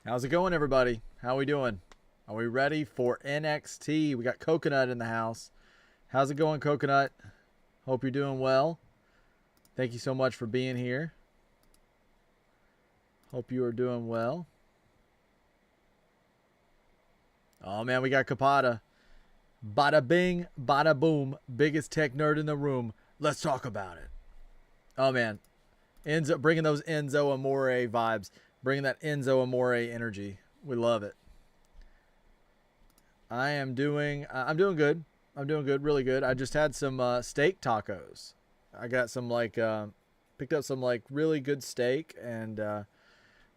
How's it going, everybody? How we doing? Are we ready for NXT? We got Coconut in the house. How's it going, Coconut? Hope you're doing well. Thank you so much for being here. Hope you are doing well. Oh, man, we got Kapata. Bada bing, bada boom. Biggest tech nerd in the room. Let's talk about it. Oh, man. Enzo, bringing those Enzo Amore vibes. Bringing that Enzo Amore energy. We love it. I'm doing good. I'm doing good, really good. I just had some steak tacos. I got some picked up some really good steak, and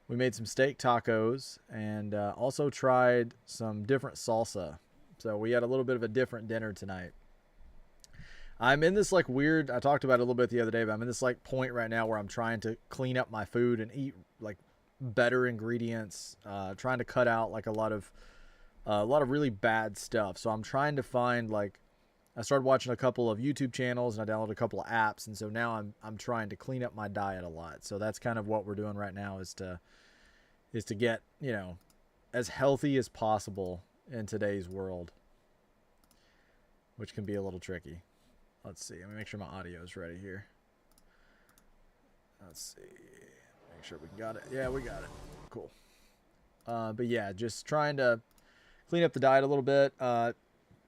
we made some steak tacos, and also tried some different salsa. So we had a little bit of a different dinner tonight. I'm in this weird, I talked about it a little bit the other day, but I'm in this point right now where I'm trying to clean up my food and eat better ingredients, trying to cut out a lot of really bad stuff. So I'm trying to find I started watching a couple of YouTube channels, and I downloaded a couple of apps, and so now I'm trying to clean up my diet a lot. So that's kind of what we're doing right now, is to get, as healthy as possible in today's world, which can be a little tricky. Let's see. Let me make sure my audio is ready here. Let's see. Make sure we got it. Yeah, we got it. Cool. But yeah, just trying to clean up the diet a little bit.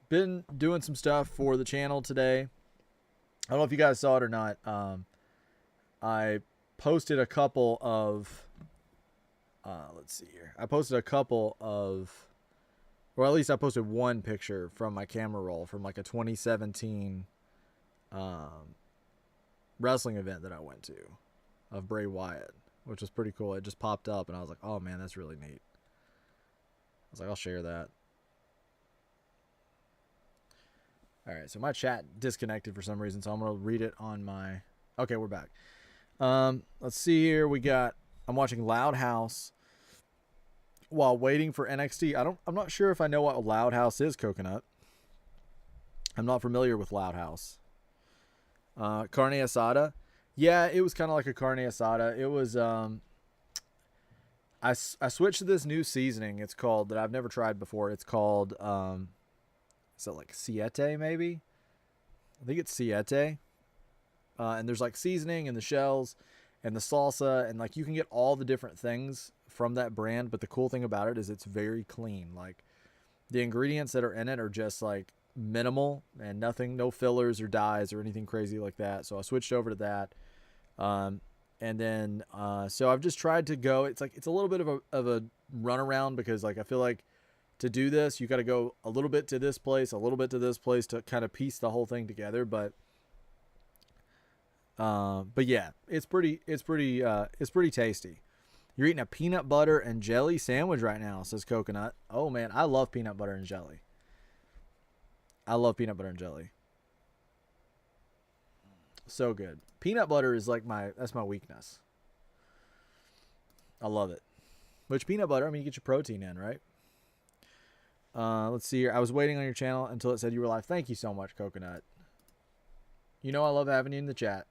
Been doing some stuff for the channel today. I don't know if you guys saw it or not. I posted a couple of let's see here. I posted a couple of, or at least I posted one picture from my camera roll from a 2017 wrestling event that I went to of Bray Wyatt, which was pretty cool. It just popped up, and I was like, oh man, that's really neat. I was like, I'll share that. All right, so my chat disconnected for some reason, so I'm going to read it on my... Okay, we're back. Let's see here. I'm watching Loud House while waiting for NXT. I'm not sure if I know what Loud House is, Coconut. I'm not familiar with Loud House. Carne asada. Yeah, it was kind of like a carne asada. It was... I switched to this new seasoning. It's called, that I've never tried before. It's called... is it Siete, maybe? I think it's Siete. And there's seasoning and the shells and the salsa, and you can get all the different things from that brand. But the cool thing about it is it's very clean. The ingredients that are in it are just minimal and nothing, no fillers or dyes or anything crazy like that. So I switched over to that. And then, so I've just tried to go, it's a little bit of a runaround, because I feel like to do this, you got to go a little bit to this place, a little bit to this place to kind of piece the whole thing together. But yeah, it's pretty tasty. You're eating a peanut butter and jelly sandwich right now, says Coconut. Oh man, I love peanut butter and jelly. I love peanut butter and jelly. So good. Peanut butter is that's my weakness. I love it. Which peanut butter, I mean, you get your protein in, right? Let's see here. I was waiting on your channel until it said you were live. Thank you so much, Coconut. You know I love having you in the chat.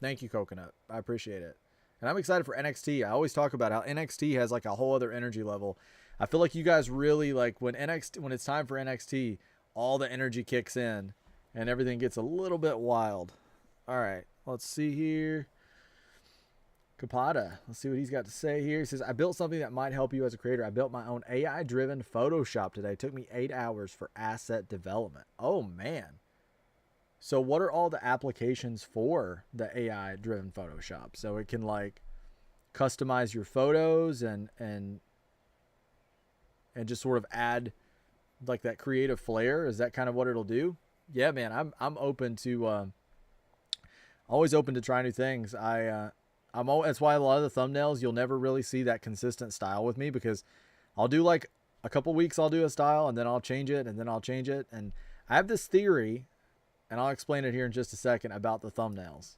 Thank you, Coconut. I appreciate it. And I'm excited for NXT. I always talk about how NXT has a whole other energy level. I feel like you guys really when it's time for NXT, all the energy kicks in and everything gets a little bit wild. All right, let's see here. Kapata, let's see what he's got to say here. He says, I built something that might help you as a creator. I built my own AI-driven Photoshop today. It took me 8 hours for asset development. Oh, man. So what are all the applications for the AI-driven Photoshop? So it can, customize your photos and just sort of add, that creative flair? Is that kind of what it'll do? Yeah, man, I'm open to... always open to try new things. That's why a lot of the thumbnails, you'll never really see that consistent style with me, because I'll do a couple weeks, I'll do a style, and then I'll change it, and then I'll change it. And I have this theory, and I'll explain it here in just a second, about the thumbnails.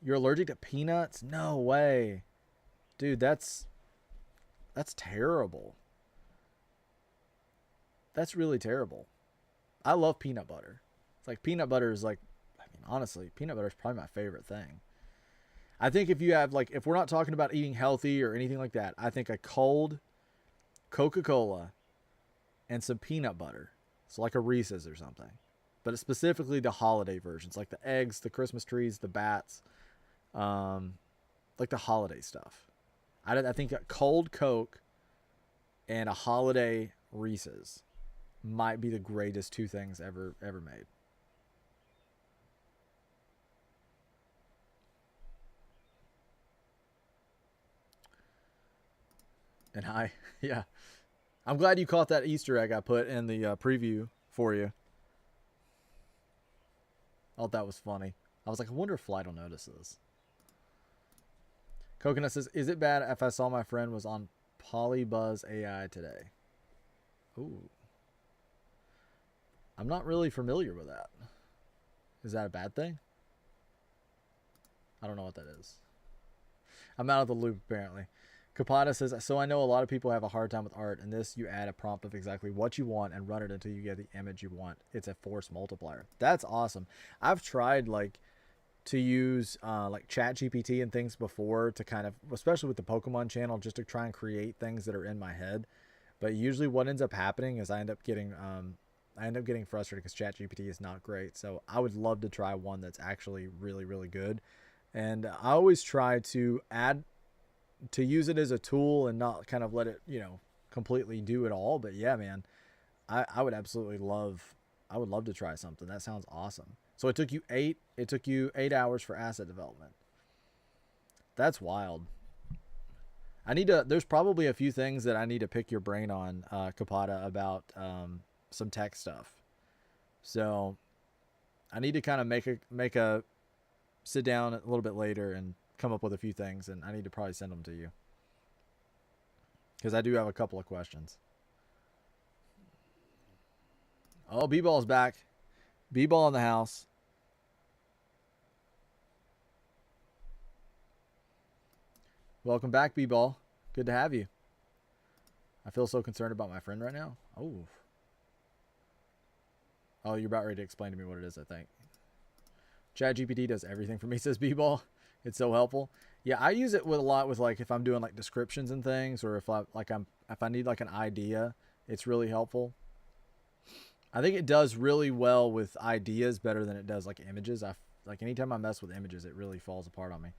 You're allergic to peanuts? No way. Dude, that's terrible. That's really terrible. I love peanut butter. It's peanut butter is honestly, peanut butter is probably my favorite thing. I think if you have like, if we're not talking about eating healthy or anything like that, I think a cold Coca-Cola and some peanut butter. So like a Reese's or something. But it's specifically the holiday versions, like the eggs, the Christmas trees, the bats, like the holiday stuff. I think a cold Coke and a holiday Reese's might be the greatest two things ever made. And yeah. I'm glad you caught that Easter egg I put in the preview for you. I thought that was funny. I was like, I wonder if Flight will notice this. Coconut says, is it bad if I saw my friend was on Polybuzz AI today? Ooh. I'm not really familiar with that. Is that a bad thing? I don't know what that is. I'm out of the loop, apparently. Kapata says, so I know a lot of people have a hard time with art, and this, you add a prompt of exactly what you want and run it until you get the image you want. It's a force multiplier. That's awesome. I've tried like to use like ChatGPT and things before to kind of, especially with the Pokemon channel, just to try and create things that are in my head. But usually what ends up happening is I end up getting frustrated because ChatGPT is not great. So I would love to try one that's actually really, really good. And I always try to use it as a tool and not kind of let it, you know, completely do it all. But yeah, man, I would absolutely love, I would love to try something. That sounds awesome. So it took you 8 hours for asset development. That's wild. There's probably a few things that I need to pick your brain on, Kapata, about some tech stuff. So I need to kind of make a sit down a little bit later and come up with a few things, and I need to probably send them to you because I do have a couple of questions. Oh, B-Ball's back. B-Ball in the house. Welcome back, B-Ball. Good to have you. I feel so concerned about my friend right now. Oh, you're about ready to explain to me what it is, I think. ChatGPT does everything for me, says B-Ball. It's so helpful. Yeah, I use it with a lot with like if I'm doing like descriptions and things, or if I need like an idea, it's really helpful. I think it does really well with ideas better than it does like images. Like anytime I mess with images, it really falls apart on me.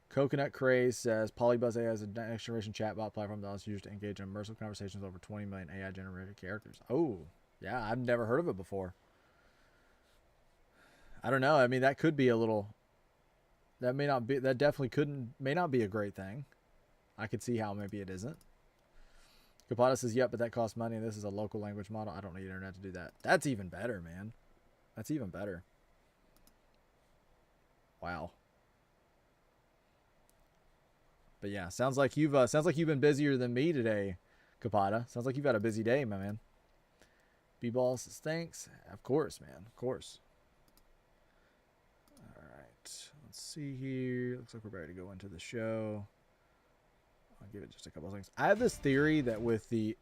Coconut Craze says Polybuzz AI is a next generation chatbot platform that is used to engage in immersive conversations with over 20 million AI generated characters. Oh, yeah, I've never heard of it before. I don't know. I mean, that could be a little. That may not be. That definitely may not be a great thing. I could see how maybe it isn't. Kapata says, yep, but that costs money, and this is a local language model. I don't need internet to do that. That's even better, man. That's even better. Wow. But yeah, sounds like you've been busier than me today, Kapata. Sounds like you've had a busy day, my man. B-Ball says, thanks. Of course, man. Of course. All right. Let's see here. Looks like we're ready to go into the show. I'll give it just a couple of things. I have this theory that with the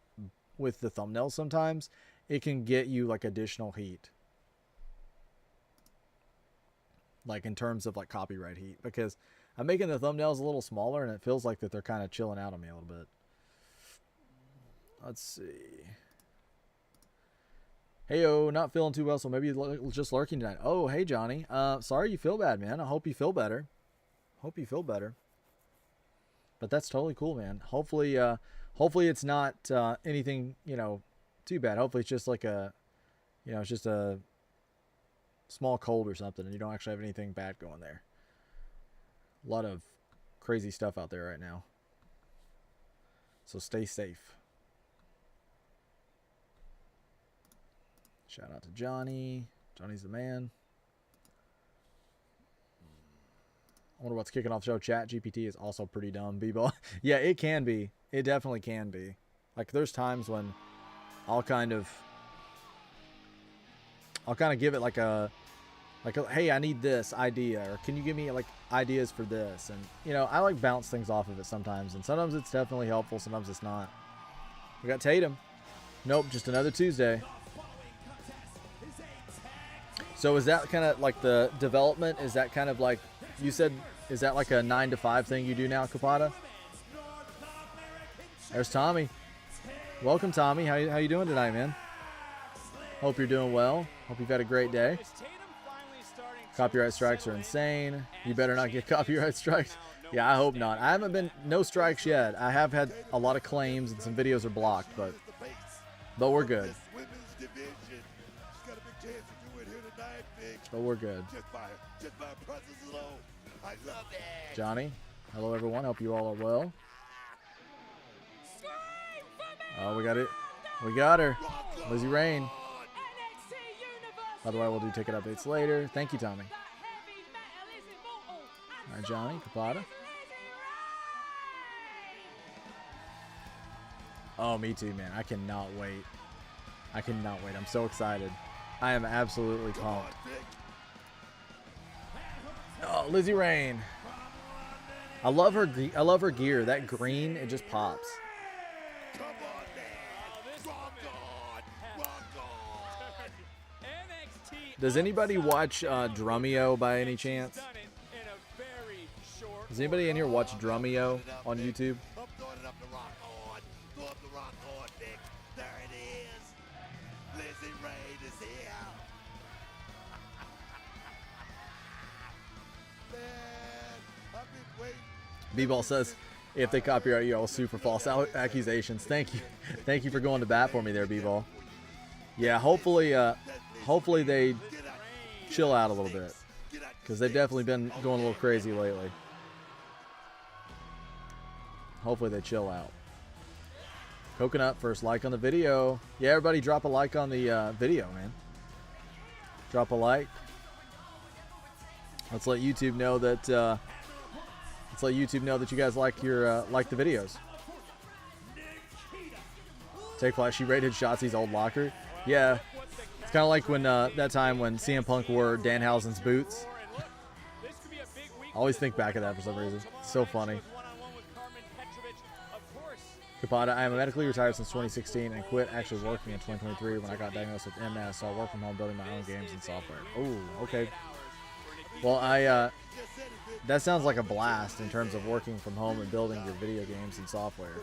thumbnails sometimes it can get you like additional heat. Like in terms of like copyright heat, because I'm making the thumbnails a little smaller and it feels like that they're kind of chilling out on me a little bit. Let's see. Heyo, not feeling too well, so maybe just lurking tonight. Oh, hey Johnny. Sorry you feel bad, man. I hope you feel better. Hope you feel better. But that's totally cool, man. Hopefully it's not anything, too bad. Hopefully it's just like it's just a small cold or something, and you don't actually have anything bad going there. A lot of crazy stuff out there right now. So stay safe. Shout out to Johnny. Johnny's the man. I wonder what's kicking off the show. Chat GPT is also pretty dumb, B-Ball. Yeah, it can be. It definitely can be. Like there's times when I'll kind of give it like a hey, I need this idea, or can you give me like ideas for this? And I like bounce things off of it sometimes, and sometimes it's definitely helpful, sometimes it's not. We got Tatum. Nope, just another Tuesday. So is that kind of like the development? Is that kind of like you said Is that like a 9 to 5 thing you do now, Kapata? There's Tommy. Welcome, Tommy. How you doing tonight, man? Hope you're doing well. Hope you've had a great day. Copyright strikes are insane. You better not get copyright strikes. Yeah, I hope not. I haven't been no strikes yet. I have had a lot of claims and some videos are blocked, but we're good. But we're good. Johnny, hello everyone. Hope you all are well. Oh, we got it. We got her. Lizzie Rain. By the way, we'll do ticket updates later. Thank you, Tommy. All right, Johnny, Kapata. Oh, me too, man. I cannot wait. I cannot wait. I'm so excited. I am absolutely pumped. Oh, Lizzie Rain. I love her. I love her gear. That green, it just pops. Does anybody watch Drumeo by any chance? Does anybody in here watch Drumeo on YouTube? B-Ball says, if they copyright you, I'll sue for false accusations. Thank you. Thank you for going to bat for me there, B-Ball. Yeah, hopefully they chill out a little bit, because they've definitely been going a little crazy lately. Hopefully they chill out. Coconut, first like on the video. Yeah, everybody drop a like on the video, man. Drop a like. Let's let YouTube know that you guys like your like the videos. Take Flight, she raided Shotzi's old locker. Yeah, it's kind of like when that time when CM Punk wore Danhausen's boots. I always think back of that for some reason. It's so funny. Kapata, I am medically retired since 2016 and quit actually working in 2023 when I got diagnosed with MS, so I work from home building my own games and software. Oh, okay. Well, that sounds like a blast in terms of working from home and building your video games and software.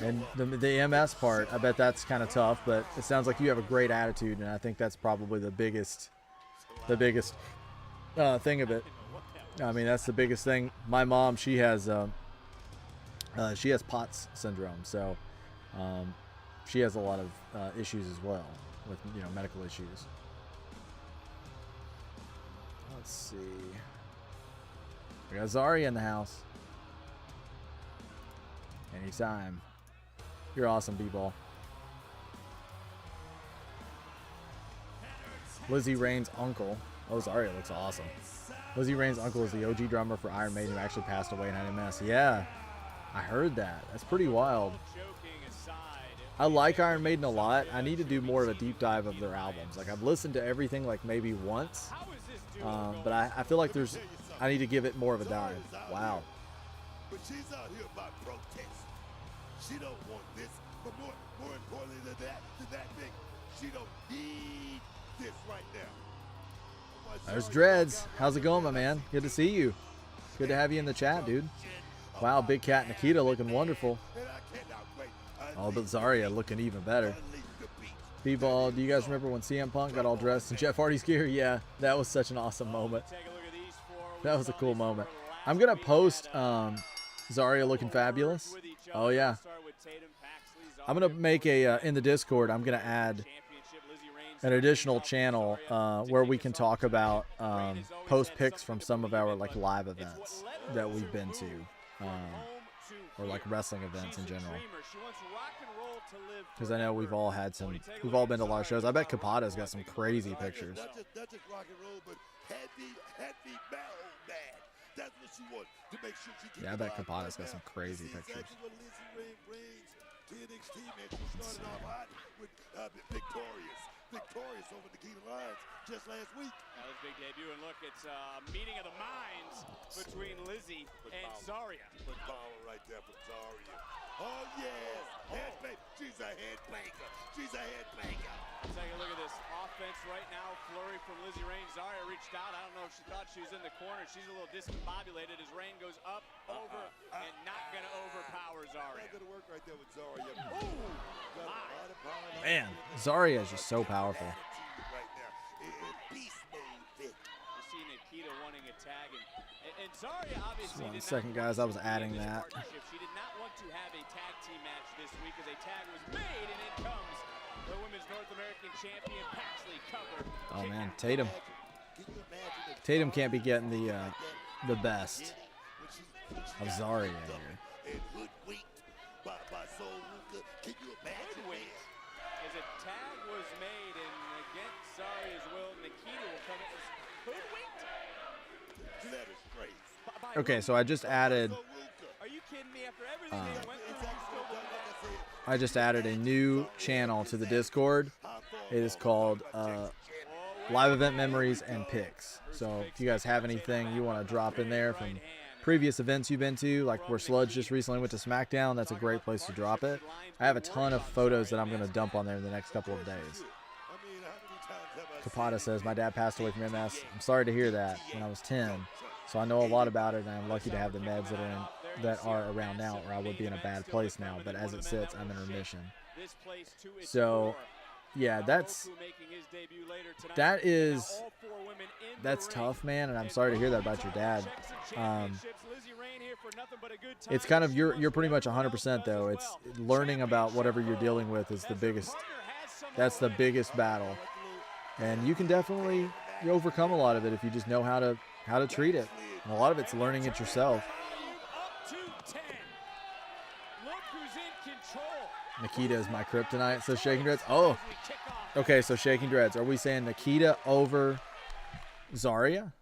And the MS part, I bet that's kind of tough, but it sounds like you have a great attitude, and I think that's probably the biggest thing of it. I mean, that's the biggest thing. My mom, she has POTS syndrome, so she has a lot of issues as well with medical issues. Let's see. We got Zarya in the house. Anytime. You're awesome, B-Ball. Lizzie Rain's uncle. Oh, Zarya looks awesome. Lizzie Rain's uncle is the OG drummer for Iron Maiden who actually passed away in MS. Yeah, I heard that. That's pretty wild. I like Iron Maiden a lot. I need to do more of a deep dive of their albums. Like, I've listened to everything like maybe once, but I feel like I need to give it more of a dive. Wow. But she's out here by protest. She don't want this, but more importantly than that thing, she don't need this right now. There's Dreads. How's it going, my man? Good to see you. Good to have you in the chat, dude. Wow, Big Cat Nikita looking wonderful. Oh, but Zarya looking even better. B-Ball, do you guys remember when CM Punk got all dressed in Jeff Hardy's gear? Yeah, that was such an awesome moment. That was a cool moment. I'm going to post Zarya looking fabulous. Oh, yeah. I'm going to make in the Discord, I'm going to add an additional channel where we can talk about post pics from some of our live events that we've been to, or wrestling events in general. Because I know we've all been to a lot of shows. I bet Kapata's got some crazy pictures. Not just rock and roll, but heavy metal, man. That's what she wants to make sure she Yeah, I bet Kapata's got some crazy pictures. NXT match started off hot with Victorious over the Key Lions just last week. That was a big debut, and look, it's a meeting of the minds between Lizzie and Zarya. Put power right there for Zarya. Oh yes, She's a headbanger. She's a headbanger. Take a look at this offense right now. Flurry from Lizzie Rain. Zarya reached out. I don't know if she thought she was in the corner. She's a little discombobulated as Rain goes up, over, and not going to overpower Zarya. Not going to work right there with Zarya. Ooh! Man, Zarya is just so powerful. Right now. Beast mode, Vic. You see Nikita wanting a tag, and Zarya obviously One did second, not guys. I was adding this that. partnership. She did not want to have a tag team match this week as a tag was made, and in comes the Women's North American Champion, Paxley covered. Oh man, Tatum. Tatum can't be getting the best of Zarya here. And hoodwinked by Soul Luka. Can you imagine? Hoodwinked. As a tag was made, and against Zarya's will, Nikita will come in as hoodwinked. Let her straight. Okay, so I just added. Are you kidding me? After everything they went through, you still don't know? I just added a new channel to the Discord. It is called Live Event Memories and Picks. So if you guys have anything you want to drop in there from previous events you've been to, like where Sludge just recently went to SmackDown, that's a great place to drop it. I have a ton of photos that I'm going to dump on there in the next couple of days. Kapata says, my dad passed away from MS. I'm sorry to hear that when I was 10. So I know a lot about it, and I'm lucky to have the meds that are around now, or I would be in a bad place now. But as it sits, I'm in remission. So, yeah, that's tough, man, and I'm sorry to hear that about your dad. It's kind of you're pretty much 100% though. It's learning about whatever you're dealing with is the biggest. That's the biggest battle, and you can definitely overcome a lot of it if you just know how to treat it. And a lot of it's learning it yourself. Nikita is my kryptonite, says Shaking Dreads. Oh, okay, so Shaking Dreads. Are we saying Nikita over Zarya?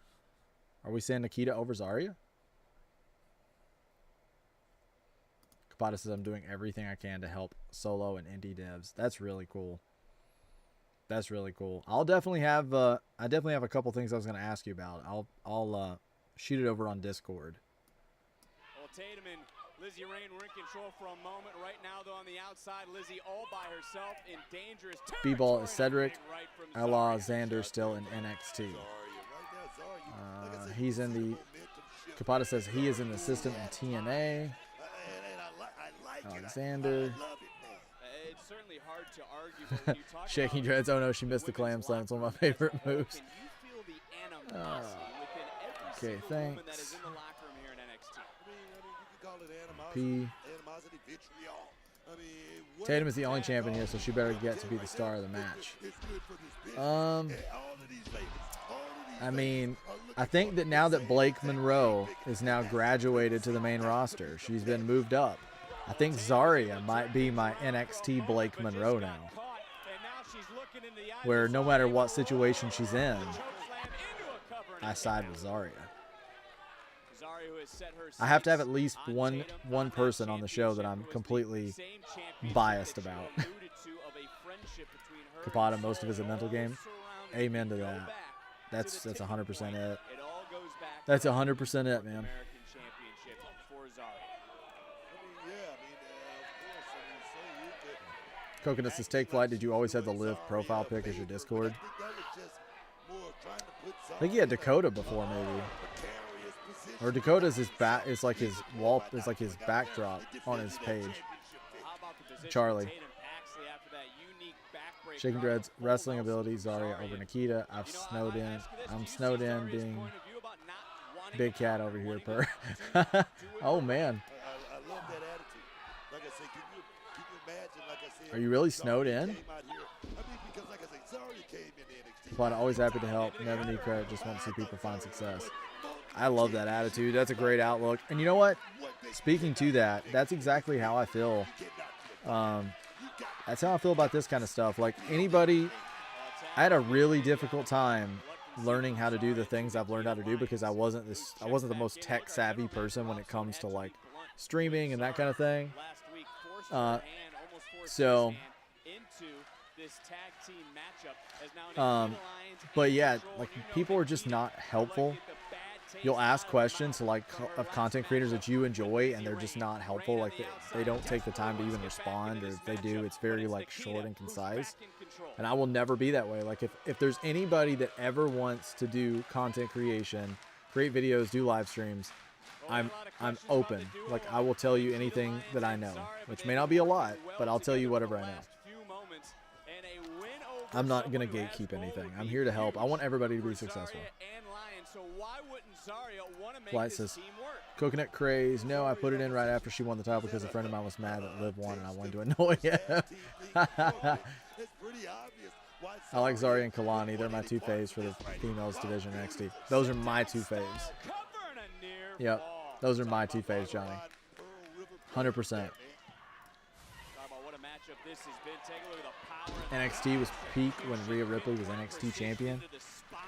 Are we saying Nikita over Zarya? Kapata says, I'm doing everything I can to help solo and indie devs. That's really cool. That's really cool. I'll definitely have I definitely have a couple things I was going to ask you about. I'll shoot it over on Discord. Well, Tatum and Lizzie Rain were in control for a moment. Right now, though, on the outside, Lizzie all by herself in dangerous territory. B-Ball is Cedric. Right Ella Xander still in NXT. He's in the... Kapata says he is in the system in TNA. Alexander. It's certainly hard to argue, but when you talk Shaking about Dreads. Oh no, she missed the clam slam. It's one of my favorite moves. can you feel the animosity within every Okay, single woman that is thanks. in the locker room here in NXT? P. Tatum is the only champion here, so she better get to be the star of the match. I mean, I think that now that Blake Monroe is now graduated to the main roster, she's been moved up. I think Zarya might be my NXT Blake Monroe now, where no matter what situation she's in, I side with Zarya. I have to have at least one person on the show that I'm completely biased about. Kapata, most of his a mental game. Amen to that. That's 100% it. That's 100% it, man. Coconut says, take flight. Did you always have the Liv profile pic as your Discord? I think he had Dakota before, maybe. Or Dakota's his back. It's like his wall. It's like his backdrop on his page. Charlie. Shaking Dreads, wrestling ability, Zarya over Nikita. I'm snowed in being Big Cat over here, per. Oh man. Are you really snowed in? But always happy to help. Never need credit. Just want to see people find success. I love that attitude. That's a great outlook. And you know what? Speaking to that, that's exactly how I feel. That's how I feel about this kind of stuff. Like anybody, I had a really difficult time learning how to do the things I've learned how to do because I wasn't the most tech savvy person when it comes to like streaming and that kind of thing. But yeah, like people are just not helpful. you'll ask questions to like of content creators that you enjoy, and they're just not helpful. Like they don't take the time to even respond, or if they do, it's very like short and concise. And I will never be that way. Like if there's anybody that ever wants to do content creation, create videos, do live streams, I'm open. Like I will tell you anything that I know, which may not be a lot, but I'll tell you whatever I know. I'm not gonna gatekeep anything. I'm here to help. I want everybody to be successful. Flight says, Coconut Craze. No, I put it in right after she won the title because a friend of mine was mad that Liv won and I wanted to annoy him. I like Zarya and Kalani. They're my two faves for the females division NXT. Those are my two faves. Yep, those are my two faves, Johnny. 100%. NXT was peak when Rhea Ripley was NXT champion.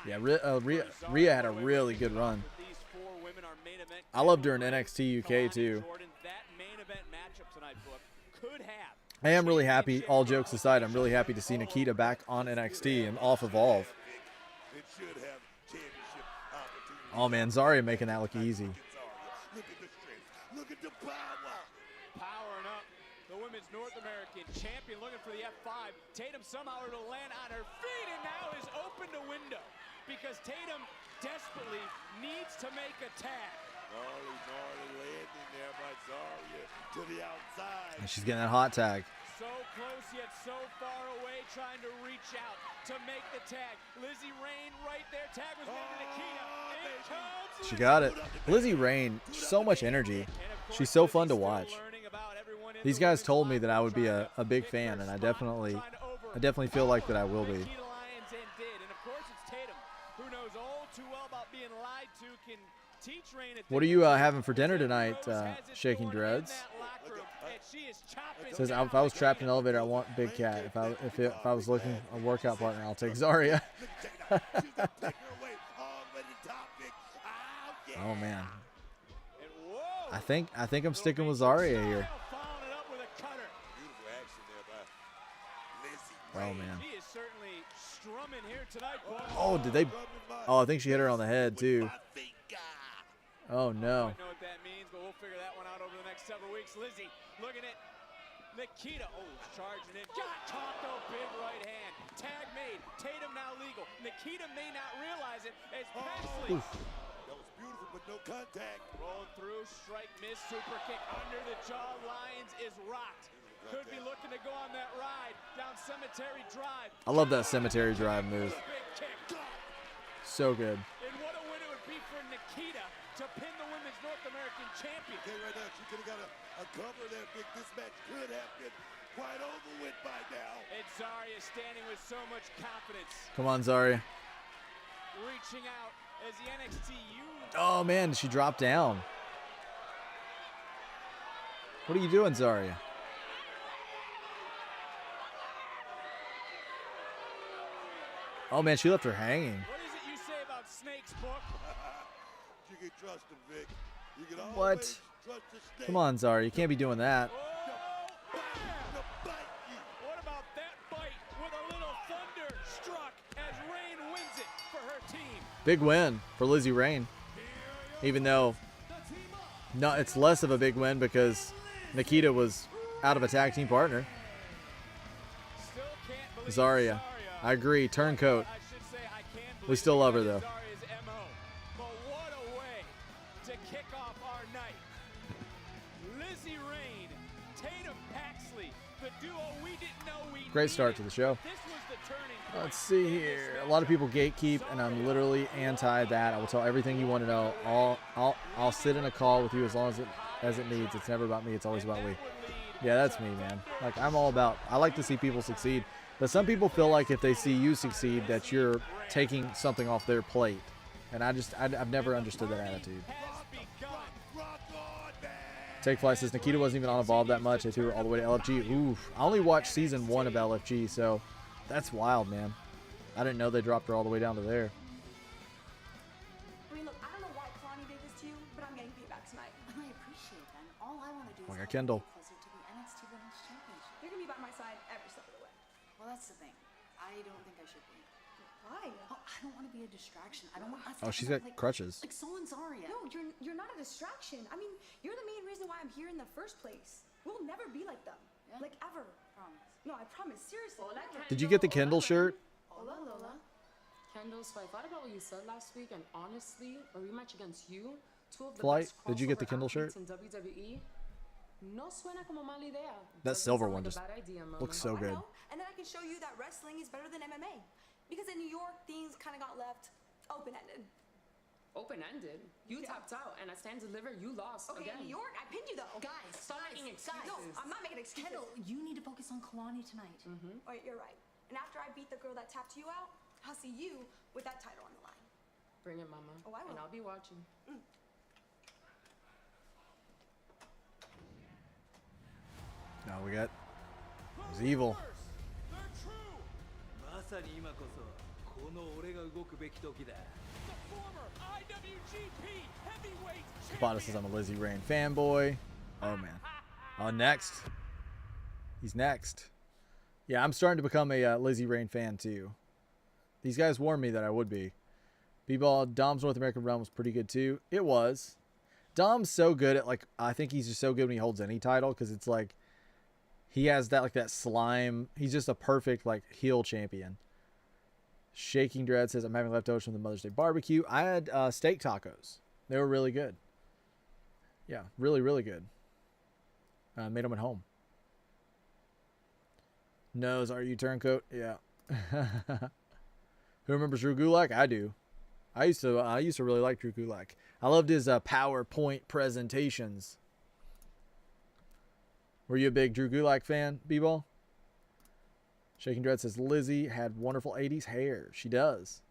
Yeah, Rhea had a really good run. I loved her in NXT UK too. I am really happy, all jokes aside, I'm really happy to see Nikita back on NXT and off Evolve. Oh man, Zarya making that look easy. Look at the power. Powering up. The Women's North American champion looking for the F5. Tatum somehow to land on her feet and now is open to window because Tatum desperately needs to make a tag. Gnarly landing there by Zarya to the outside. And she's getting that hot tag. So close yet so far away, trying to reach out to make the tag. Lizzie Rain right there. Tag was made to Nikita. In comes She got it. Lizzie Rain, so much energy. She's so fun to watch. These guys told me that I would be a big fan, and I definitely feel like that I will be. What are you having for dinner tonight, Shaking Dreads? Says if I was trapped in an elevator, I want Big Cat. If I was looking a workout partner, I'll take Zarya. Oh man. I think I'm sticking with Zarya here. Oh man. Oh, did they? Oh, I think she hit her on the head too. Oh no. I don't know what that means, but we'll figure that one out over the next several weeks. Lizzie looking at Nikita. Oh, charging in. Got caught though, big right hand. Tag made. Tatum now legal. Nikita may not realize it as Paxley. That was beautiful, but no contact. Rolling through, strike, miss, super kick under the jaw. Lyons is rocked. Could be looking to go on that ride down Cemetery Drive. I love that Cemetery Drive move. So good. And what a win it would be for Nikita to pin the Women's North American champion. Okay, right now, she could have got a cover there. Big, this match could have been quite over with by now. And Zarya standing with so much confidence. Come on, Zarya. Reaching out as the NXT Oh man, she dropped down. What are you doing, Zarya? Oh man, she left her hanging. What is it you say about snakes, Book? You can trust him, Vic. You can What? always trust the snake. Come on, Zarya, you can't be doing that. Oh, bam! What about that bite with a little thunder struck as Rain wins it for her team? Big win for Lizzie Rain. Even though it's less of a big win because Nikita was out of a tag team partner. Still can't believe Zarya. I agree. Turncoat. I should say I can't We still love her, believe though. Zarya's MO. But what a way to kick off our night. Lizzie Rain, Tatum Paxley, the duo we didn't know we Great start to needed. the show. This was the turning point. Let's see here. A lot of people gatekeep, and I'm literally anti that. I will tell everything you want to know. I'll sit in a call with you as long as it needs. It's never about me. It's always about we. Yeah, that's me, man. Like I'm all about. I like to see people succeed, but some people feel like if they see you succeed, that you're taking something off their plate, and I've never understood that attitude. Take Flight says Nikita wasn't even on Evolve that much. They threw her all the way to LFG. Oof. I only watched season 1 of LFG, so that's wild, man. I didn't know they dropped her all the way down to there. I mean, look, I don't know why Kalani did this to you, but I'm getting payback tonight. I appreciate that. And all I want to do is Like a help Kendall. you closer to the NXT Women's Championship. You're gonna be by my side every step of the way. Well, that's the thing. I don't think I should be. Why? Oh, I don't want to be a distraction. I don't want us Oh, to she's end up got crutches. Like so and Zarya. No, you're not a distraction. I mean, you're the main reason why I'm here in the first place. We'll never be like them. Yeah? Like ever. Promise. No, I promise. Seriously. never. Did you get the Kindle shirt? Hola, Lola. Kendall, so I thought about what you said last week, and honestly, a rematch against you, two of the Flight, best did you get the crossover Kindle shirt? athletes in WWE, no suena como mala idea. That Doesn't silver sound one like a just bad idea, Mama. looks so I good. know. And then I can show you that wrestling is better than MMA. Because in New York, things kind of got left open-ended. Open-ended. You tapped out, and at Stand Deliver, you lost Okay, again. in New York, I pinned you though. Guys, Stop making excuses. No, I'm not making excuses. Kendall, you need to focus on Kalani tonight. All right, you're right. And after I beat the girl that tapped you out, I'll see you with that title on the line. Bring it, Mama. Oh, I will. And I'll be watching. Now we got. It was evil. They're true. まさに今こそこの俺が動くべき時だ The former IWGP Heavyweight Bada says I'm a Lizzie Rain fanboy. Oh man. Oh, next. He's next. Yeah, I'm starting to become a Lizzie Rain fan too. These guys warned me that I would be. B-Ball, Dom's North American run was pretty good too. It was. Dom's so good at, like, I think he's just so good when he holds any title because it's like he has that, like, that slime. He's just a perfect, like, heel champion. Shaking Dread says, I'm having leftovers from the Mother's Day barbecue. I had steak tacos. They were really good. Yeah, really, really good. Made them at home. Nose, are you turncoat? Yeah. Who remembers Drew Gulak? I do. I used to really like Drew Gulak. I loved his PowerPoint presentations. Were you a big Drew Gulak fan, B-Ball? Shaking Dread says Lizzie had wonderful 80s hair. She does.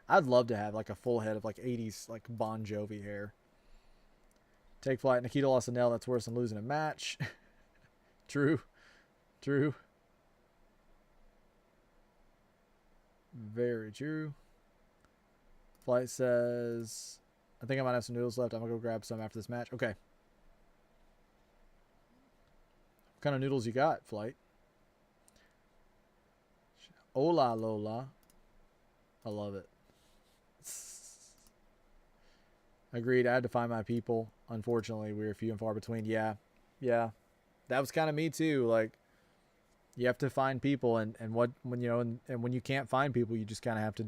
I'd love to have like a full head of like 80s like Bon Jovi hair. Take flight. Nikita lost a nail. That's worse than losing a match. True. True. Very true. Flight says, I think I might have some noodles left. I'm going to go grab some after this match. Okay. What kind of noodles you got, Flight? Hola, Lola. I love it. Agreed. I had to find my people. Unfortunately, we were few and far between. Yeah. Yeah. That was kind of me too. Like, you have to find people, and when you know, and when you can't find people, you just kind of have to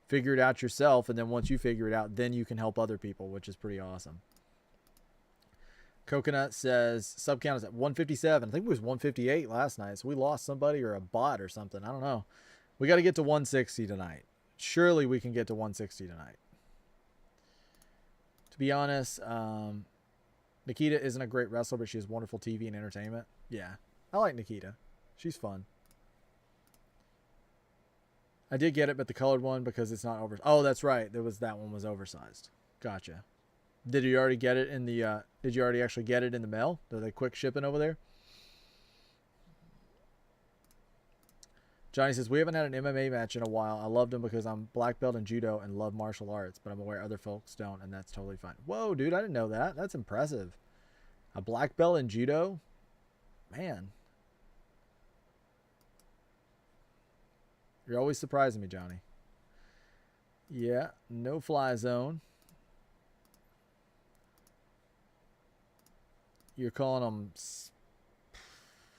figure it out yourself. And then once you figure it out, then you can help other people, which is pretty awesome. Coconut says sub count is at 157. I think it was 158 last night. So we lost somebody or a bot or something. I don't know. We got to get to 160 tonight. Surely we can get to 160 tonight. To be honest, Nikita isn't a great wrestler, but she has wonderful TV and entertainment. Yeah, I like Nikita. She's fun. I did get it, but the colored one because it's not over. Oh, that's right. That one was oversized. Gotcha. Did you already get it in the? Did you already actually get it in the mail? Are they quick shipping over there? Johnny says we haven't had an MMA match in a while. I loved him because I'm black belt in judo and love martial arts, but I'm aware other folks don't, and that's totally fine. Whoa, dude, I didn't know that. That's impressive. A black belt in judo, man. You're always surprising me, Johnny. Yeah, no fly zone. You're calling them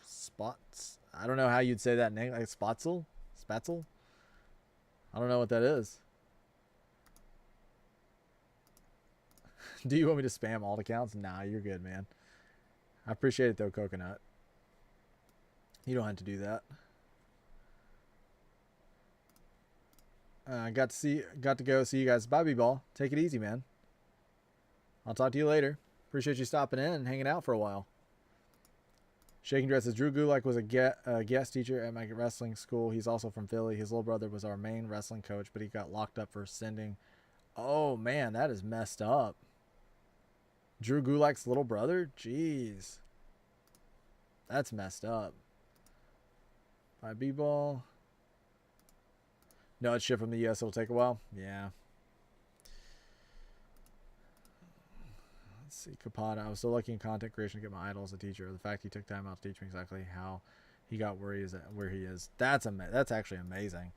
spots. I don't know how you'd say that name. Like Spatzel? Spatzel? I don't know what that is. Do you want me to spam alt accounts? Nah, you're good, man. I appreciate it though, Coconut. You don't have to do that. Got to go see you guys. Bye, B-Ball. Take it easy, man. I'll talk to you later. Appreciate you stopping in and hanging out for a while. Shaking Dress says Drew Gulak was a guest teacher at my wrestling school. He's also from Philly. His little brother was our main wrestling coach, but he got locked up for sending. Oh, man, that is messed up. Drew Gulak's little brother? Jeez. That's messed up. Bye, B-Ball. No, it's shipped from the U.S. It'll take a while. Yeah. Let's see. Kapata. I was so lucky in content creation to get my idol as a teacher. The fact he took time out to teach me exactly how he got where he is. That's actually amazing.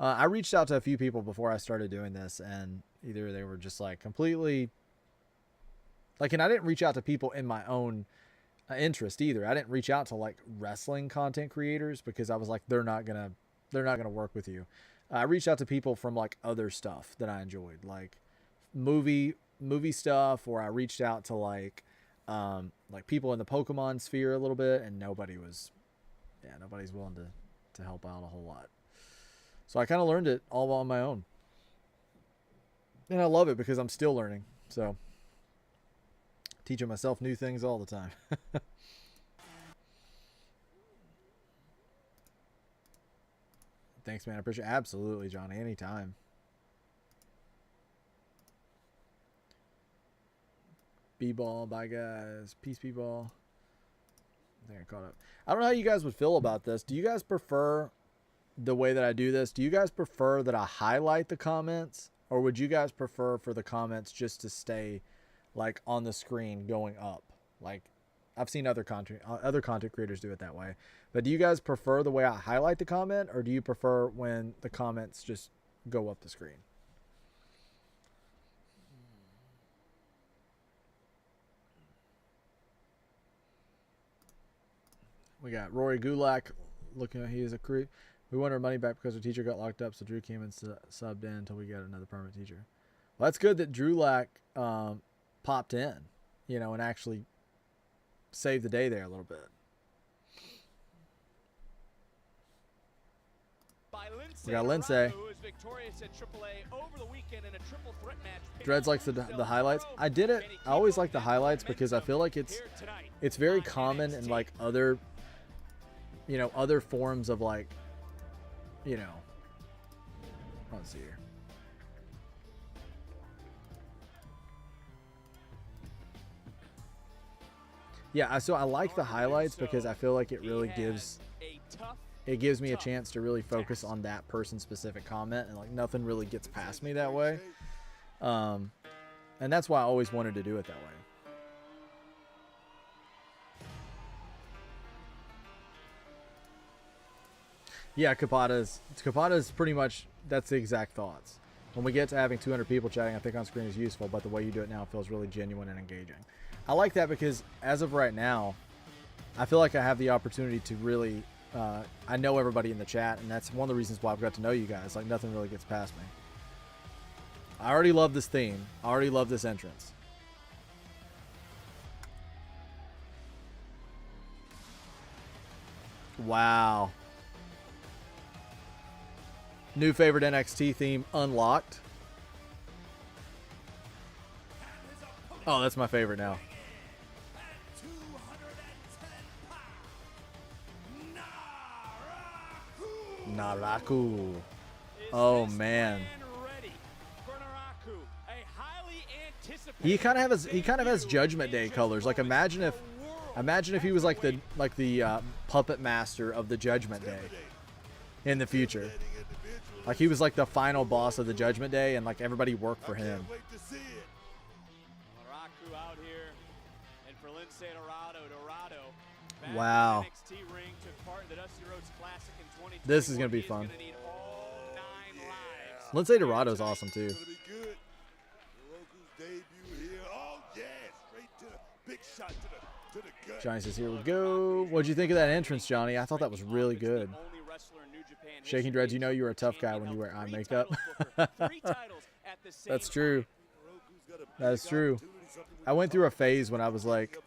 I reached out to a few people before I started doing this, and either they were just like completely like, and I didn't reach out to people in my own interest either. I didn't reach out to like wrestling content creators because I was like, they're not gonna work with you. I reached out to people from like other stuff that I enjoyed, like movie stuff, or I reached out to like people in the Pokemon sphere a little bit, and nobody's willing to help out a whole lot. So I kind of learned it all on my own. And I love it because I'm still learning. So teaching myself new things all the time. Thanks, man. I appreciate it. Absolutely, Johnny. Anytime. B-ball. Bye, guys. Peace, B-ball. I think I caught up. I don't know how you guys would feel about this. Do you guys prefer the way that I do this? Do you guys prefer that I highlight the comments, or would you guys prefer for the comments just to stay like on the screen going up? Like, I've seen other content creators do it that way. But do you guys prefer the way I highlight the comment, or do you prefer when the comments just go up the screen? We got Rory Gulak looking like he is a creep. We want our money back because our teacher got locked up, so Drew came and subbed in until we got another permanent teacher. Well, that's good that Drew Lack popped in, and actually saved the day there a little bit. We got Lindsay. Dreads likes the highlights. I did it. I always like the highlights because I feel like it's very common in like other forms of like, let's see here. Yeah, so I like the highlights because I feel like it really gives me a chance to really focus on that person's specific comment, and like nothing really gets past me that way. And that's why I always wanted to do it that way. Yeah, Kapata's pretty much, that's the exact thoughts. When we get to having 200 people chatting, I think on screen is useful, but the way you do it now feels really genuine and engaging. I like that because as of right now, I feel like I have the opportunity to really, I know everybody in the chat, and that's one of the reasons why I've got to know you guys. Like, nothing really gets past me. I already love this theme. I already love this entrance. Wow. New favorite NXT theme unlocked. Oh, that's my favorite now. Naraku. Oh man. He kind of has Judgment Day colors. Like imagine if he was like the puppet master of the Judgment Day in the future. Like he was like the final boss of the Judgment Day, and like everybody worked for him. Wow. This is gonna be fun. Lindsay Dorado's awesome too. Johnny says, "Here we go." What'd you think of that entrance, Johnny? I thought that was really good. Shaking Dreads, you know you were a tough guy when you wear eye makeup. That's true. That is true. I went through a phase when I was like,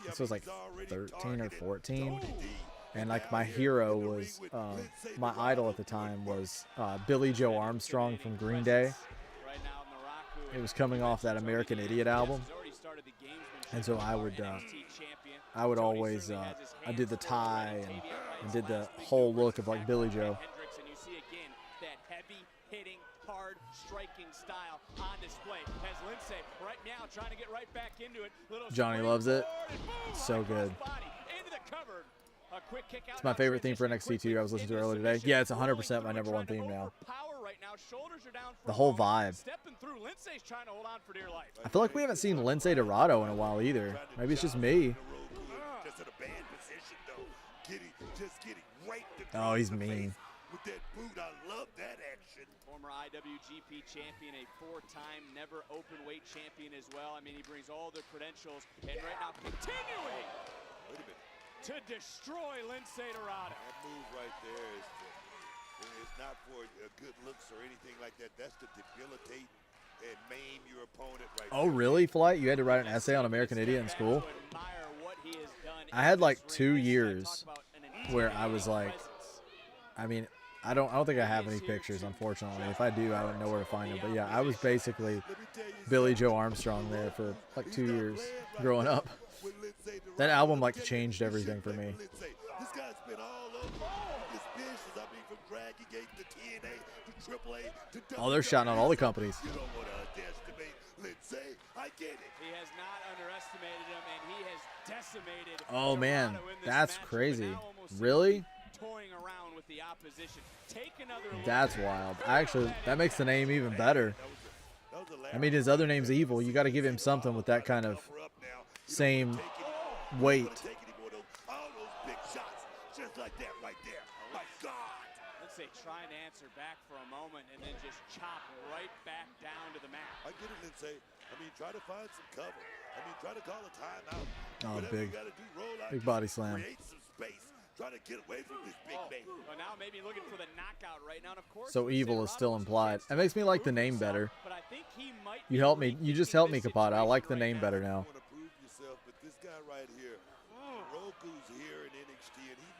this was like 13 or 14, and like my hero was, my idol at the time was Billy Joe Armstrong from Green Day. It was coming off that American Idiot album, and so I would always, I did the tie and did the whole look of like Billy Joe. Hard striking style on display as Lindsay right now trying to get right back into it. Johnny loves it. So good. It's my favorite theme for NXT 2. I was listening to it earlier today. Yeah, it's 100% my number one theme now. The whole vibe. I feel like we haven't seen Lindsay Dorado in a while either. Maybe it's just me. just in a bad position though. Just getting right to Oh, he's the mean. face with that boot. I love that action. Former IWGP champion, a 4-time never open weight champion as well. I mean, he brings all the credentials, and right now continuing Wait a minute. to destroy Lince Dorado. That move right there is not for good looks or anything like that. That's to debilitate and maim your opponent right Oh, there. really, Flight? You had to write an essay on American Idiot in school? I had like 2 years where I was like, I mean, I don't think I have any pictures, unfortunately. If I do, I wouldn't know where to find them. But yeah, I was basically Billy Joe Armstrong there for like 2 years growing up. That album like changed everything for me. This guy's been all over this business. I mean, from Dragon Gate to TNA to AAA to Oh, they're shouting out all the companies. You don't want to underestimate Lince. I get it. He has not underestimated him, and he has decimated. Oh man, Dorado in this that's matchup, but crazy. now almost Really? toying around with the opposition. Take another look. That's wild. Actually, that makes the name even better. I mean, his other name's Evil. You got to give him something with that kind of same weight. Take any more of those, all those big shots, just like that right there. My God. Let's say trying to answer back for a moment and then just chop right back down to the mat. I get it, Lince. I mean, try to find some cover. I mean, try to call a timeout. Oh, Whatever big. you gotta do, roll out, Big body slam. Create some space. Try to get away from this big man. Well, now maybe looking for the knockout right now. And of course, So Lince Evil is Dorado still has a implied. chance It makes me to like the prove name himself, better. But I think he might You be helped me. You just rethinking helped me, this Kapata. I like the situation name right better now. now. You want to prove yourself, but this guy right here, Roku's here in NXT, and he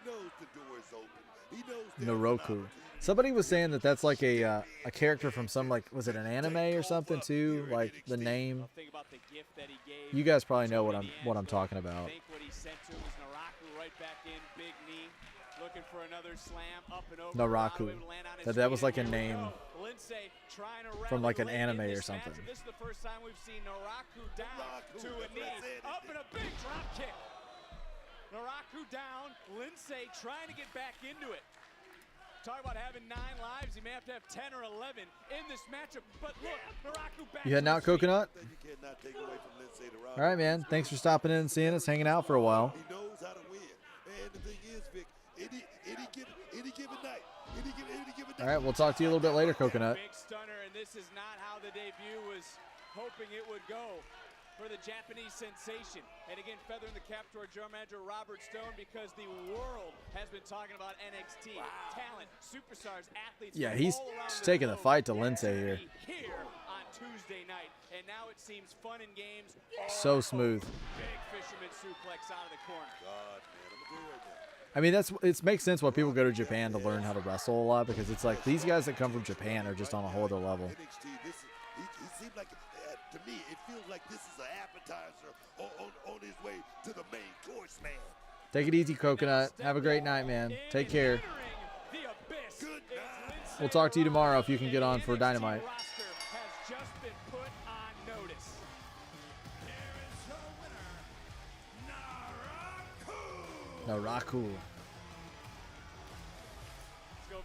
knows the door is open. He knows there's an Noroku. opportunity. Somebody was saying that that's like a character from some, like, was it an anime or something too? Like the name. Think about the gift that he gave You guys probably know Tony what I'm D'Angelo. talking about. Think what he sent to him was Naraku right back in, big knee, looking for another slam, up and over. Naraku. Dorado able to land on his That was feet, like a and here we name go. Lince trying to from like an rally late in anime or this something. matchup. This is the first time we've seen Naraku down Naraku, to a that's knee, what I said. up and a big drop kick. Naraku down, Lince trying to get back into it. Talk about having 9 lives. He may have to have 10 or 11 in this matchup. But look, Naraku back. You heading out, Coconut? That you cannot take away from Lince Dorado. All right, man. Thanks for stopping in and seeing us, hanging out for a while. He knows how to win. And the thing is, Vic, any given night. All right, we'll talk to you a little bit later, Coconut. Big stunner, and this is not how the debut was hoping it would go for the Japanese sensation. And again, feathering the cap to our general manager, Robert Stone, because the world has been talking about NXT. Talent, superstars, athletes. Yeah, from he's all around just the taking the globe fight to Lince here. Here on Tuesday night. And now it seems fun and games. So smooth. Big fisherman suplex out of the corner. God, man, I'm gonna tell you right now. I mean, it makes sense why people go to Japan to learn how to wrestle a lot, because it's like these guys that come from Japan are just on a whole other level. NXT, he seemed like, to me, it feels like this is an appetizer on his way to the main course, man. Take it easy, Coconut. Have a great night, man. Take care. The abyss. Good is night. Lince We'll talk to you tomorrow if you can get on The for NXT Dynamite. roster has just been put on notice. Naraku.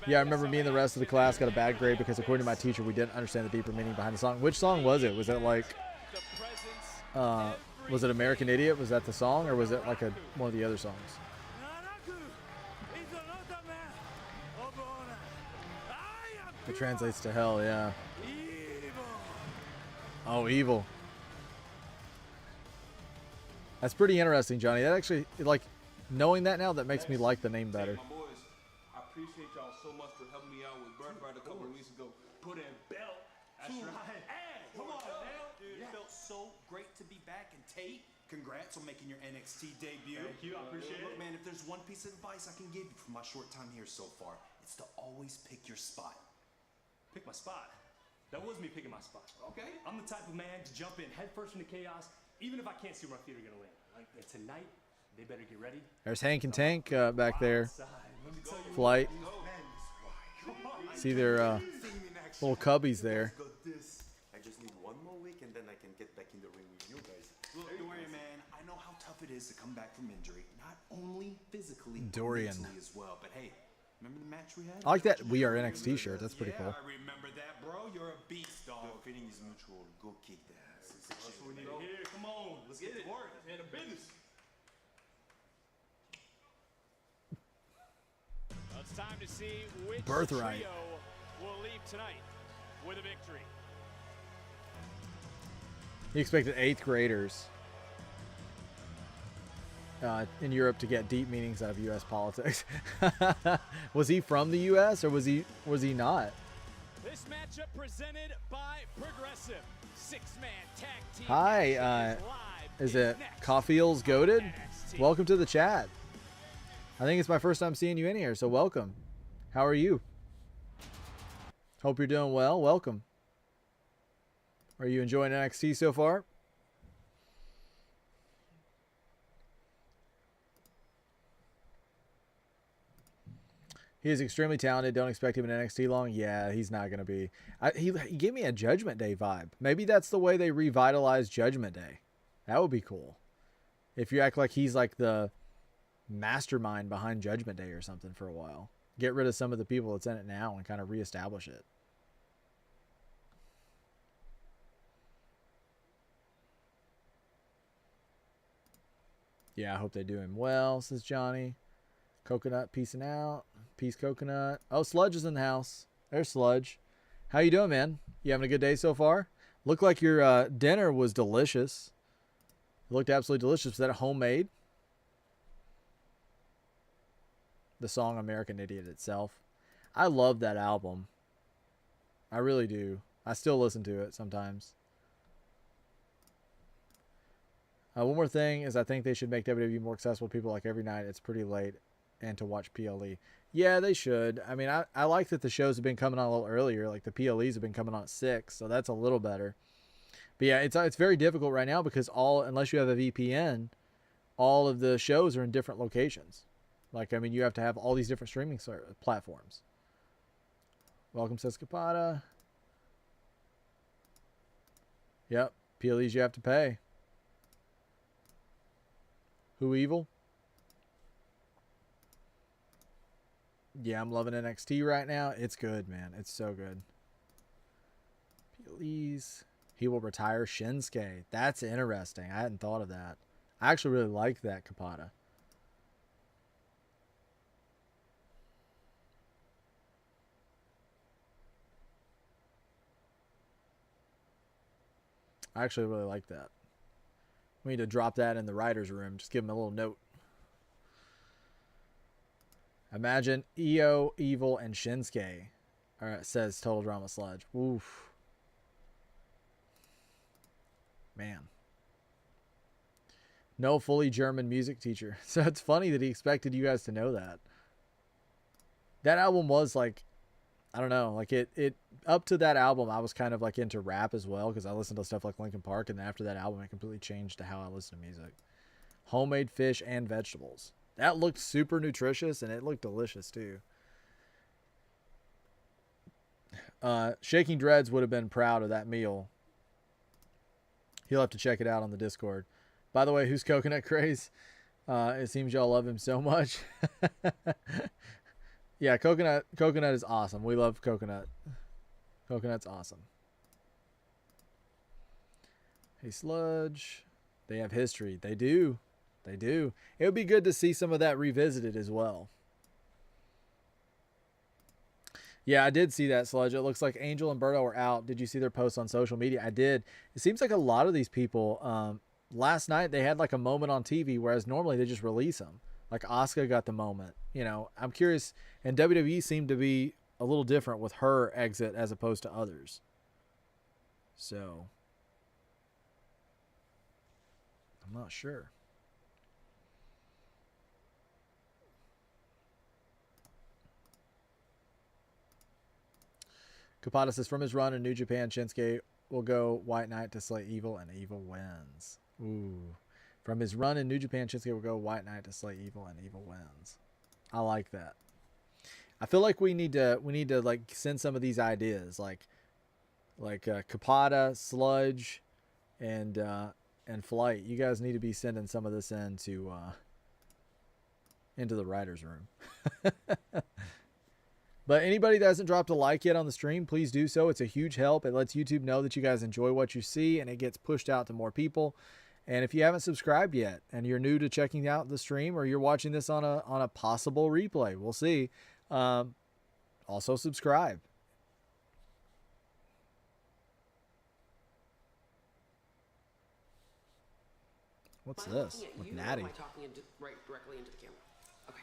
Yeah, I remember me and the rest of the class got a bad grade because according to my teacher, we didn't understand the deeper meaning behind the song. Which song was it? Was it like, The presence was it American Idiot? Was that the song, or was it like one of the other songs? It translates to hell, yeah. Oh, evil. That's pretty interesting, Johnny. That actually, like, knowing that now, that makes me like the name better. My boys, I appreciate y'all so much for helping me out with Birthright a couple of weeks ago. Put in belt. That's right. Hey, come on now. Dude, it felt so great to be back. And Tate, congrats on making your NXT debut. Thank you, I appreciate Look, it. man, if there's one piece of advice I can give you from my short time here so far, it's to always pick your spot. Pick my spot. That was me picking my spot. Okay? I'm the type of man to jump in head first into chaos, even if I can't see where my feet are gonna land. Like and tonight, they better get ready. There's Hank and Tank back there. Outside. Let me tell you Flight. Man, See their little cubbies there. got this. I just need one more week and then I can get back in the ring with you guys. Look, Dorian, man, I know how tough it is to come back from injury. Not only physically, but Dorian. mentally as well. But hey, remember the match we had? I like that We Are NXT shirt. That's pretty cool. I remember that, bro. You're a beast, dog. The feeling is mutual. Go kick that ass. That's what we need to hear. Come on, let's get to work. Man, the business. time to see which Birthright. trio will leave tonight with a victory. He expected 8th graders in Europe to get deep meanings out of U.S. politics. Was he from the U.S. or was he not? This matchup presented by Progressive. 6-man tag team. Hi, action is live it next Caulfield's Goated? on NXT. Welcome to the chat. I think it's my first time seeing you in here, so welcome. How are you? Hope you're doing well. Welcome. Are you enjoying NXT so far? He is extremely talented. Don't expect him in NXT long. Yeah, he's not going to be. He gave me a Judgment Day vibe. Maybe that's the way they revitalize Judgment Day. That would be cool. If you act like he's like the mastermind behind Judgment Day or something for a while. Get rid of some of the people that's in it now and kind of reestablish it. Yeah, I hope they do him well, says Johnny. Coconut peacing out. Peace Coconut. Oh, Sludge is in the house. There's Sludge. How you doing, man? You having a good day so far? Looked like your dinner was delicious. It looked absolutely delicious. Was that homemade? The song American Idiot itself. I love that album. I really do. I still listen to it sometimes. One more thing is I think they should make WWE more accessible to people like every night. It's pretty late and to watch PLE. Yeah, they should. I mean, I like that the shows have been coming on a little earlier. Like the PLEs have been coming on at 6, so that's a little better. But yeah, it's very difficult right now because unless you have a VPN, all of the shows are in different locations. Like, I mean, you have to have all these different streaming platforms. Welcome, Sescapada. Yep, PLEs you have to pay. Who Evil? Yeah, I'm loving NXT right now. It's good, man. It's so good. PLEs. He will retire Shinsuke. That's interesting. I hadn't thought of that. I actually really like that, Kapata. I actually really like that. We need to drop that in the writer's room. Just give him a little note. Imagine Io, Evil, and Shinsuke. All right, says Total Drama Sludge. Oof. Man. No fully German music teacher. So it's funny that he expected you guys to know that. That album was like, I don't know, like it up to that album, I was kind of like into rap as well because I listened to stuff like Linkin Park, and then after that album, it completely changed to how I listen to music. Homemade fish and vegetables. That looked super nutritious, and it looked delicious too. Shaking Dreads would have been proud of that meal. He'll have to check it out on the Discord. By the way, who's Coconut Craze? It seems y'all love him so much. Yeah, Coconut is awesome. We love Coconut. Coconut's awesome. Hey, Sludge. They have history. They do. They do. It would be good to see some of that revisited as well. Yeah, I did see that, Sludge. It looks like Angel and Berto are out. Did you see their posts on social media? I did. It seems like a lot of these people, last night they had like a moment on TV, whereas normally they just release them. Like Asuka got the moment. You know, I'm curious. And WWE seemed to be a little different with her exit as opposed to others. So, I'm not sure. Kapata says, from his run in New Japan, Shinsuke will go White Knight to slay Evil, and Evil wins. Ooh. From his run in New Japan, Shinsuke will go White Knight to slay Evil, and Evil wins. I like that. I feel like we need to like send some of these ideas, like Kapata, Sludge, and Flight. You guys need to be sending some of this into the writer's room. But anybody that hasn't dropped a like yet on the stream, please do so. It's a huge help. It lets YouTube know that you guys enjoy what you see, and it gets pushed out to more people. And if you haven't subscribed yet and you're new to checking out the stream, or you're watching this on a possible replay, we'll see. Also subscribe. What's Am I this? looking at With you, or Natty. am I talking directly into the camera? Okay.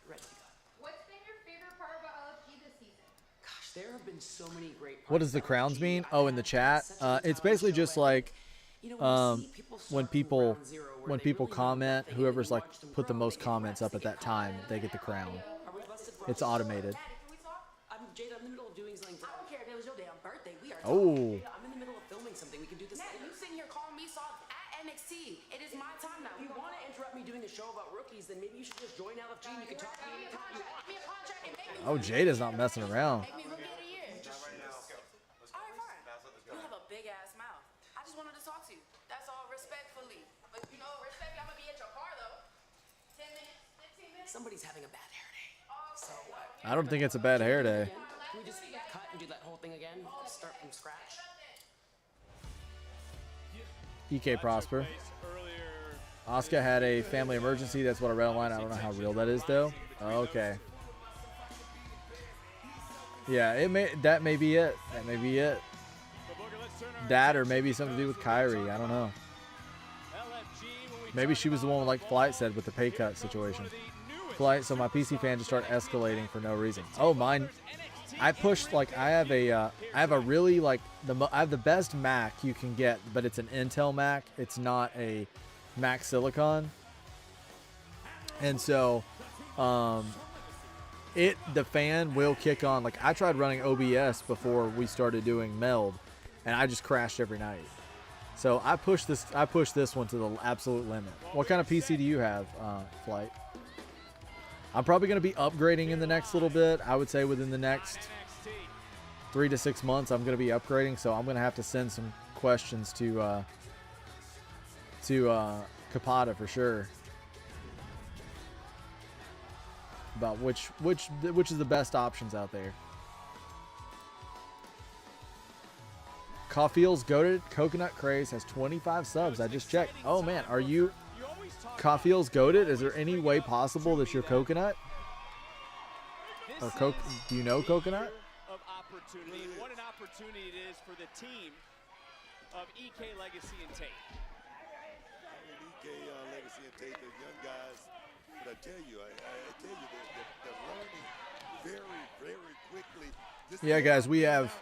Ready to go. What's been your favorite part about LFG this season? Gosh, there have been so many great parts What does the about crowns LFG. mean? I've Oh, in had the chat. such a good It's time on the basically show. just I like think, you know, when you see people when start from people ground zero where when they people really know comment, nothing, and whoever's then you like watch them put the grow, most they get comments reps, up they at get that time, confident. they get the crown. Are we busted for It's us? automated. I'm Jade. I'm in the middle of doing something. I don't care if it was your damn birthday. We are. Oh. I'm in the middle of filming something. We can do this later. You sitting here calling me soft at NXT. It is my time now. If you want to interrupt me doing a show about rookies, then maybe you should just join LFG and you can talk to me anytime you want. Give me a contract and make me Oh, Jada's not messing around. make me rookie of the year. Alright, fine. You have a big ass mouth. I just wanted to talk to you. That's all, respectfully. But you know, respectfully, I'm gonna be at your car though. 10 minutes, 15 minutes. Somebody's having a bad hair day. So what? I don't think it's a bad hair day. Can we just cut and do that whole thing again? Start from scratch. EK Prosper. Asuka had a family emergency. That's what I read online. I don't know how real that is though. Okay. Yeah, that may be it. That may be it. That or maybe something to do with Kyrie. I don't know. Maybe she was the one like Flight said with the pay cut situation. Flight, so my PC fan just started escalating for no reason. Oh, mine. I pushed like I have a really like I have the best Mac you can get, but it's an Intel Mac. It's not a Mac Silicon. And so the fan will kick on. Like I tried running OBS before we started doing Meld, and I just crashed every night. So I pushed this one to the absolute limit. What kind of PC do you have, Flight? I'm probably going to be upgrading in the next little bit. I would say within the next 3 to 6 months, I'm going to be upgrading. So I'm going to have to send some questions to Kapata for sure about which is the best options out there. Caulfield's Goated Coconut Craze has 25 subs. I just checked. Oh man, are you Caulfield's Goated? Is there any way possible that you're Coconut? Or do you know Coconut? Of opportunity. And what an opportunity it is for the team of EK Legacy and Tate. EK Legacy and Tate, the young guys. But I tell you, they're learning very, very quickly. Yeah, guys, we have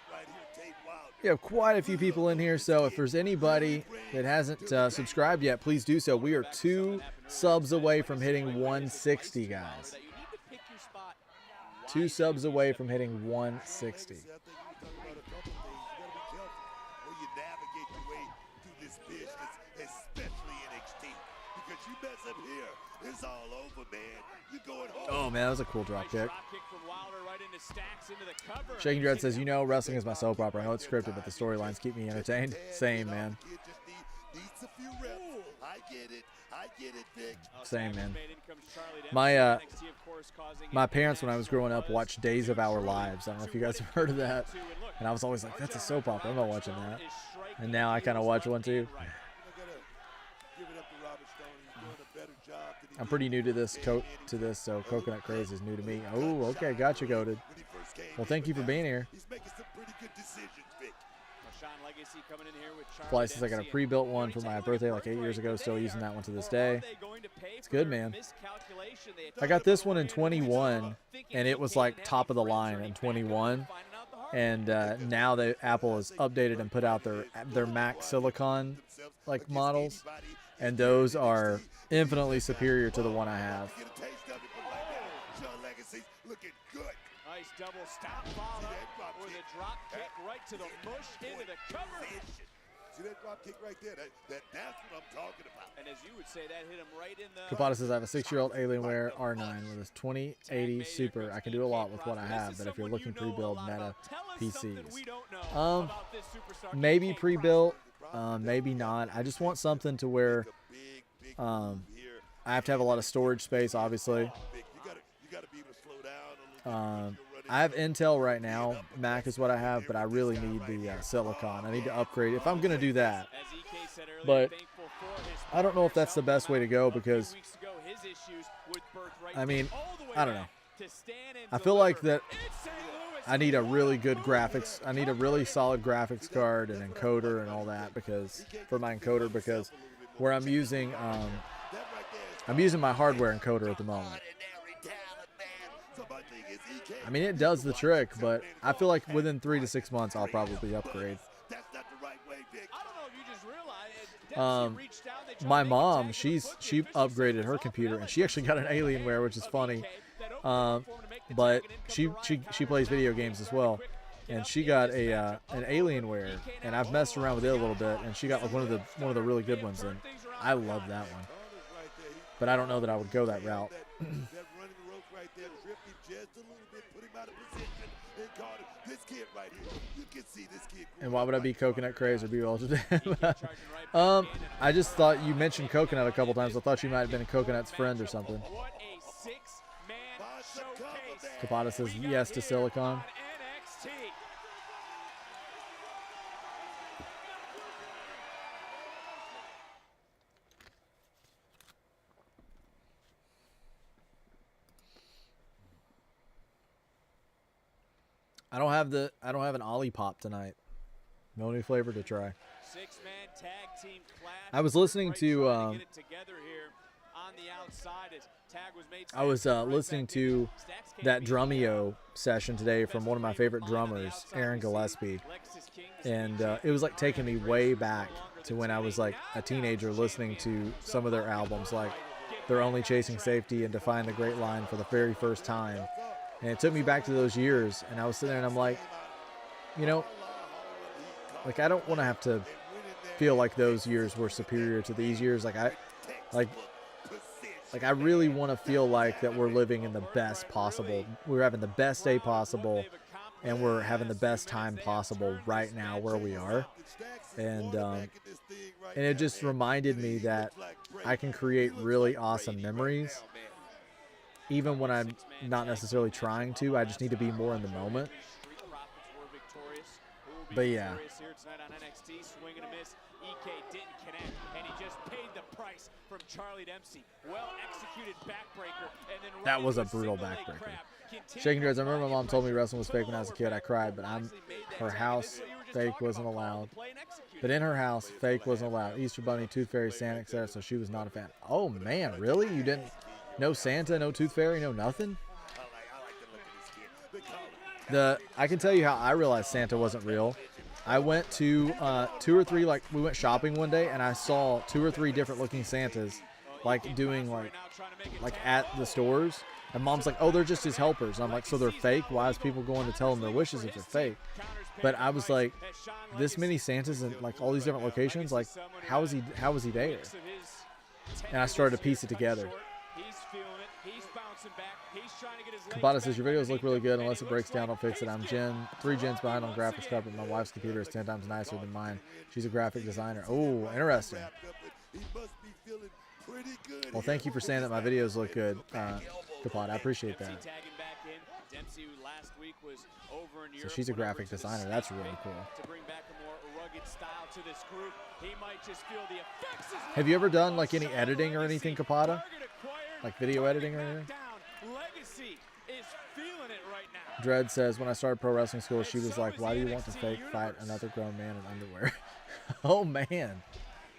quite a few people in here. So if there's anybody that hasn't subscribed yet, please do so. We are 2 subs away from hitting 160, guys. 2 subs away from hitting 160. Oh man, that was a cool drop kick. Shaking Dread says, you know, wrestling is my soap opera. I know it's scripted, but the storylines keep me entertained. Same, man. Same, man. My parents, when I was growing up, watched Days of Our Lives. I don't know if you guys have heard of that. And I was always like, that's a soap opera. I'm not watching that. And now I kind of watch one too. I'm pretty new to this, so Coconut Craze is new to me. Oh, okay, gotcha, Goated. Well, thank you for being here. Fly says I got a pre-built one for my birthday like 8 years ago, still using that one to this day. It's good, man. I got this one in 21, and it was like top of the line in 21. And now Apple has updated and put out their Mac Silicon like models, and those are infinitely superior to the one I have. Nice double stop follow with a drop kick right to the mush into the cover. See that drop kick right there? That's what I'm talking about. And as you would say, that hit him right in the... Kapata says I have a 6-year-old Alienware R9 with a 2080 Super. I can do a lot with what I have, but if you're looking pre-build meta PCs, maybe pre-built, maybe not. I just want something to where I have to have a lot of storage space, obviously. I have Intel right now. Mac is what I have, but I really need the Silicon. I need to upgrade if I'm going to do that. But I don't know if that's the best way to go because, I mean, I don't know. to stand and I feel like that It's St. Louis. I need a really good graphics. I need a really solid graphics card and encoder and all that because for my encoder because where I'm using my hardware encoder at the moment. I mean, it does the trick, but I feel like within 3 to 6 months I'll probably upgrade. My mom, she upgraded her computer and she actually got an Alienware, which is funny. But she plays video games as well, and she got an Alienware, and I've messed around with it a little bit, and she got like one of the really good ones, and I love that one. But I don't know that I would go that route. And why would I be coconut craze or be well to I just thought you mentioned coconut a couple times. I thought you might have been Coconut's friend or something. Kapata says yes to Silicon. I don't have an Olipop tonight. No new flavor to try. I was listening to listening to that Drumeo session today from one of my favorite drummers, Aaron Gillespie, and it was like taking me way back to when I was like a teenager listening to some of their albums, like They're Only Chasing Safety and Define the Great Line for the very first time. And it took me back to those years, and I was sitting there and I'm like, you know, like I don't want to have to feel like those years were superior to these years. Like I really want to feel like that we're living in the best possible. We're having the best day possible, and we're having the best time possible right now where we are. And it just reminded me that I can create really awesome memories, even when I'm not necessarily trying to. I just need to be more in the moment. But yeah. That was a brutal backbreaker. Shaking Dreads, I remember my mom told me wrestling was fake when I was a kid. I cried, but her house, fake wasn't allowed. But in her house, fake wasn't allowed. Easter Bunny, Tooth Fairy, Santa, etc. So she was not a fan. Oh man, really? You didn't? No Santa, no Tooth Fairy, no nothing? I can tell you how I realized Santa wasn't real. I went to 2 or 3, we went shopping one day, and I saw 2 or 3 different looking Santas, doing at the stores. And Mom's like, oh, they're just his helpers. And I'm like, so they're fake? Why is people going to tell them their wishes if they're fake? But I was like, this many Santas in all these different locations, how was he there? And I started to piece it together. Kabata says, your videos look really good. Unless it breaks down, don't fix it. I'm 3 gens behind on graphics card, but my wife's computer is 10 times nicer than mine. She's a graphic designer. Oh, interesting. Well, thank you for saying that my videos look good, Kapata. I appreciate that. So she's a graphic designer. That's really cool. Have you ever done any editing or anything, Kapata? Like video editing or anything? Dread says, when I started pro wrestling school, she was like, why do you want to fake fight another grown man in underwear? Oh, man.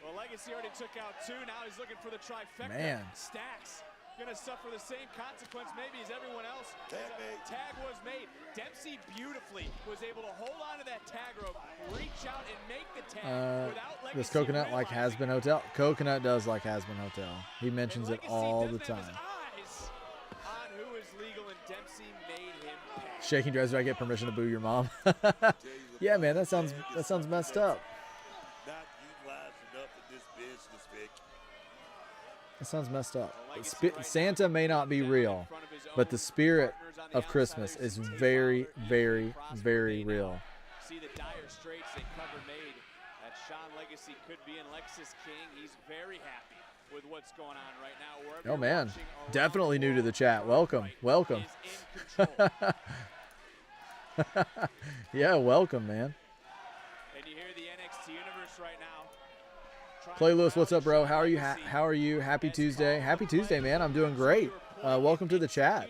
Well, Legacy already took out 2. Now he's looking for the trifecta. Man. Stacks going to suffer the same consequence maybe as everyone else. Tag was made. Dempsey beautifully was able to hold on to that tag rope, reach out and make the tag without Legacy. Does Coconut like Has-Been Hotel? Coconut does like Has-Been Hotel. He mentions it all the time. On who is legal, and Dempsey made him pay. Shaking Dress, do I get permission to boo your mom? Yeah, man, that sounds messed up. That sounds messed up. Santa may not be real, but the spirit of Christmas is very, very, very real. See the dire straits that Cover made. That Sean Legacy could be in Lexus King. He's very happy with what's going on right now. Oh man, definitely new to the chat. Welcome, welcome. Yeah, welcome, man. And you hear the NXT universe right now. Clay Lewis, what's up, bro? How are you? How are you? Happy Tuesday. Happy Tuesday, man. I'm doing great. Welcome to the chat.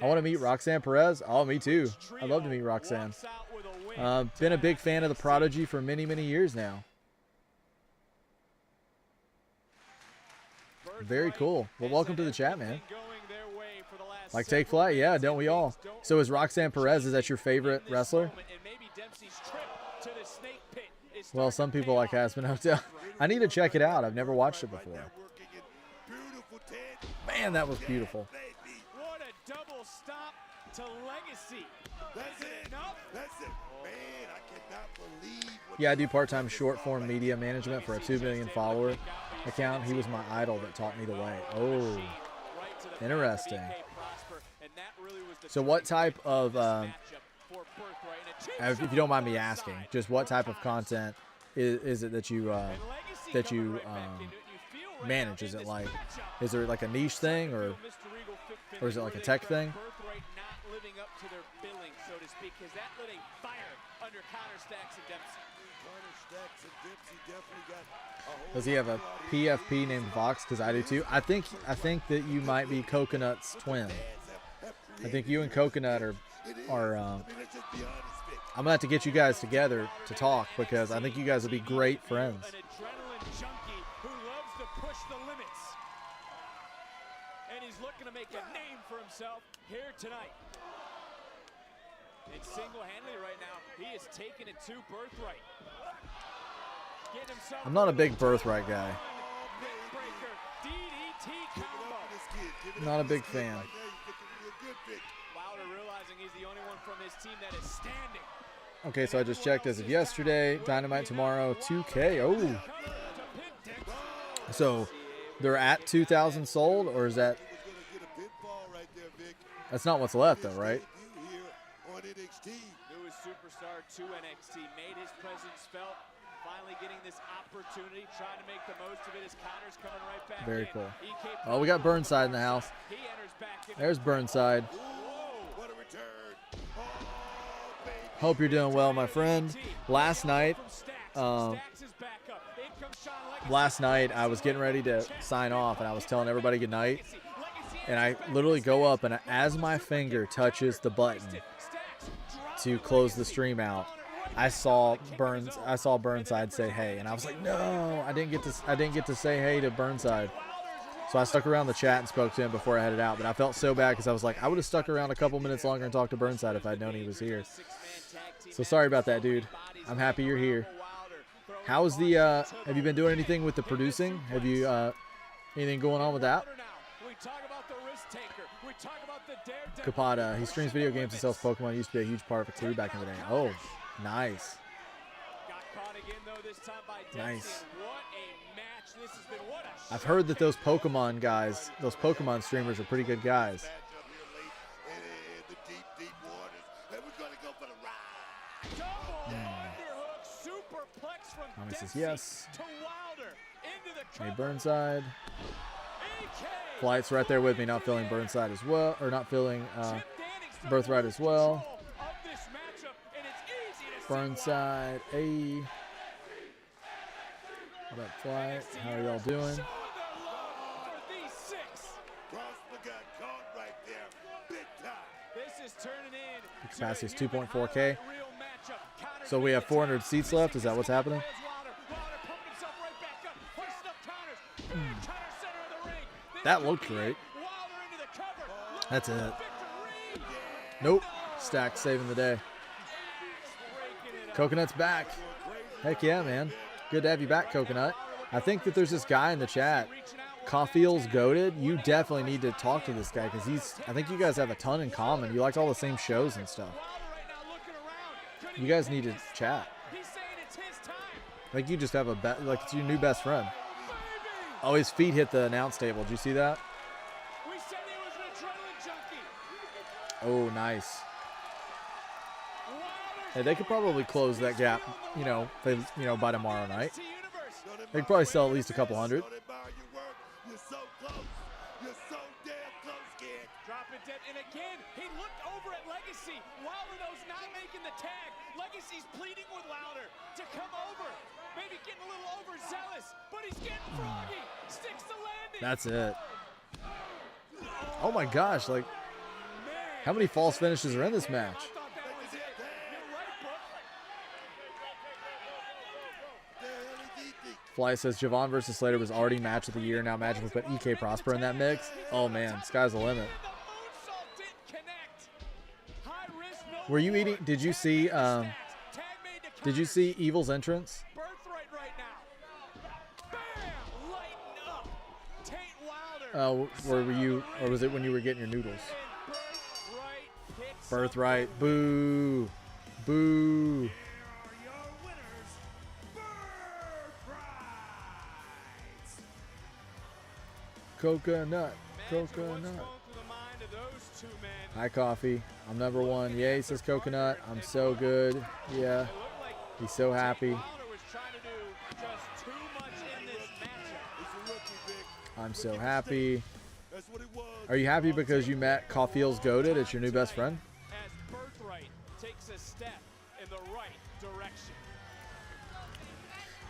I want to meet Roxanne Perez. Oh, me too. I'd love to meet Roxanne. Been a big fan of the Prodigy for many, many years now. Very cool. Well, welcome to the chat, man. Like Take Flight? Yeah, don't we all? So is Roxanne Perez, is that your favorite wrestler? Well, some people like Aspen Hotel. I need to check it out. I've never watched it before. Man, that was beautiful. What a double stop to Legacy. That's it. That's it. Man, I cannot believe what Yeah, I do part-time short-form media management for a 2 million follower account. He was my idol that taught me the way. Oh, interesting. So what type of, if you don't mind me asking, just what type of content is it that you manage? Is it like, is there like a niche thing, or is it like a tech thing? Does he have a PFP named Vox? Because I do too. I think that you might be Coconut's twin. I think you and Coconut are I'm gonna have to get you guys together to talk, because I think you guys will be great friends. An adrenaline junkie who loves to push the limits. And he's looking to make a name for himself here tonight. And single-handedly right now, he is taking it to Birthright. I'm not a big Birthright guy. Not a big fan. Wilder realizing he's the only one from his team that is standing. Okay, so I just checked as of yesterday. Dynamite tomorrow, 2K. Oh. So they're at 2,000 sold, or is that? That's not what's left, though, right? Newest superstar to NXT made his presence felt. Finally getting this opportunity, trying to make the most of it as Connor's coming right back. Very cool. Oh, we got Burnside in the house. There's Burnside. Hope you're doing well, my friend. Last night I was getting ready to sign off, and I was telling everybody good night, and I literally go up, and as my finger touches the button to close the stream out, I saw Burnside say hey, and I was like, no, I didn't get to say hey to Burnside. So I stuck around the chat and spoke to him before I headed out, but I felt so bad because I was like, I would have stuck around a couple minutes longer and talked to Burnside if I'd known he was here. So sorry about that, dude. I'm happy you're here. How's the have you been doing anything with the producing? Have you anything going on with that? Kapata, he streams video games and sells Pokemon. Used to be a huge part of a crew back in the day. Oh, nice. Nice. I've heard that those Pokemon guys, those Pokemon streamers are pretty good guys. Tommy says yes. Hey, Burnside. Flight's right there with me, not feeling Burnside as well, or not feeling Birthright as well. Burnside, hey. What up, Flight? How are y'all doing? The capacity is 2.4K. So we have 400 seats left. Is that what's happening? That looked great. That's it. Nope. Stack saving the day. Coconut's back. Heck yeah, man. Good to have you back, Coconut. I think that there's this guy in the chat, Caulfield's Goated. You definitely need to talk to this guy, because I think you guys have a ton in common. You like all the same shows and stuff. You guys need to chat. Like you just have like it's your new best friend. Oh, his feet hit the announce table. Did you see that? Oh, nice. Hey, they could probably close that gap, by tomorrow night. They could probably sell at least a couple hundred. And again, he looked over at Legacy. Wilder, though's not making the tag. Legacy's pleading with Wilder to come over. Maybe getting a little overzealous, but he's getting froggy. Sticks the landing. That's it. Oh my gosh, like. Man, How many false finishes are in this match? I thought that was it. You're right, Brooke. Fly says Javon versus Slater was already match of the year. Now imagine we put EK Prosper in that mix. Oh man, sky's the limit. Were you eating? Did you see? Did you see Evil's entrance? Birthright right now. Bam! Lighten up. Tate Wilder. Were you, or was it when you were getting your noodles? Birthright picks up Birthright, boo, boo. Coconut, coconut. Hi, coffee. I'm number one. Yay, says coconut. I'm so good. Yeah. He's so happy. I'm so happy. Are you happy because you met Caulfield's Goated? It's your new best friend? As Birthright takes a step in the right direction.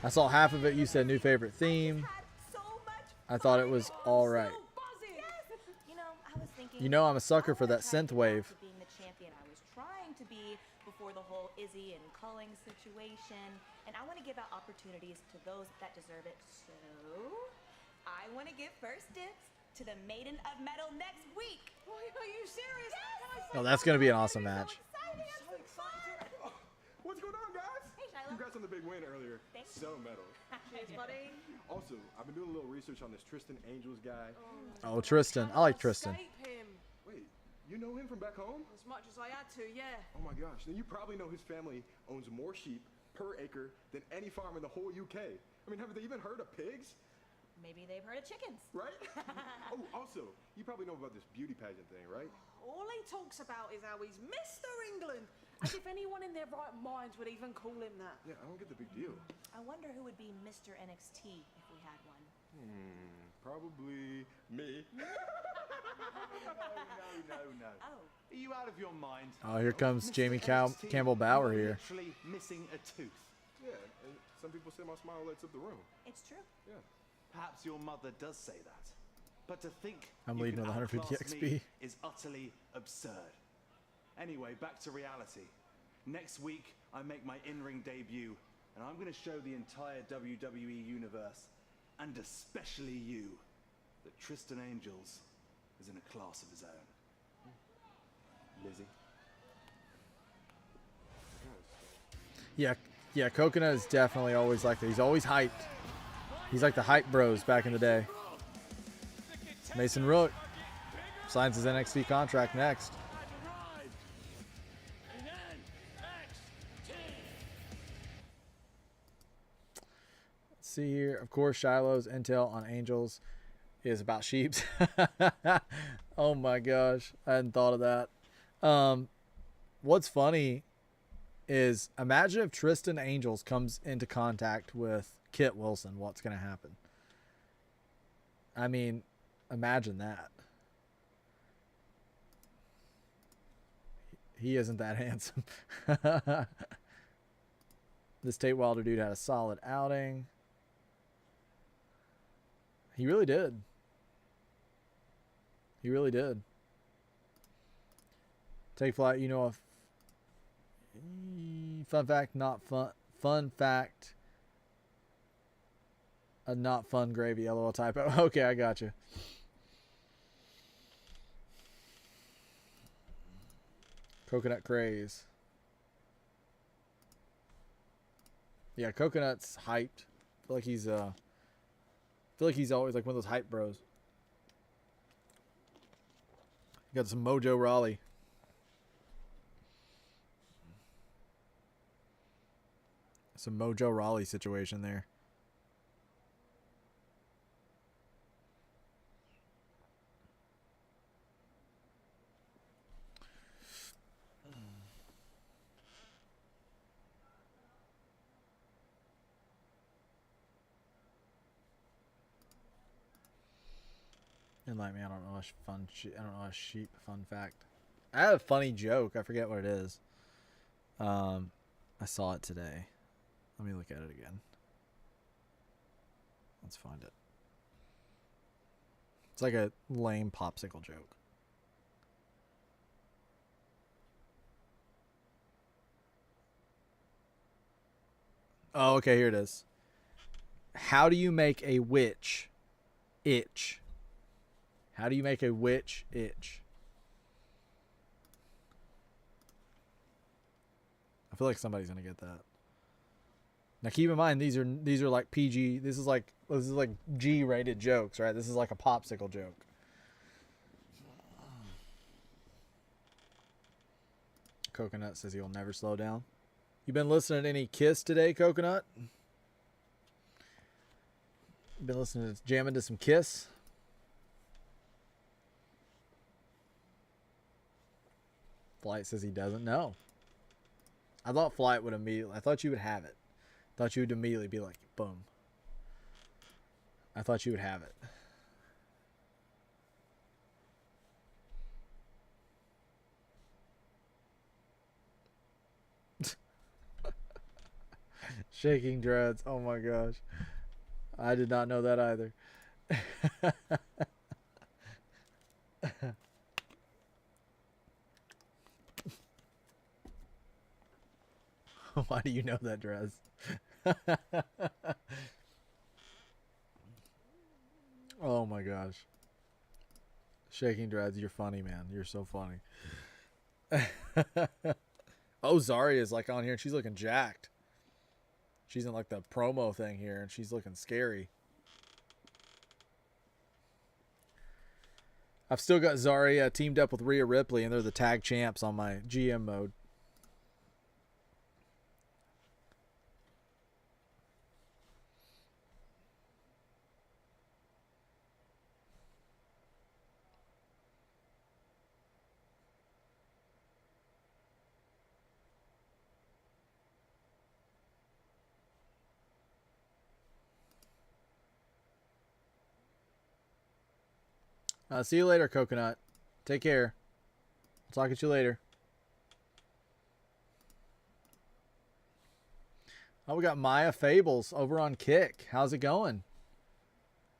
I saw half of it. You said new favorite theme. I thought it was all right. You know, I was thinking. You know I'm a sucker for that synth wave. Being the champion I was trying to be before the whole Izzy and Culling situation, and I want to give out opportunities to those that deserve it. So, I want to give first dibs to the Maiden of Metal next week. Are you serious? Yes. Oh, that's gonna be an awesome match. So excited. Oh, what's going on, guys? Hey, Shiloh. Congrats on the big win earlier. Thanks. So metal. Cheers, buddy. Also, I've been doing a little research on this Tristan Angels guy. Oh, Tristan. I like Tristan. Him. Wait, you know him from back home? As much as I had to, yeah. Oh my gosh, then you probably know his family owns more sheep per acre than any farm in the whole UK. I mean, have they even heard of pigs? Maybe they've heard of chickens. Right? Oh, also, you probably know about this beauty pageant thing, right? All he talks about is how he's Mr. England. As if anyone in their right minds would even call him that. Yeah, I don't get the big deal. I wonder who would be Mr. NXT if we had one. Probably me. No. Oh. Are you out of your mind? Oh, here comes Mr. Jamie NXT, Campbell Bauer you're here. Literally missing a tooth. Yeah, and some people say my smile lights up the room. It's true. Yeah. Perhaps your mother does say that. But to think I'm you leading can with 150 outclass XP. me is utterly absurd. Anyway, back to reality. Next week, I make my in-ring debut, and I'm going to show the entire WWE universe, and especially you, that Tristan Angels is in a class of his own. Lizzie? Yeah, Coconut is definitely always like that. He's always hyped. He's like the hype bros back in the day. Mason Rook signs his NXT contract next. Let's see here. Of course, Shiloh's intel on Angels is about sheeps. Oh my gosh, I hadn't thought of that. What's funny is imagine if Tristan Angels comes into contact with Kit Wilson, what's going to happen? I mean, imagine that. He isn't that handsome. This Tate Wilder dude had a solid outing. He really did. He really did. Take flight, you know, fun fact, not fun. Fun fact, a not fun gravy. LOL typo. Okay, I got you. Coconut craze. Yeah, Coconut's hyped. I feel like he's always like one of those hype bros. Got some Mojo Raleigh. Some Mojo Raleigh situation there. Enlighten me. I don't know a sheep fun fact. I have a funny joke. I forget what it is. I saw it today. Let me look at it again. Let's find it. It's like a lame popsicle joke. Oh, okay, here it is. How do you make a witch itch? How do you make a witch itch? I feel like somebody's gonna get that. Now keep in mind these are like PG. This is like G-rated jokes, right? This is like a popsicle joke. Coconut says he'll never slow down. You been listening to any Kiss today, Coconut? Been listening to jamming to some Kiss? Flight says he doesn't know. I thought Flight would immediately. I thought you would have it. I thought you would immediately be like, boom. I thought you would have it. Shaking dreads. Oh my gosh. I did not know that either. Why do you know that dress? Oh my gosh. Shaking dreads, you're funny, man. You're so funny. Oh, Zaria's like on here and she's looking jacked. She's in like the promo thing here and she's looking scary. I've still got Zarya teamed up with Rhea Ripley and they're the tag champs on my GM mode. See you later, Coconut. Take care. I'll talk to you later. Oh, we got Maya Fables over on Kick. How's it going?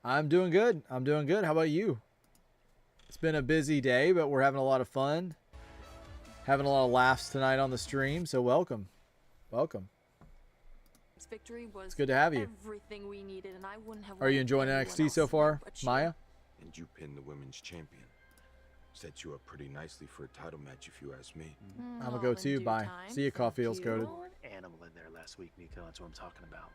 I'm doing good. I'm doing good. How about you? It's been a busy day, but we're having a lot of fun. Having a lot of laughs tonight on the stream, so welcome. Welcome. This victory was it's good to have you. Everything we needed, and I wouldn't have. Are you enjoying NXT so far, Maya? And you pinned the women's champion. Set you up pretty nicely for a title match, if you ask me. I'm gonna go too. Bye. See you, Caulfield's Goated. Animal in there last week, Nico. That's what I'm talking about.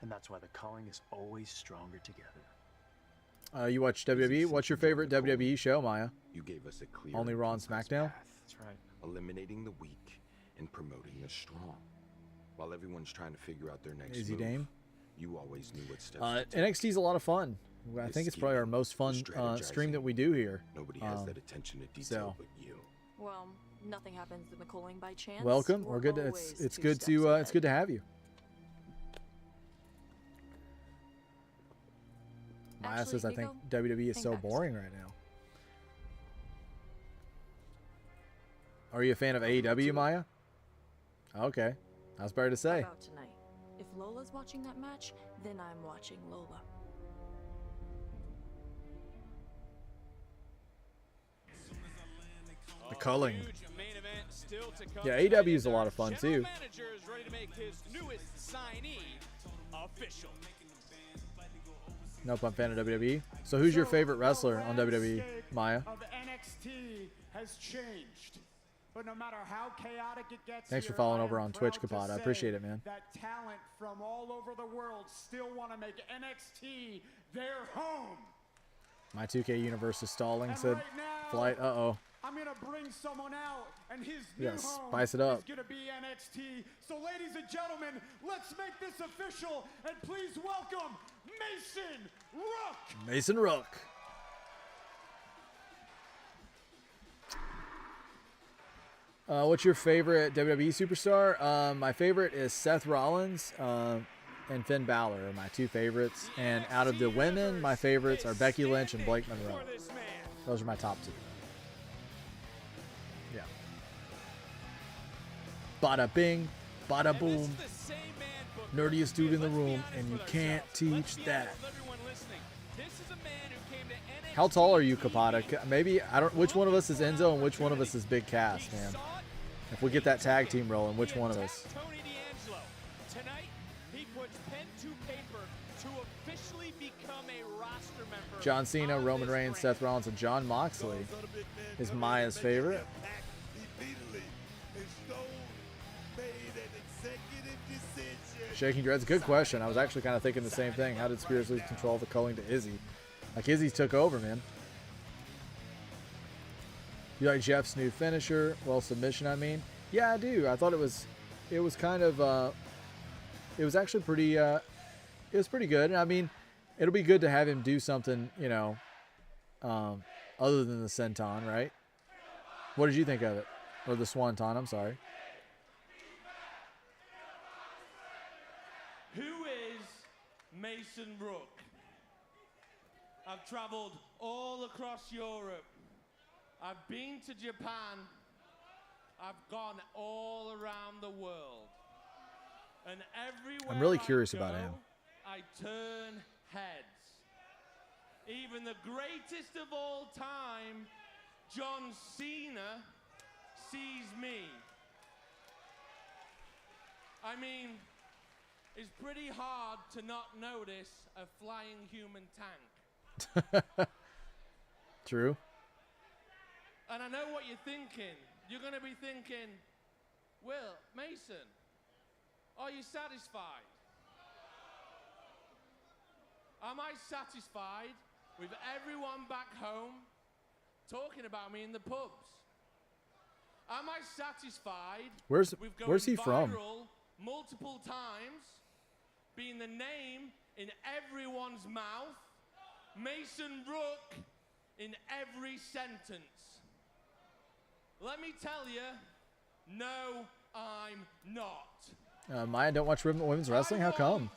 And that's why the calling is always stronger together. You watch WWE? What's your favorite WWE show, Maya? You gave us a clear Only Raw and SmackDown? That's right. Eliminating the weak and promoting the strong. While everyone's trying to figure out their next Easy move, Dame. you always knew what steps to take. NXT's a lot of fun. I think it's probably our most fun stream that we do here. Nobody has that attention to detail but you. Well, nothing happens in the calling by chance. Welcome. We're good. It's good to have you. Maya says I think WWE is so boring right now. Are you a fan of AEW, Maya? Okay, I was better to say. How about tonight? If Lola's watching that match, then I'm watching Lola. The culling. Yeah, AEW is a lot of fun too. Nope, I'm a fan of WWE. So who's your favorite wrestler on WWE, Maya? Of NXT has changed. But no matter how chaotic it gets, thanks for following over on Twitch, Kapad. I appreciate it, man. That talent from all over the world still want to make NXT their home. My 2K universe is stalling, and said right now, Flight. Uh-oh. I'm going to bring someone out, and his You new gotta home spice it up. is going to be NXT. So ladies and gentlemen, let's make this official, and please welcome Mason Rook. Mason Rook. What's your favorite WWE superstar? My favorite is Seth Rollins and Finn Balor are my two favorites. And out of the women, my favorites are Becky Lynch and Blake Monroe. Those are my top two. Yeah. Bada bing, bada boom. Nerdiest dude in the room, and you can't teach that. How tall are you, Kapata? Maybe I don't. Which one of us is Enzo and which one of us is Big Cass, man? If we get that tag team rolling, which one of us? Tony D'Angelo. Tonight, he John Cena, Roman Reigns, Seth Rollins, and John Moxley is Maya's favorite. Shaking Dreads, good question. I was actually kind of thinking the same thing. How did Spears lose control of the culling to Izzy? Like, Izzy took over, man. You like Jeff's new finisher? Well, submission, I mean. Yeah, I do. I thought it was kind of, it was actually pretty, it was pretty good. And I mean, it'll be good to have him do something, you know, other than the senton, right? What did you think of it? Or the swanton, I'm sorry. Who is Mason Rook? I've traveled all across Europe. I've been to Japan. I've gone all around the world. And everywhere I'm really curious I go, about him. I turn heads. Even the greatest of all time, John Cena, sees me. I mean, it's pretty hard to not notice a flying human tank. True. And I know what you're thinking. You're going to be thinking, Will, Mason, are you satisfied? Am I satisfied with everyone back home talking about me in the pubs? Am I satisfied with going Where's he from? viral multiple times, being the name in everyone's mouth, Mason Rook in every sentence? Let me tell you, no, I'm not. Maya don't watch women's wrestling? How come?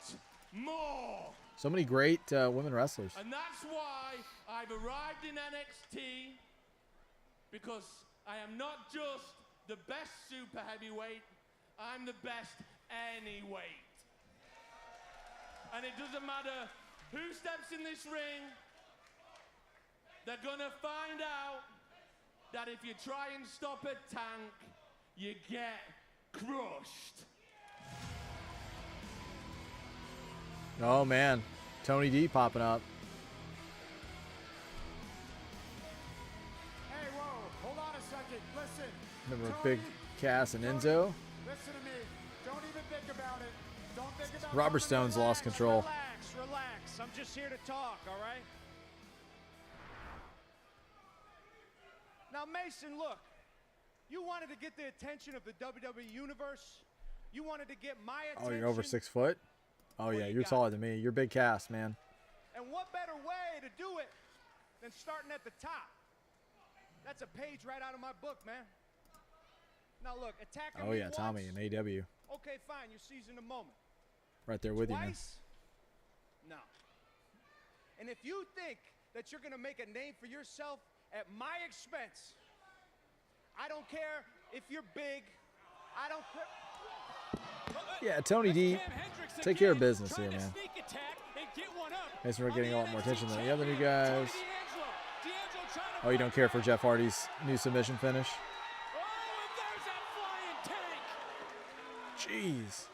More. So many great women wrestlers. And that's why I've arrived in NXT, because I am not just the best super heavyweight, I'm the best any weight. And it doesn't matter who steps in this ring, they're gonna find out that if you try and stop a tank, you get crushed. Oh man, Tony D popping up. Hey, whoa, hold on a second. Listen. Remember Tony, Big Cass and Enzo? Listen to me. Don't even think about it. Don't think about Robert something. Stone's lost control. Relax. I'm just here to talk, all right? Now, Mason, look. You wanted to get the attention of the WWE Universe. You wanted to get my attention. Oh, you're over 6 foot? Oh yeah, you're taller than me. You're Big Cass, man. And what better way to do it than starting at the top? That's a page right out of my book, man. Now look, attacking Oh me yeah, once, Tommy in AW. okay, fine, you're seizing the moment. Right there with you, man. Twice? No. And if you think that you're gonna make a name for yourself at my expense, I don't care if you're big. I don't care. Yeah, Tony D, take care of business here, man. Mason Rook getting a lot more attention than the other new guys. Oh, you don't care for Jeff Hardy's new submission finish? Jeez.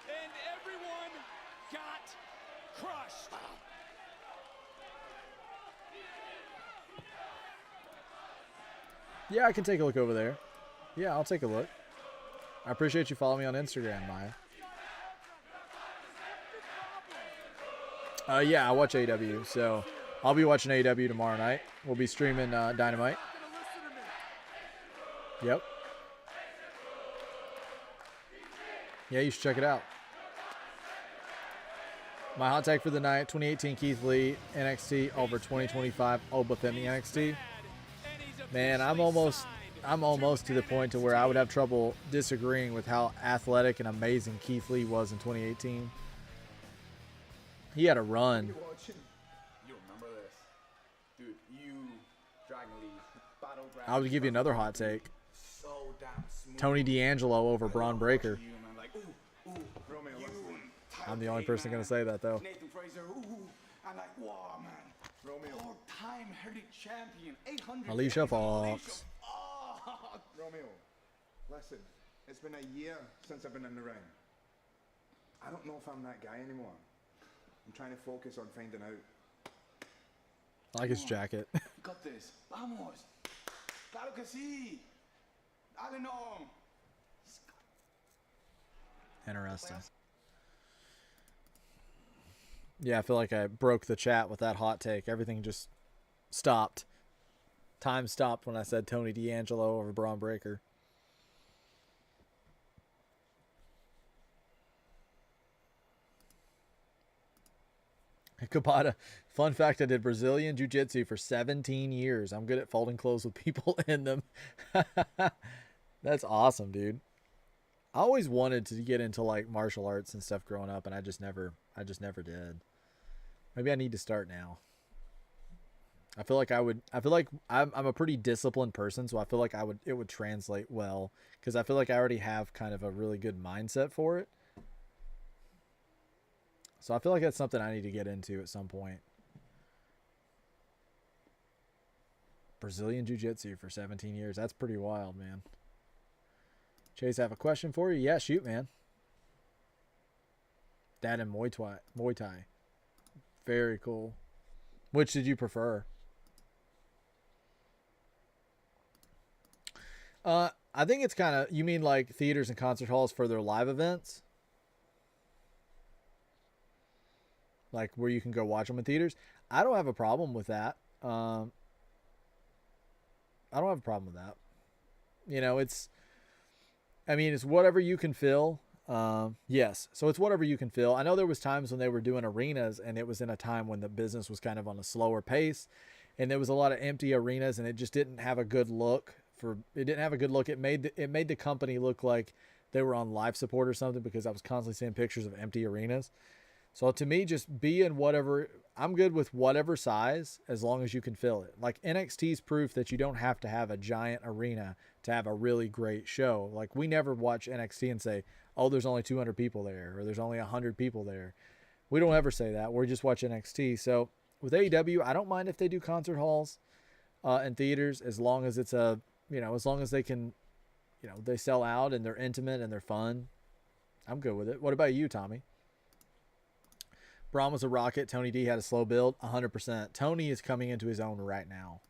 And everyone got crushed. Yeah, I can take a look over there. Yeah, I'll take a look. I appreciate you following me on Instagram, Maya. Yeah, I watch AEW, so I'll be watching AEW tomorrow night. We'll be streaming Dynamite. Yep. Yeah, you should check it out. My hot take for the night, 2018 Keith Lee, NXT over 2025 Obafemi NXT. Man, I'm almost to the point to where I would have trouble disagreeing with how athletic and amazing Keith Lee was in 2018. He had a run. You remember this? Dude, Dragon Lee, Battleground. I would give you another hot take. So damn smooth. Tony D'Angelo over Braun Breaker. Like, Romeo, I'm the only person going to say that, though. Nathan Fraser, I'm like, wow, man. Romeo. All-time heavyweight champion, 800. Alicia Fox. Romeo, listen, it's been a year since I've been in the ring. I don't know if I'm that guy anymore. I'm trying to focus on finding out I like his jacket. Got this. Vamos. Claro que sí. Dale, no. Interesting. Yeah, I feel like I broke the chat with that hot take. Everything just stopped. Time stopped when I said Tony D'Angelo over Braun Breaker. Kabata, fun fact, I did Brazilian Jiu-Jitsu for 17 years. I'm good at folding clothes with people in them. That's awesome, dude. I always wanted to get into like martial arts and stuff growing up, and I just never did. Maybe I need to start now. I feel like I'm a pretty disciplined person, so I feel like it would translate well, because I feel like I already have kind of a really good mindset for it. So I feel like that's something I need to get into at some point. Brazilian Jiu-Jitsu for 17 years. That's pretty wild, man. Chase, I have a question for you. Yeah, shoot, man. That and Muay Thai. Very cool. Which did you prefer? I think it's kind of, you mean like theaters and concert halls for their live events? Like where you can go watch them in theaters? I don't have a problem with that. I don't have a problem with that. You know, it's whatever you can fill. Yes. So it's whatever you can fill. I know there was times when they were doing arenas, and it was in a time when the business was kind of on a slower pace, and there was a lot of empty arenas, and it just didn't have a good look. It made the company look like they were on life support or something, because I was constantly seeing pictures of empty arenas. So to me, just be in whatever, I'm good with whatever size as long as you can fill it. Like NXT's proof that you don't have to have a giant arena to have a really great show. Like we never watch NXT and say, oh, there's only 200 people there, or there's only 100 people there. We don't ever say that. We just watch NXT. So with AEW, I don't mind if they do concert halls and theaters, as long as it's as long as they can, they sell out and they're intimate and they're fun. I'm good with it. What about you, Tommy? Braun was a rocket. Tony D had a slow build. 100%. Tony is coming into his own right now.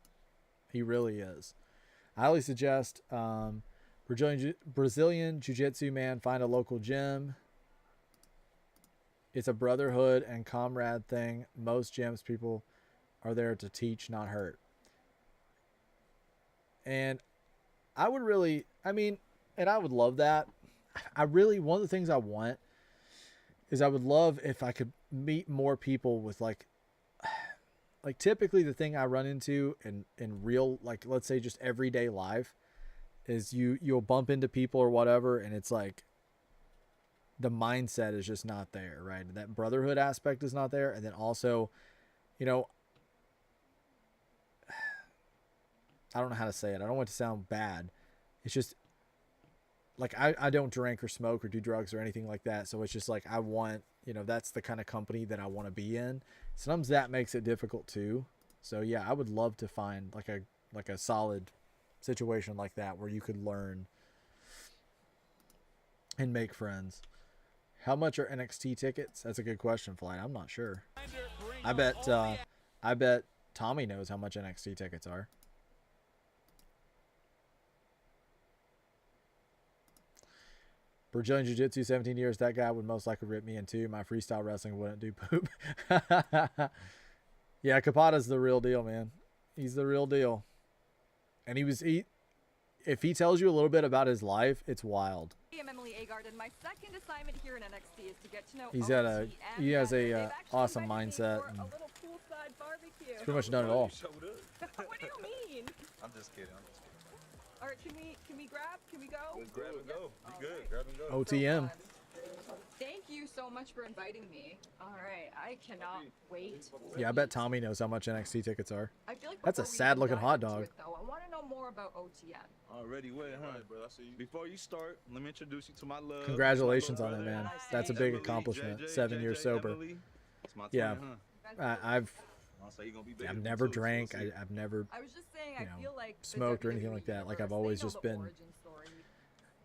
He really is. I highly suggest Brazilian Jiu-Jitsu, man. Find a local gym. It's a brotherhood and comrade thing. Most gyms, people are there to teach, not hurt. And I would really, and I would love that. One of the things I want is I would love if I could meet more people with like typically the thing I run into in real, like, let's say just everyday life is you'll bump into people or whatever, and it's like the mindset is just not there, right? That brotherhood aspect is not there. And then also, I don't know how to say it. I don't want it to sound bad. It's just like, I don't drink or smoke or do drugs or anything like that. So it's just like, I want, that's the kind of company that I want to be in. Sometimes that makes it difficult too. So yeah, I would love to find like a solid situation like that where you could learn and make friends. How much are NXT tickets? That's a good question, Flight. I'm not sure. I bet Tommy knows how much NXT tickets are. Brazilian Jiu-Jitsu, 17 years. That guy would most likely rip me in two. My freestyle wrestling wouldn't do poop. Yeah, Capata's the real deal, man. He's the real deal. And if he tells you a little bit about his life, it's wild. I'm Emily Agard, and my second assignment here in NXT is to get to know He has a awesome mindset. And he's pretty much done it all. What do you mean? I'm just kidding. All right, can we grab? Can we go? Let's grab and go. Be good. Grab and go. OTM. Thank you so much for inviting me. All right, I cannot wait. Yeah, I bet Tommy knows how much NXT tickets are. I feel like that's a sad looking hot dog. I want to know more about OTM. Already way, huh? Bro, I see you. Before you start, let me introduce you to my love. Congratulations on that, man. That's a big accomplishment. 7 years sober. Yeah, I've never drank. I've never, I was just saying, I feel like smoked or anything like that. Like I've always just been.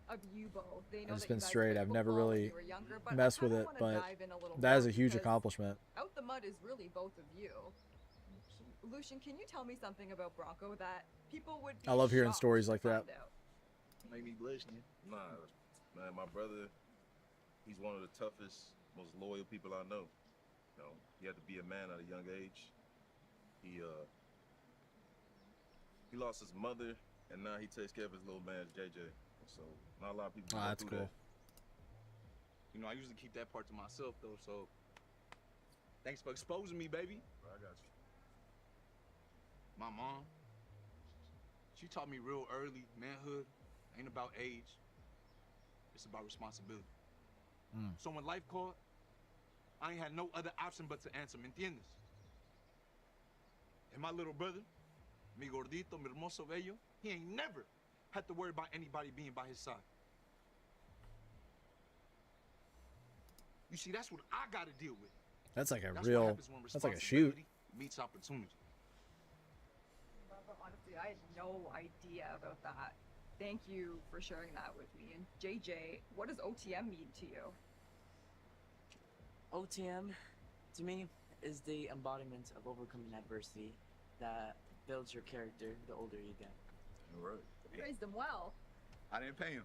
Of you both. They know I've just been straight. I've never really messed with it, but that is a huge accomplishment. Out the Mud is really both of you. Lucian, can you tell me something about Bronco that people would be I love hearing shocked stories to like that. find out? Make me blush, man. Nah, man, my brother, he's one of the toughest, most loyal people I know. You know, he had to be a man at a young age. He lost his mother, and now he takes care of his little man, JJ. So not a lot of people. Oh, go that's through cool. that. You know, I usually keep that part to myself, though, so thanks for exposing me, baby. I got you. My mom, she taught me real early, manhood ain't about age, it's about responsibility. So when life called, I ain't had no other option but to answer, ¿me entiendes? And my little brother, mi gordito, mi hermoso bello, he ain't never had to worry about anybody being by his side. You see, that's what I gotta deal with. That's like a That's what real. happens when That's like a shoot. responsibility meets opportunity. Honestly, I had no idea about that. Thank you for sharing that with me. And JJ, what does OTM mean to you? OTM, to me, is the embodiment of overcoming adversity that builds your character the older you get. All right. You raised him well. I didn't pay him.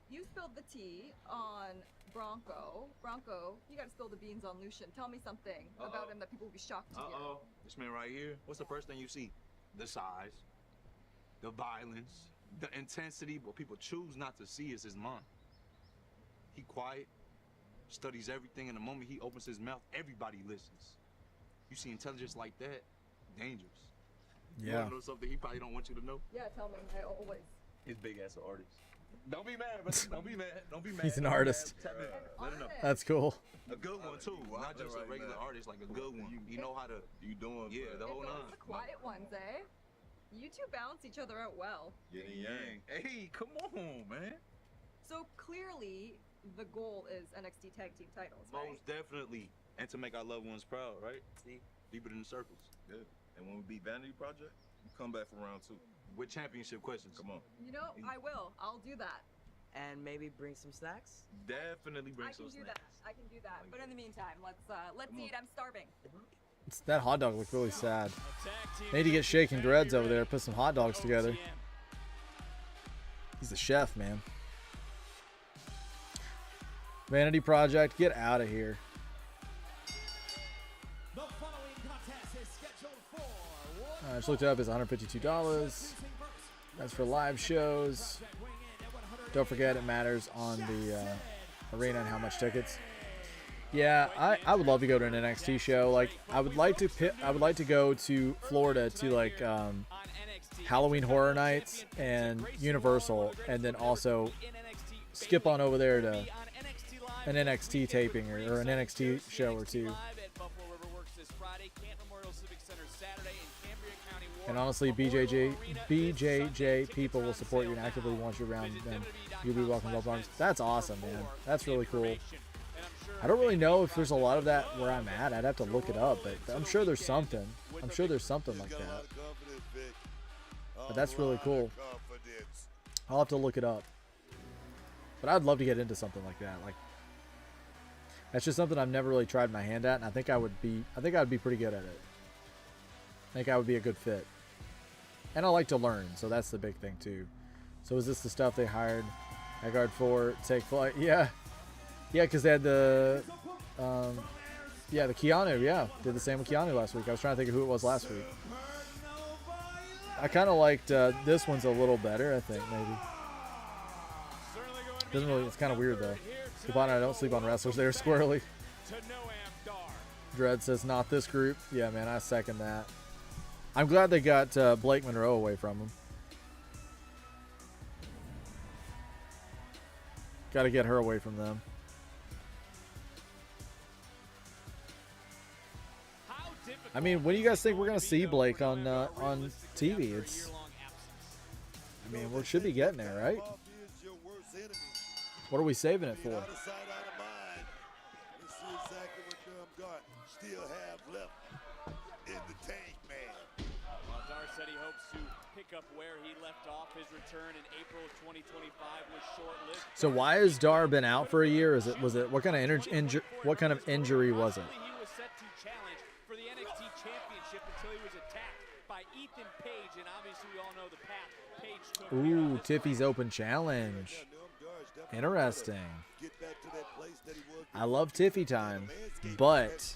You spilled the tea on Bronco. Bronco, you gotta spill the beans on Lucian. Tell me something about him that people will be shocked to hear. This man right here, what's the first thing you see? The size, the violence, the intensity. What people choose not to see is his mind. He quiet, studies everything, and the moment he opens his mouth, everybody listens. You see intelligence like that, dangerous. You Yeah. wanna know something he probably don't want you to know? Yeah, tell me. I always. His big ass an artist. Don't be mad, but don't be mad. Don't be mad. He's an Don't be artist. mad. Tap in. Let him know. That's cool. A good one too, not just a regular artist, like a good one. You know how to. You doing? Yeah, the whole It's nine. always the quiet ones, eh? You two balance each other out well. Yin and yang. Hey, come on, man. So clearly, the goal is NXT Tag Team titles, right? Most definitely, and to make our loved ones proud, right? See, deeper than the circles. Yeah. And when we beat Vanity Project, you come back for round 2 with championship questions. Come on. You know, I will. I'll do that. And maybe bring some snacks? Definitely bring I some can do snacks. that. I can do that. But in the meantime, let's eat. I'm starving. That hot dog looked really sad. Need to get Shaking Dreads over there. Put some hot dogs together. He's the chef, man. Vanity Project, get out of here. I just looked it up. It's $152. That's for live shows. Don't forget, it matters on the arena and how much tickets. Yeah, I would love to go to an NXT show. Like, I would like to go to Florida to like Halloween Horror Nights and Universal, and then also skip on over there to an NXT taping or an NXT show or two. And honestly, BJJ people will support you and actively want you around them. You'll be welcome to both arms. That's awesome, man. That's really cool. I don't really know if there's a lot of that where I'm at. I'd have to look it up, but I'm sure there's something. I'm sure there's something like that. But that's really cool. I'll have to look it up. But I'd love to get into something like that. Like, that's just something I've never really tried my hand at, and I think I would be pretty good at it. I think I would be a good fit. And I like to learn, so that's the big thing too. So is this the stuff they hired Haggard for? Take flight? Yeah. Yeah, because they had the the Keanu, yeah. Did the same with Keanu last week. I was trying to think of who it was last week. I kind of liked this one's a little better, I think, maybe. Doesn't really, it's kind of weird though. Cabana, I don't sleep on wrestlers. They're squirrely. Dread says, not this group. Yeah, man, I second that. I'm glad they got Blake Monroe away from him. Got to get her away from them. I mean, when do you guys think we're gonna see Blake on TV? It's, I mean, we should be getting there, right? What are we saving it for? Let's see exactly what Dar still have left in the tank, man. Well, Dar said he hopes to pick up where he left off. His return in April of 2025 was short-lived. So why has Dar been out for a year? Was it what kind of injury was it? He was set to challenge for the NXT Championship in until he was attacked by Ethan Page, and obviously we all know the path Page took. Ooh, Tiffy's open challenge. Interesting. I love Tiffy time, but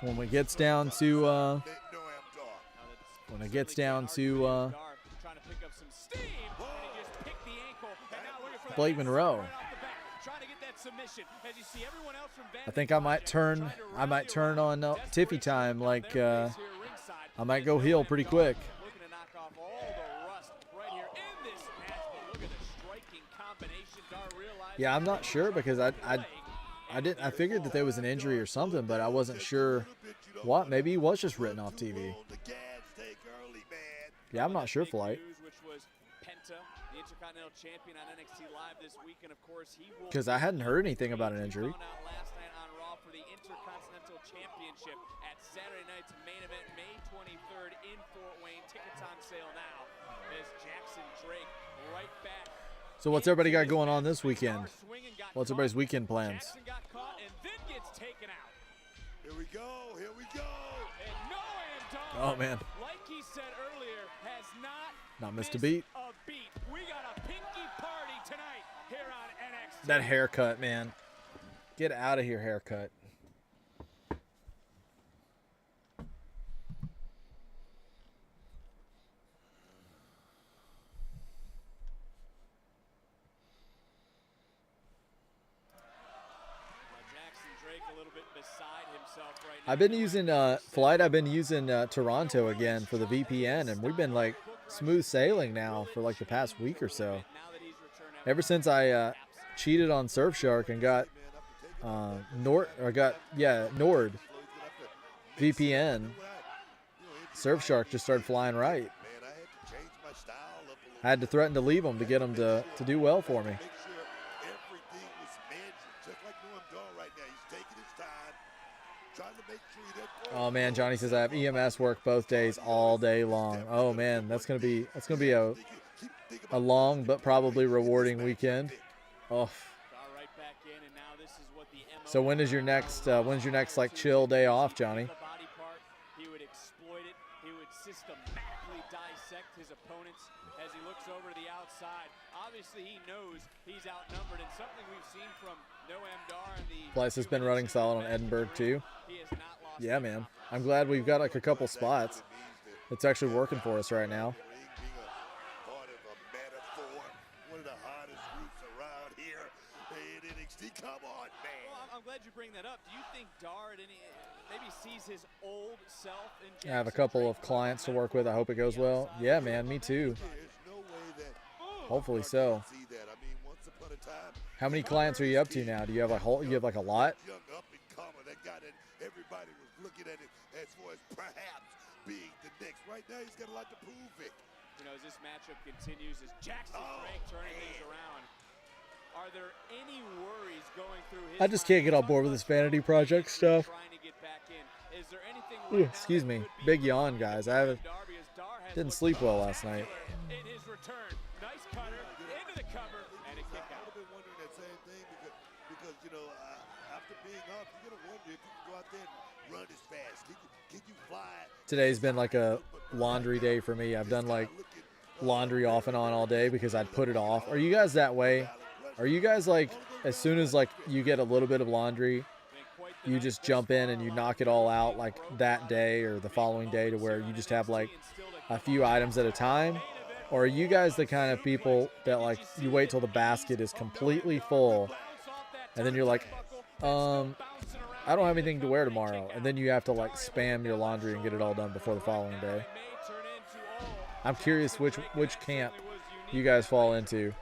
when it gets down to Blake Monroe, I think I might turn on Tiffy time. Like I might go heel pretty quick. Yeah, I'm not sure because I figured that there was an injury or something, but I wasn't sure what. Maybe he was just written off TV. Yeah, I'm not sure, Flight. Because I hadn't heard anything about an injury. Championship at Saturday night's main event, May 23rd in Fort Wayne. Tickets on sale now as Jackson Drake right back. So what's everybody got going on this weekend? What's everybody's weekend plans? Jackson got caught and then gets taken out. Here we go. Here we go. And Noam Oh man. Like he said earlier, has not missed a beat. We got a pinky party tonight here on NXT. That haircut, man. Get out of here, haircut. I've been using Flight. I've been using Toronto again for the VPN, and we've been like smooth sailing now for like the past week or so. Ever since I cheated on Surfshark and got Nord VPN, Surfshark just started flying right. I had to threaten to leave them to get them to do well for me. Oh man, Johnny says I have EMS work both days all day long. Oh man, that's gonna be a long but probably rewarding weekend. Oh. So when is your next like chill day off, Johnny? He would exploit it. He would systematically dissect his opponents as he looks over to the outside. Obviously, he knows he's outnumbered, and something we've seen from Noam Dar and the Place has been running solid on Edinburgh too. Yeah, man. I'm glad we've got like a couple spots. It's actually working for us right now. One of the hottest groups around here in NXT. Come on, man. Well, I'm glad you bring that up. Do you think Dar maybe sees his old self in Jackson? I have a couple of clients to work with. I hope it goes well. Yeah, man, me too. Hopefully so. How many clients are you up to now? Do you have like a lot? Everybody was looking at it as far as perhaps being the next. Right now, he's got a lot to prove it. You know, as this matchup continues, as Jackson Drake turning things around, are there any worries going through his I just can't get on board with this vanity project stuff. trying to get back in? Is there anything Ooh, excuse me. Big yawn, guys. I didn't sleep well last night. in his return? Nice cutter into the cover and a kick out. I've been wondering that same thing because you know, after being off, you're gonna wonder if you can go out there and run as fast. Can you fly? Today's been like a laundry day for me. I've done like laundry off and on all day because I'd put it off. Are you guys that way? Are you guys like, as soon as like you get a little bit of laundry, you just jump in and you knock it all out like that day or the following day to where you just have like a few items at a time? Or are you guys the kind of people that like you wait till the basket is completely full and then you're like, I don't have anything to wear tomorrow, and then you have to like spam your laundry and get it all done before the following day? I'm curious which camp you guys fall into.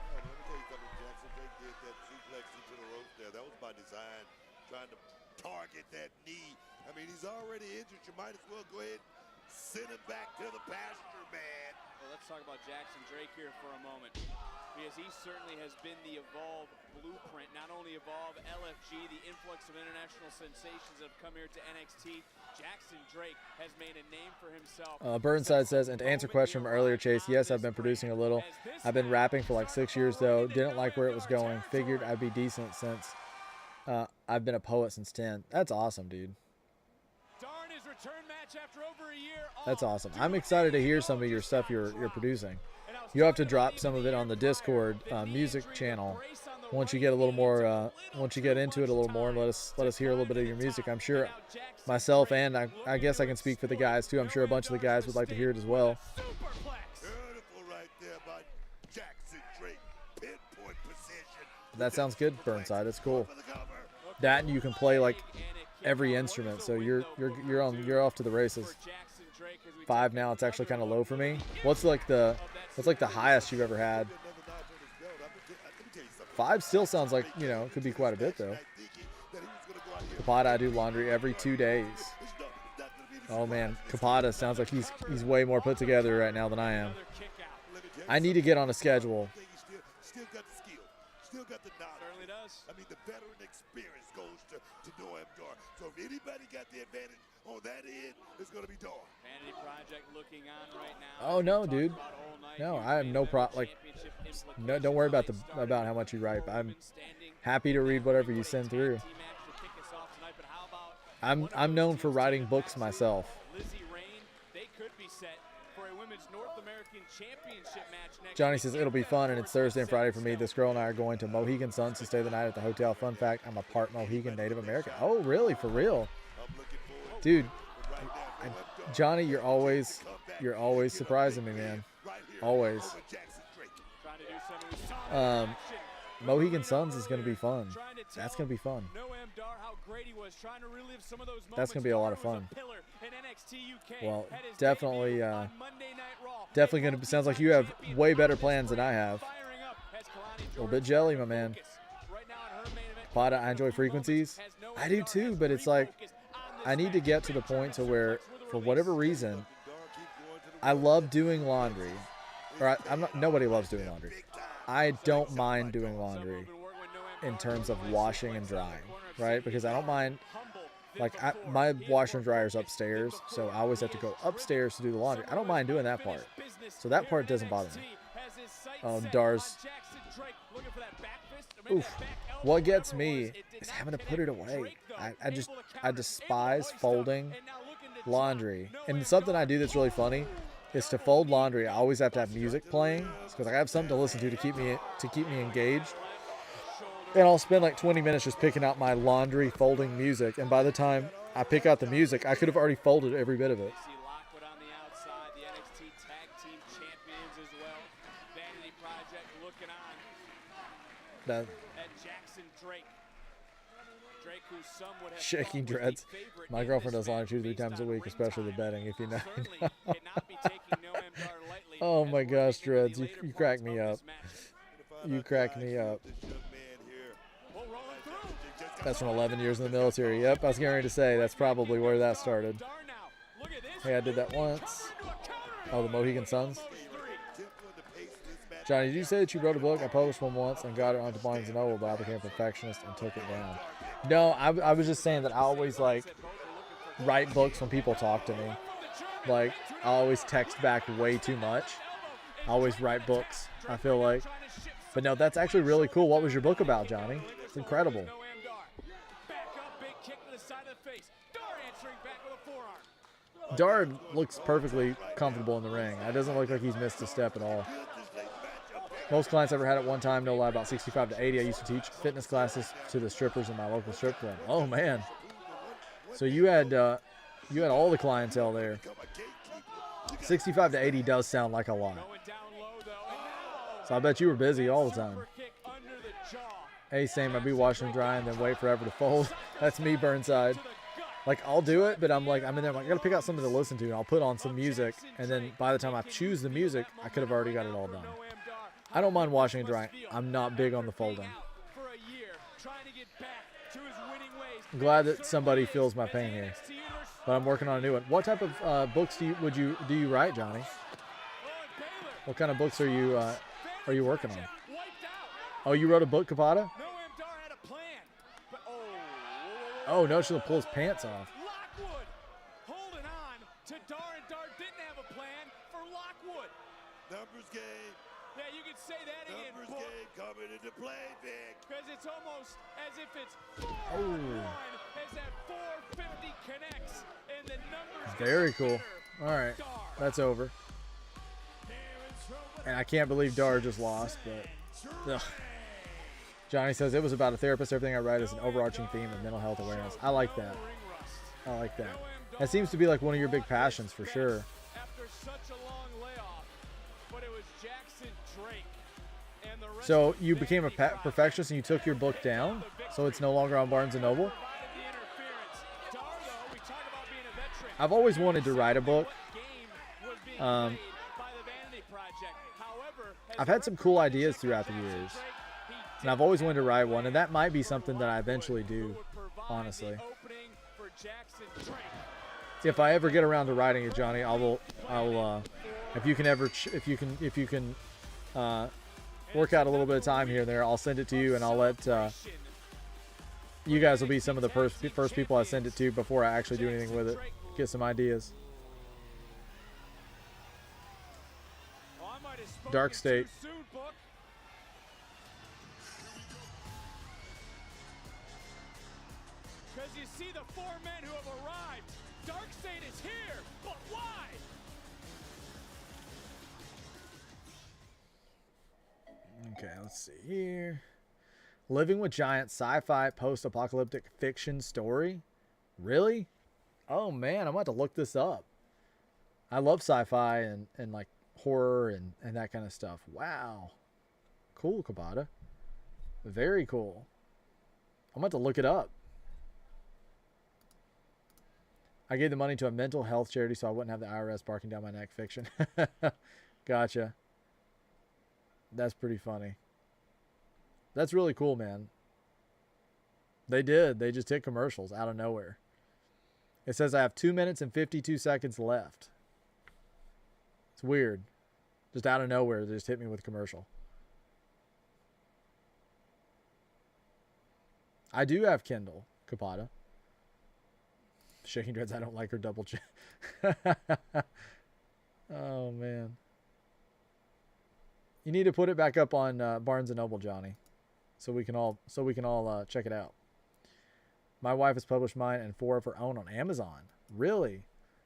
That was by design, trying to target that knee. I mean, he's already injured. You might as well go ahead and send him back to the pasture, man. Well, let's talk about Jackson Drake here for a moment, because he certainly has been the Evolve blueprint. Not only Evolve, LFG, the influx of international sensations that have come here to NXT. Jackson Drake has made a name for himself. Burnside says, and to answer a question from earlier, Chase, yes, I've been producing a little. I've been rapping for like 6 years, though. Didn't like where it was going. Figured I'd be decent since I've been a poet since 10. That's awesome, dude. Darn his return match That's awesome. I'm excited to hear some of your stuff you're producing. You'll have to drop some of it on the Discord music channel once you get a little more once you get into it a little more, and let us hear a little bit of your music. I'm sure myself, and I guess I can speak for the guys too, I'm sure a bunch of the guys would like to hear it as well. That sounds good, Burnside. That's cool. That, and you can play like every instrument, so you're off to the races. 5 now. It's actually kind of low for me. What's like the highest you've ever had? 5 still sounds like, you know, it could be quite a bit though. Kapata, I do laundry every 2 days. Oh man, Kapata sounds like he's way more put together right now than I am. I need to get on a schedule. Still got the skill, still got the knowledge. Certainly does. I mean, the veteran experience goes to Noam Dar. So if anybody got the advantage on that end, it's going to be Dar. Vanity Project looking on right now. Oh no, dude. No, I have no problem. Like, no, don't worry about how much you write. I'm happy to read whatever you send through. I'm known for writing books myself. Johnny says it'll be fun, and it's Thursday and Friday for me. This girl and I are going to Mohegan Suns to stay the night at the hotel. Fun fact, I'm a part Mohegan Native American. Oh, really? For real? Dude, Johnny, you're always surprising me, man. Always. Mohegan Suns is going to be fun. That's going to be fun. That's going to be a lot of fun. Well, definitely going to, sounds like you have way better plans than I have. A little bit jelly, my man. Pata, I enjoy frequencies. I do too, but it's like, I need to get to the point to where, for whatever reason, I love doing laundry. Or nobody loves doing laundry. I don't mind doing laundry in terms of washing and drying, right? Because I don't mind, like, my washer and dryer is upstairs, so I always have to go upstairs to do the laundry. I don't mind doing that part. So that part doesn't bother me. Dar's. Oof. What gets me is having to put it away. I despise folding laundry. And something I do that's really funny is to fold laundry. I always have to have music playing because I have something to listen to keep me engaged. And I'll spend like 20 minutes just picking out my laundry folding music. And by the time I pick out the music, I could have already folded every bit of it. That shaking dreads. My girlfriend does laundry 2 to 3 times a week, especially the bedding, if you know. Oh my gosh, dreads, you crack me up. You crack me up. That's from 11 years in the military. Yep, I was getting ready to say that's probably where that started. Hey, I did that once. Oh, the Mohegan Suns. Johnny, did you say that you wrote a book? I published one once and got it onto Barnes & Noble, but I became a perfectionist and took it down. No, I was just saying that I always, like, write books when people talk to me. Like, I always text back way too much. I always write books, I feel like. But no, that's actually really cool. What was your book about, Johnny? It's incredible. Dar looks perfectly comfortable in the ring. It doesn't look like he's missed a step at all. Most clients I've ever had at one time, no lie, about 65 to 80. I used to teach fitness classes to the strippers in my local strip club. Oh man! So you had all the clientele there. 65 to 80 does sound like a lot. So I bet you were busy all the time. Hey, same. I'd be washing and drying, then wait forever to fold. That's me, Burnside. Like, I'll do it, but I'm in there, I gotta pick out something to listen to, and I'll put on some music, and then by the time I choose the music, I could have already got it all done. I don't mind washing and drying. I'm not big on the folding. I'm glad that somebody feels my pain here, but I'm working on a new one. What type of books do you write, Johnny? What kind of books are you working on? Oh, you wrote a book, Kapata? Oh no, she'll pull his pants off. Lockwood holding on to Dar, and Dar didn't have a plan for Lockwood. Numbers game. Yeah, you could say that again. Numbers game coming into play, Vic. Because it's almost as if it's 4-1 Oh. as that 4 Very cool. All right, that's over. And I can't believe Dar just lost, but ugh. Johnny says it was about a therapist. Everything I write is an overarching theme of mental health awareness. I like that. I like that. That seems to be like one of your big passions for sure. So you became a perfectionist and you took your book down, so it's no longer on Barnes & Noble? I've always wanted to write a book. I've had some cool ideas throughout the years, and I've always wanted to write one, and that might be something that I eventually do, honestly. If I ever get around to writing it, Johnny, I'll if you can work out a little bit of time here and there, I'll send it to you, and I'll let you guys will be some of the first people I send it to before I actually do anything with it. Get some ideas. Dark State. Because you see the 4 men who have arrived. Dark State is here, but why? Okay, let's see here. Living with Giants, sci-fi post-apocalyptic fiction story. Really? Oh man, I'm about to look this up. I love sci-fi and like horror and that kind of stuff. Wow. Cool, Kabata. Very cool. I'm about to look it up. I gave the money to a mental health charity so I wouldn't have the IRS barking down my neck. Fiction. Gotcha. That's pretty funny. That's really cool, man. They did. They just hit commercials out of nowhere. It says I have 2 minutes and 52 seconds left. It's weird. Just out of nowhere, they just hit me with a commercial. I do have Kindle, Kapata. Shaking Dreads, I don't like her double chin. Oh, man. You need to put it back up on Barnes & Noble, Johnny, so we can all check it out. My wife has published mine and 4 of her own on Amazon. Really?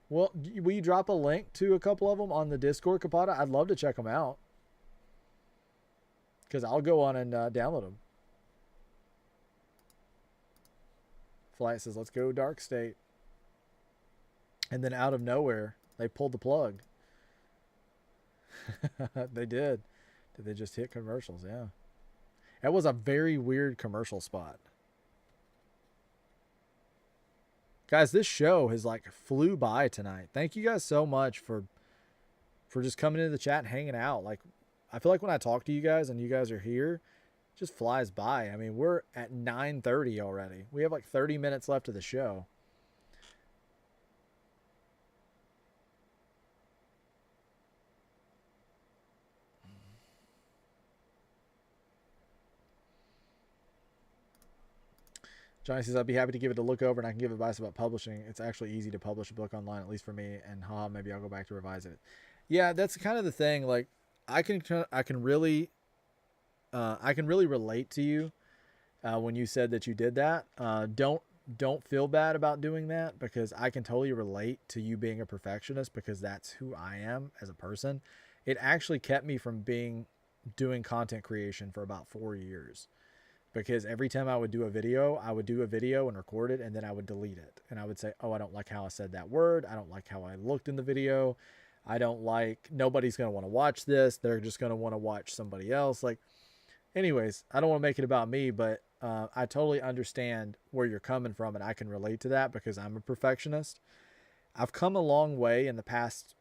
Well, will you drop a link to a couple of them on the Discord, Kapata? I'd love to check them out. Because I'll go on and download them. Flight says, let's go Dark State. And then out of nowhere, they pulled the plug. They did. Did they just hit commercials? Yeah. That was a very weird commercial spot. Guys, this show has like flew by tonight. Thank you guys so much for just coming into the chat and hanging out. Like, I feel like when I talk to you guys and you guys are here, it just flies by. I mean, we're at 9:30 already. We have like 30 minutes left of the show. Johnny says, I'd be happy to give it a look over and I can give advice about publishing. It's actually easy to publish a book online, at least for me. And maybe I'll go back to revise it. Yeah, that's kind of the thing. Like, I can really relate to you when you said that you did that. Don't feel bad about doing that, because I can totally relate to you being a perfectionist, because that's who I am as a person. It actually kept me from doing content creation for about 4 years. Because every time I would do a video and record it, and then I would delete it. And I would say, oh, I don't like how I said that word. I don't like how I looked in the video. Nobody's going to want to watch this. They're just going to want to watch somebody else. Like, anyways, I don't want to make it about me, but I totally understand where you're coming from, and I can relate to that because I'm a perfectionist. I've come a long way in the past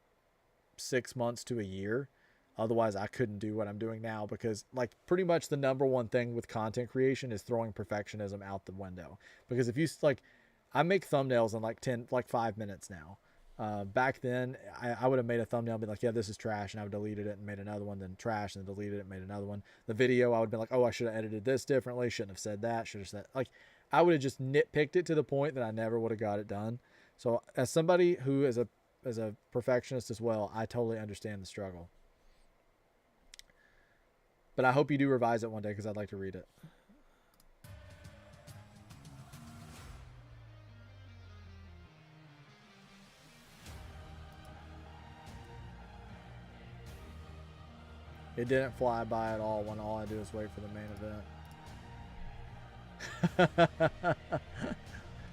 6 months to a year. Otherwise, I couldn't do what I'm doing now, because like pretty much the number one thing with content creation is throwing perfectionism out the window. Because if you I make thumbnails in 5 minutes now. Back then, I would have made a thumbnail and be like, yeah, this is trash. And I would have deleted it and made another one, then trash, and deleted it and made another one. The video, I would have been like, oh, I should have edited this differently. Shouldn't have said that. Should have said, I would have just nitpicked it to the point that I never would have got it done. So as somebody who is a perfectionist as well, I totally understand the struggle. But I hope you do revise it one day, because I'd like to read it. It didn't fly by at all when all I do is wait for the main event.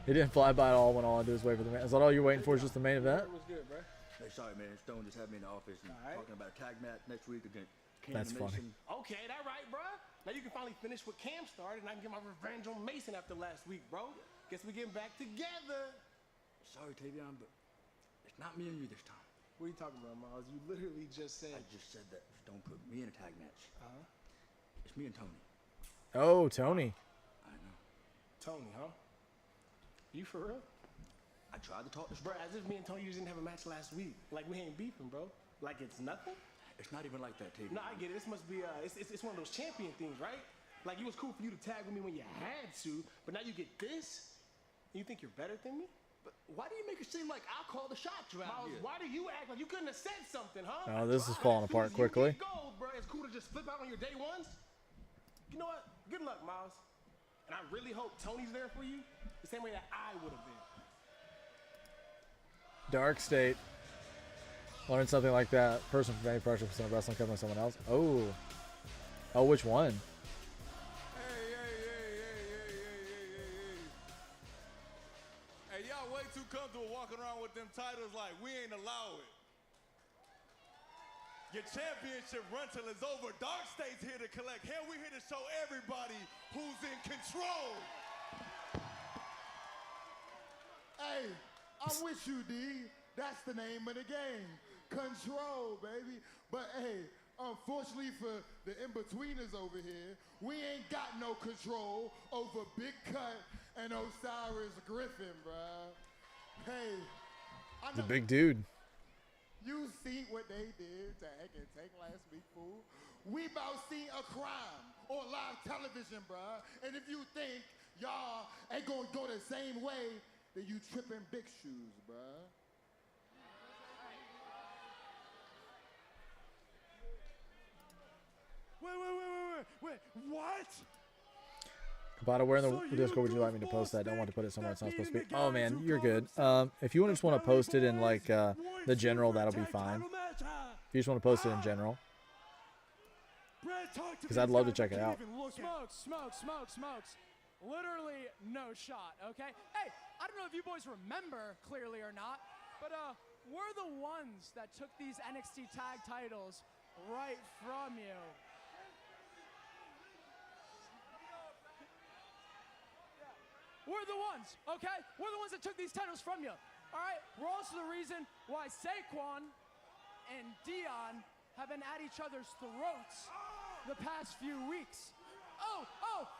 It didn't fly by at all when all I do is wait for the main. Is that all you're waiting for? Is just the main event? What's good, bro? Hey, sorry, man. Stone just had me in the office and talking about a tag match next week against Cam That's Mason. funny. Okay, that right, bro. Now you can finally finish what Cam started, and I can get my revenge on Mason after last week, bro. Guess we getting back together. Sorry, Tavion, but it's not me and you this time. What are you talking about, Miles? You literally just said. I just said that Stone put me in a tag match. It's me and Tony. Oh, Tony. I know. Tony, huh? You for real? I tried to talk to Bro, as if me and Tony just didn't have a match last week. Like we ain't beefing, bro. Like it's nothing? It's not even like that, Tavion. No, I get it. This must be, it's one of those champion things, right? Like it was cool for you to tag with me when you had to, but now you get this? You think you're better than me? But why do you make it seem like I'll call the shots around Miles, here? why do you act like you couldn't have said something, huh? Oh, this is falling apart quickly. Gold, bro. It's cool to just flip out on your day ones. You know what? Good luck, Miles. And I really hope Tony's there for you the same way that I would have been. Dark State. Learn something like that. Person from any pressure for wrestling covering someone else. Oh. Oh, which one? Hey, y'all way too comfortable walking around with them titles like we ain't allow it. Your championship rental is over. Dark State's here to collect. Here we're here to show everybody who's in control. Hey, I'm with you, D. That's the name of the game. Control, baby. But hey, unfortunately for the in-betweeners over here, we ain't got no control over Big Cut and Osiris Griffin, bruh. Hey, I The know big dude. you seen what they did to Egg and Tank last week, fool. We about seen a crime on live television, bruh. And if you think y'all ain't gonna go the same way, then you tripping big shoes, bruh. Wait, what? Kabata, where in the Discord would you like me to post that? I don't want to put it somewhere it's not supposed to be. Oh man, you're good. If you just want to post it in like the general, that'll be fine. If you just want to post it in general, because I'd love to check it out. Smokes. Literally no shot, okay? Hey, I don't know if you boys remember clearly or not, but we're the ones that took these NXT tag titles right from you. We're the ones, okay? We're the ones that took these titles from you, all right? We're also the reason why Saquon and Dion have been at each other's throats the past few weeks. Oh,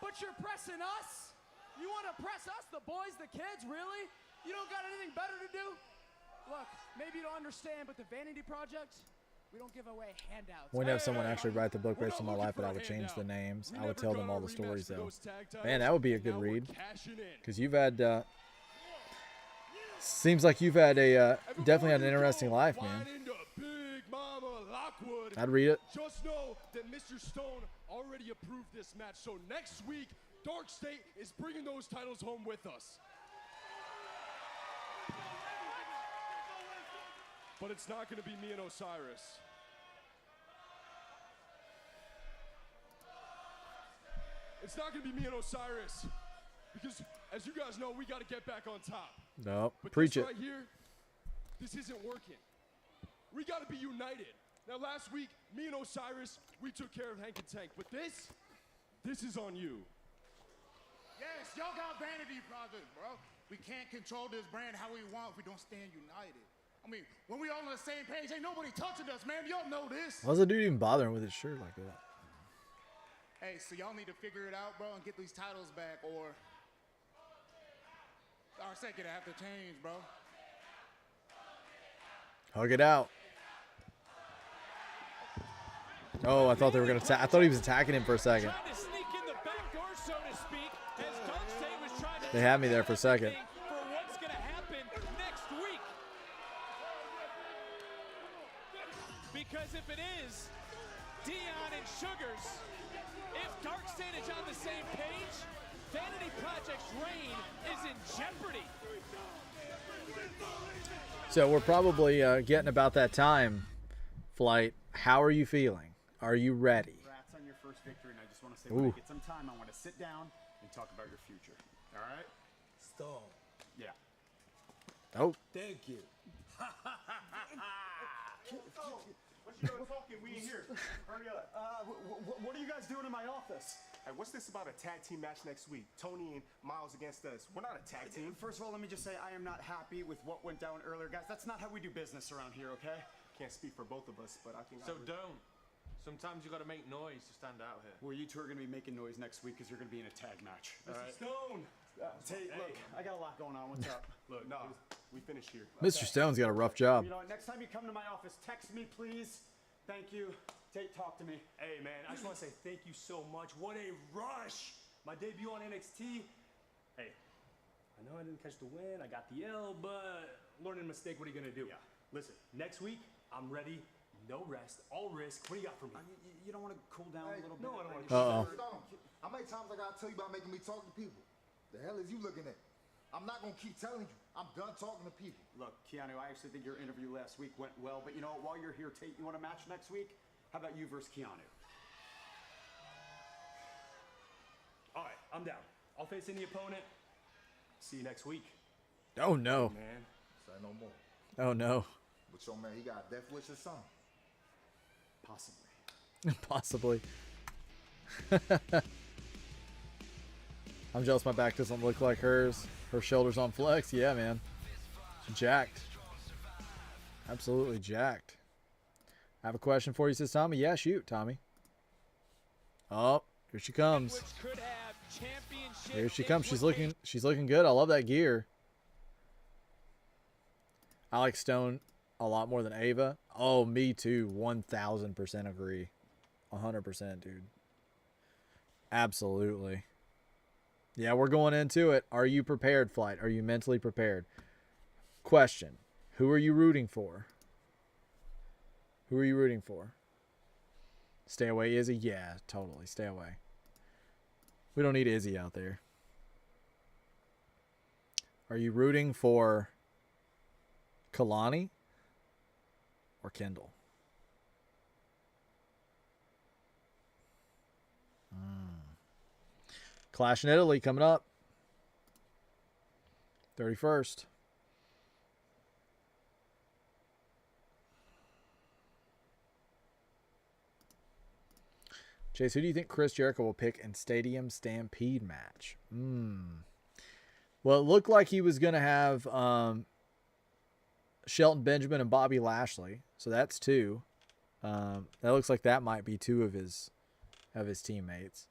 but you're pressing us? You want to press us, the boys, the kids, really? You don't got anything better to do? Look, maybe you don't understand, but the Vanity Project, we don't give away handouts. Wouldn't have someone actually write the book based on my life, but I would change the names. I would tell them all the stories, though. Man, that would be a good read. Because you've had, seems like you've had a, definitely had an interesting life, man. I'd read it. Just know that Mr. Stone already approved this match, so next week, Dark State is bringing those titles home with us. But it's not going to be me and Osiris. It's not going to be me and Osiris. Because, as you guys know, we got to get back on top. No, But preach this it. right here, this isn't working. We got to be united. Now, last week, me and Osiris, we took care of Hank and Tank. But this is on you. Yes, y'all got Vanity Project, bro. We can't control this brand how we want if we don't stand united. I mean, when we all on the same page, ain't nobody touching us, man. Y'all know this. Why's the dude even bothering with his shirt like that? Hey, so y'all need to figure it out, bro, and get these titles back, or our second have to change, bro. Hug it out. Oh, I thought they were gonna. I thought he was attacking him for a second. They had me there for a second. Because if it is Dion and Sugars, if Dark State is on the same page, Vanity Project's reign is in jeopardy. So we're probably getting about that time. Flight, how are you feeling? Are you ready? Congrats on your first victory, and I just want to say, when I Ooh. get some time, I want to sit down and talk about your future. All right? Stone. Yeah. Oh. Thank you. What you doing talking? We ain't here. Hurry up. What are you guys doing in my office? Hey, what's this about a tag team match next week? Tony and Miles against us. We're not a tag team. First of all, let me just say I am not happy with what went down earlier. Guys, that's not how we do business around here, okay? Can't speak for both of us, but I think So don't. Sometimes you gotta make noise to stand out here. Well, you two are going to be making noise next week because you're going to be in a tag match. All right? Stone. Tate, look, I got a lot going on. What's up? Look, no, we finished here. Mr. Stone's got a rough job. You know what? Next time you come to my office, text me, please. Thank you. Tate, talk to me. Hey, man, I just want to say thank you so much. What a rush. My debut on NXT. Hey, I know I didn't catch the win. I got the L, but learning a mistake, what are you going to do? Yeah. Listen, next week, I'm ready. No rest, all risk. What do you got for me? You don't want to cool down a little bit? No, I don't want Uh-oh. to. How many times I gotta tell you about making me talk to people? The hell is you looking at? I'm not gonna keep telling you. I'm done talking to people. Look, Keanu, I actually think your interview last week went well, but you know what? While you're here, Tate, you want a match next week? How about you versus Keanu? All right, I'm down. I'll face any opponent. See you next week. Oh, no. Man. Say no more. Oh, no. But your man, he got a death wish or something. Possibly. Possibly. I'm jealous my back doesn't look like hers. Her shoulders on flex. Yeah, man. Jacked. Absolutely jacked. I have a question for you, says Tommy. Yeah, shoot, Tommy. Oh, here she comes. Here she comes. She's looking good. I love that gear. I like Stone a lot more than Ava. Oh, me too. 1000% agree. 100%, dude. Absolutely. Yeah, we're going into it. Are you prepared, Flight? Are you mentally prepared? Question. Who are you rooting for? Who are you rooting for? Stay away, Izzy? Yeah, totally. Stay away. We don't need Izzy out there. Are you rooting for Kalani or Kendall? Clash in Italy coming up. 31st. Chase, who do you think Chris Jericho will pick in Stadium Stampede match? Well, it looked like he was going to have Shelton Benjamin and Bobby Lashley. So that's two. That looks like that might be two of his teammates.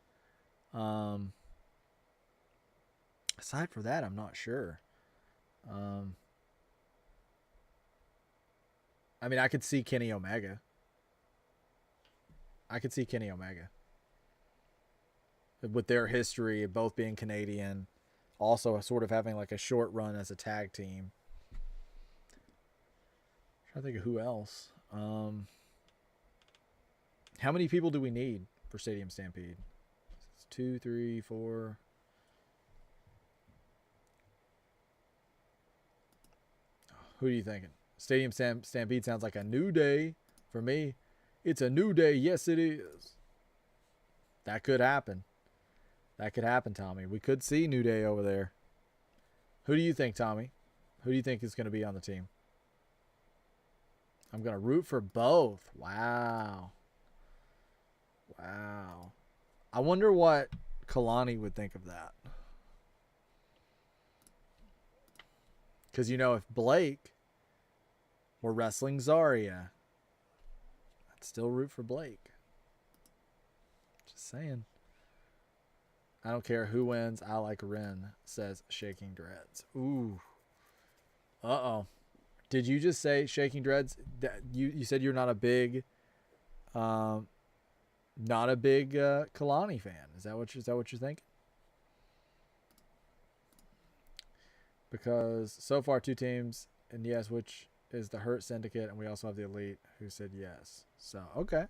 Aside from that, I'm not sure. I mean, I could see Kenny Omega. With their history of both being Canadian, also sort of having like a short run as a tag team. I'm trying to think of who else. How many people do we need for Stadium Stampede? It's 2, 3, 4. Who are you thinking? Stadium Stampede sounds like a new day for me. It's a new day. Yes, it is. That could happen. That could happen, Tommy. We could see New Day over there. Who do you think, Tommy? Who do you think is going to be on the team? I'm going to root for both. Wow. Wow. I wonder what Kalani would think of that. Because, you know, if Blake were wrestling Zarya, I'd still root for Blake. Just saying. I don't care who wins. I like Ren, says Shaking Dreads. Ooh. Uh-oh. Did you just say, Shaking Dreads, that you said you're not a big Kalani fan? Is that what you're thinking? Because so far 2 teams, and yes, which is the Hurt Syndicate, and we also have the Elite who said yes. So, okay.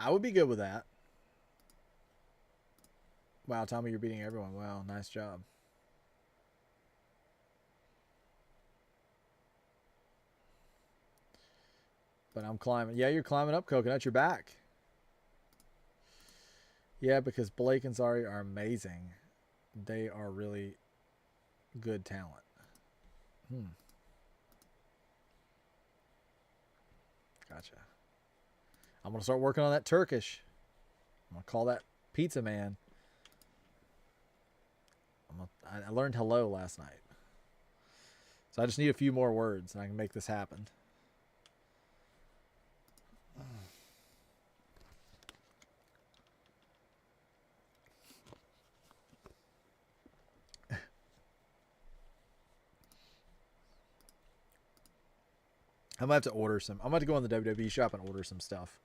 I would be good with that. Wow, Tommy, you're beating everyone. Wow, nice job. But I'm climbing. Yeah, you're climbing up, Coconut. You're back. Yeah, because Blake and Zari are amazing. They are really good talent. Gotcha. I'm going to start working on that Turkish. I'm going to call that Pizza Man. I learned hello last night. So I just need a few more words and I can make this happen. I might have to order some. I might have to go on the WWE shop and order some stuff.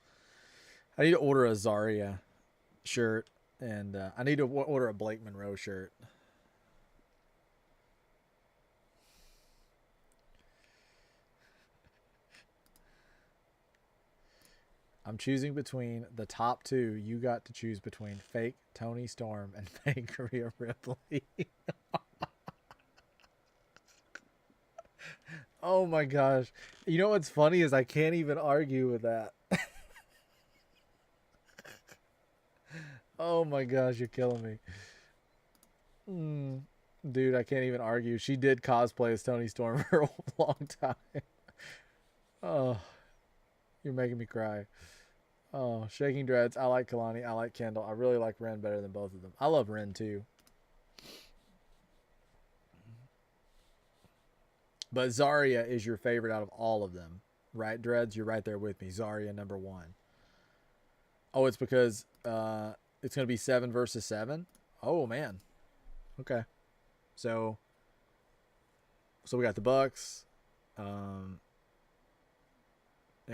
I need to order a Zarya shirt, and I need to order a Blake Monroe shirt. I'm choosing between the top two. You got to choose between fake Tony Storm and fake Rhea Ripley. Oh my gosh. You know what's funny is I can't even argue with that. Oh my gosh, you're killing me. Dude, I can't even argue. She did cosplay as Tony Storm for a long time. Oh, you're making me cry. Oh, Shaking Dreads. I like Kalani. I like Kendall. I really like Ren better than both of them. I love Ren too. But Zarya is your favorite out of all of them. Right, Dreads? You're right there with me. Zarya number 1. Oh, it's because it's going to be 7 versus 7? Oh, man. Okay. So we got the Bucks. And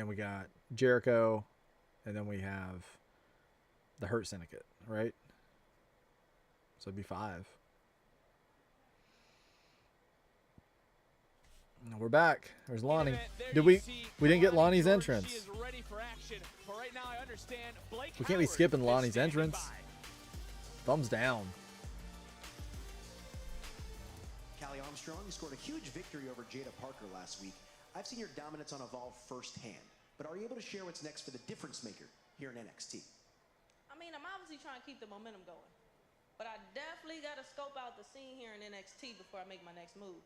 we got Jericho. And then we have the Hurt Syndicate, right? So it'd be 5. We're back. There's Lonnie. Did we didn't get Lonnie's entrance. We can't be skipping Lonnie's entrance. Thumbs down. Callie Armstrong scored a huge victory over Jada Parker last week. I've seen your dominance on Evolve firsthand, but are you able to share what's next for the difference maker here in NXT? I mean, I'm obviously trying to keep the momentum going, but I definitely got to scope out the scene here in NXT before I make my next move.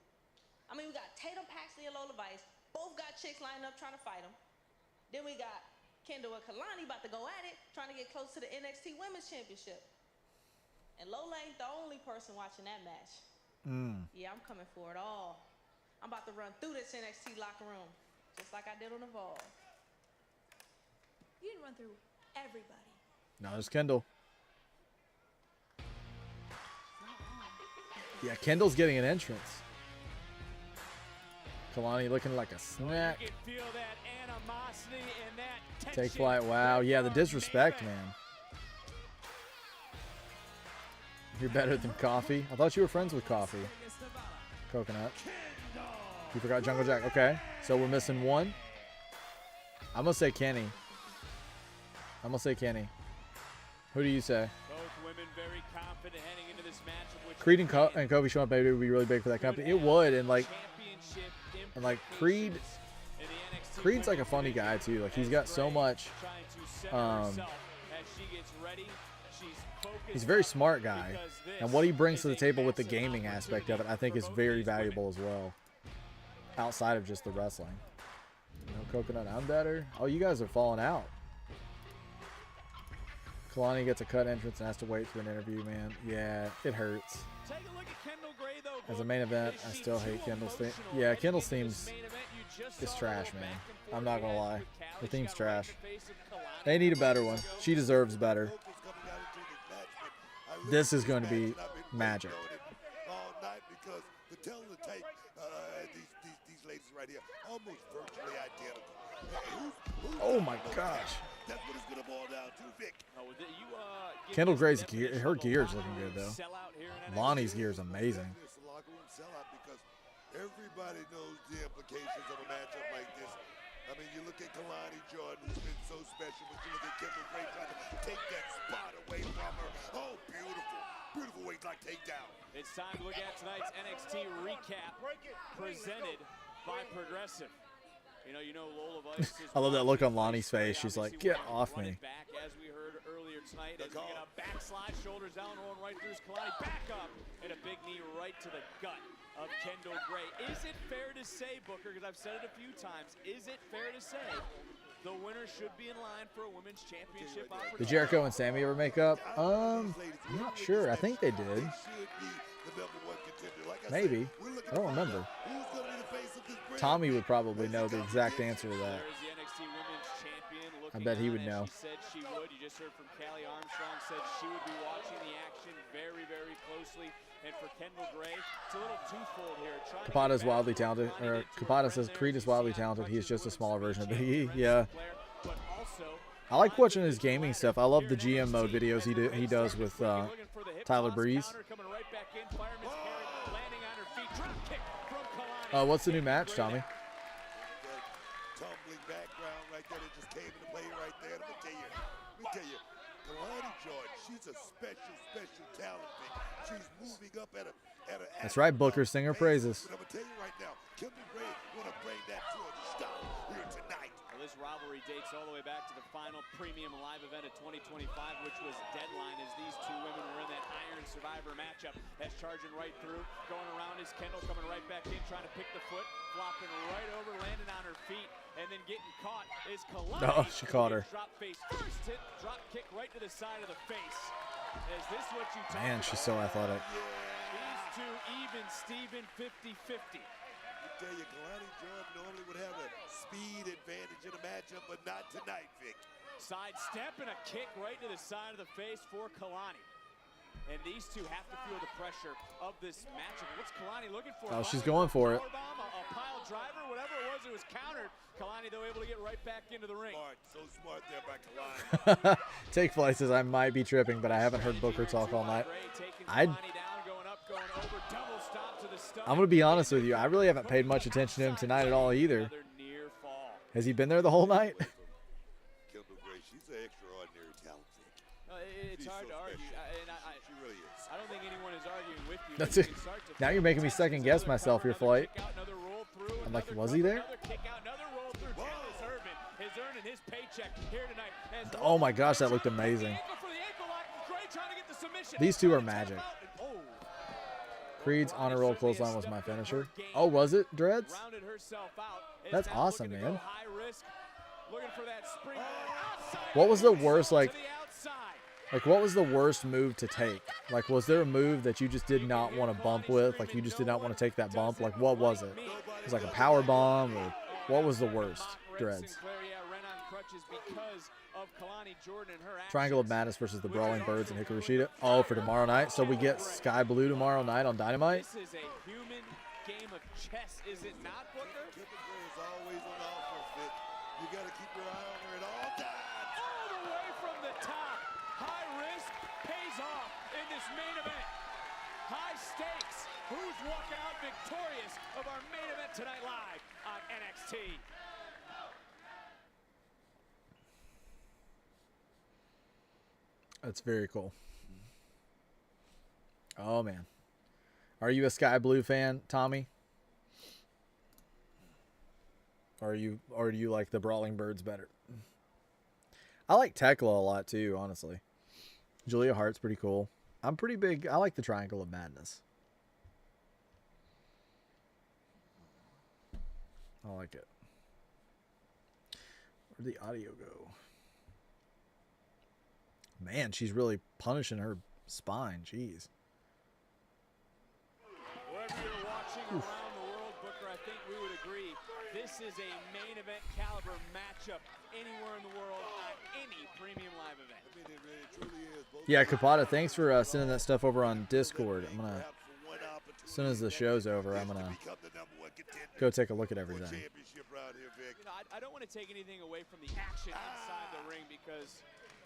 I mean, we got Tatum Paxley and Lola Vice. Both got chicks lined up trying to fight them. Then we got Kendall and Kalani about to go at it, trying to get close to the NXT Women's Championship. And Lola ain't the only person watching that match. Yeah, I'm coming for it all. I'm about to run through this NXT locker room, just like I did on Evolve. You didn't run through everybody. No, it's Kendall. Yeah, Kendall's getting an entrance. Kalani looking like a snack. Take flight. Wow. Yeah, the disrespect, man. You're better than Coffee. I thought you were friends with Coffee. Coconut. You forgot Jungle Jack. Okay. So we're missing one. I'm going to say Kenny. I'm going to say Kenny. Who do you say? Both women very confident heading into this match. Creed and Kofi showing up maybe would be really big for that company. It would. And like Creed's like a funny guy too. Like he's got so much he's a very smart guy, and what he brings to the table with the gaming aspect of it I think is very valuable as well, outside of just the wrestling. No Coconut, I'm better. Oh, you guys are falling out. Kalani gets a cut entrance and has to wait for an interview, man. Yeah, it hurts. As a main event, I still hate Kendall's theme. Yeah, Kendall's theme's is trash, man. I'm not gonna lie. The theme's trash. They need a better one. She deserves better. This is going to be magic. All night because the tell the tape, these ladies right here, almost virtually identical. Oh my gosh. That's what it's gonna boil down to, Vic. Kendall Gray's gear, her gear is looking good though. Lonnie's gear is amazing. It's a locker room sellout because everybody knows the implications of a matchup like this. I mean, you look at Kalani Jordan, who's been so special, but you look at Kendall Gray trying to take that spot away from her. Oh, beautiful. Beautiful weight-lock takedown. It's time to look at tonight's NXT recap presented by Progressive. You know Lola Vice is I love that look on Lonnie's face. She's like, get off me. back, as we heard earlier tonight, as we get a backslide, shoulders down, rolling right through his Kalani, back up, and a big knee right to the gut of Kendall Gray. Is it fair to say, Booker, because I've said it a few times, is it fair to say the winner should be in line for a women's championship opportunity? Did Jericho and Sammy ever make up? I'm not sure. I think they did. Maybe. I don't remember. Tommy would probably know the exact answer to that. I bet he would know. She said she would. You just heard from Callie Armstrong, said she would be watching the action very, very closely. And for Kendall Gray, it's a little twofold here. Kapata is wildly talented. Or Kapata says Creed is wildly talented. He is just a smaller version of Big E. Yeah. I like watching his gaming stuff. I love the GM mode videos he does with Tyler Breeze. What's the new match, Tommy? Tumbling background right there that just came into play right there. Let me tell you, Kalani Jordan, she's a special talent. She's moving up at a That's right, Booker. Sing her praises. But I'm gonna tell you right now, Kendall Gray want to bring that to a stop here tonight. Well, this rivalry dates all the way back to the final premium live event of 2025, which was Deadline, as these two women were in that Iron Survivor matchup. As charging right through, going around is Kendall, coming right back in, trying to pick the foot, flopping right over, landing on her feet, and then getting caught is Kalani. Oh, she caught her. Drop face first hit, drop kick right to the side of the face. Is this what you talk Man, she's so athletic. These two even Steven 50-50. I tell you, Kalani Jordan normally would have a speed advantage in a matchup, but not tonight, Vic. Side step and a kick right to the side of the face for Kalani. And these two have to feel the pressure of this matchup. What's Kalani looking for? Oh, she's going for it. A pile driver, whatever it was countered. Kalani, though, able to get right back into the ring. So smart there by Kalani. Take Flight says I might be tripping, but I haven't heard Booker talk all night. I'm going to be honest with you. I really haven't paid much attention to him tonight at all either. Has he been there the whole night? Kendall Gray, she's an extraordinary talent. It's hard to argue. She really is. I don't think anyone is arguing with you. That's it. Now you're making me second guess myself here, Flight. I'm like, was he there? Oh my gosh, that looked amazing. These two are magic. Creed's honor roll clothesline was my finisher. Oh, was it, Dreads? That's awesome, man. What was the worst, like what was the worst move to take? Like, was there a move that you just did not want to bump with? Like, you just did not want to take that bump? Like, what was it? It was like a power bomb, or what was the worst, Dreads? Triangle of Madness versus the Brawling Birds and Hikaru Shida. Oh, for tomorrow night. So we get Sky Blue tomorrow night on Dynamite. This is a human game of chess, is it not, Booker? Kendall Gray is always on the offense, Vic. You got to keep your eye on her at all times. All the way from the top. High risk pays off in this main event. High stakes. Who's walking out victorious of our main event tonight live on NXT? That's very cool. Oh, man. Are you a Sky Blue fan, Tommy? Or do you like the Brawling Birds better? I like Tekla a lot too, honestly. Julia Hart's pretty cool. I'm pretty big. I like the Triangle of Madness. I like it. Where'd the audio go? Man, she's really punishing her spine. Jeez. Wherever you're watching around the world, Booker, I think we would agree this is a main event caliber matchup anywhere in the world on any premium live event. I mean, it really truly is. Yeah, Kapata, thanks for sending that stuff over on Discord. I'm gonna, as soon as the show's over, I'm gonna go take a look at everything. I don't want to take anything away from the action inside the ring because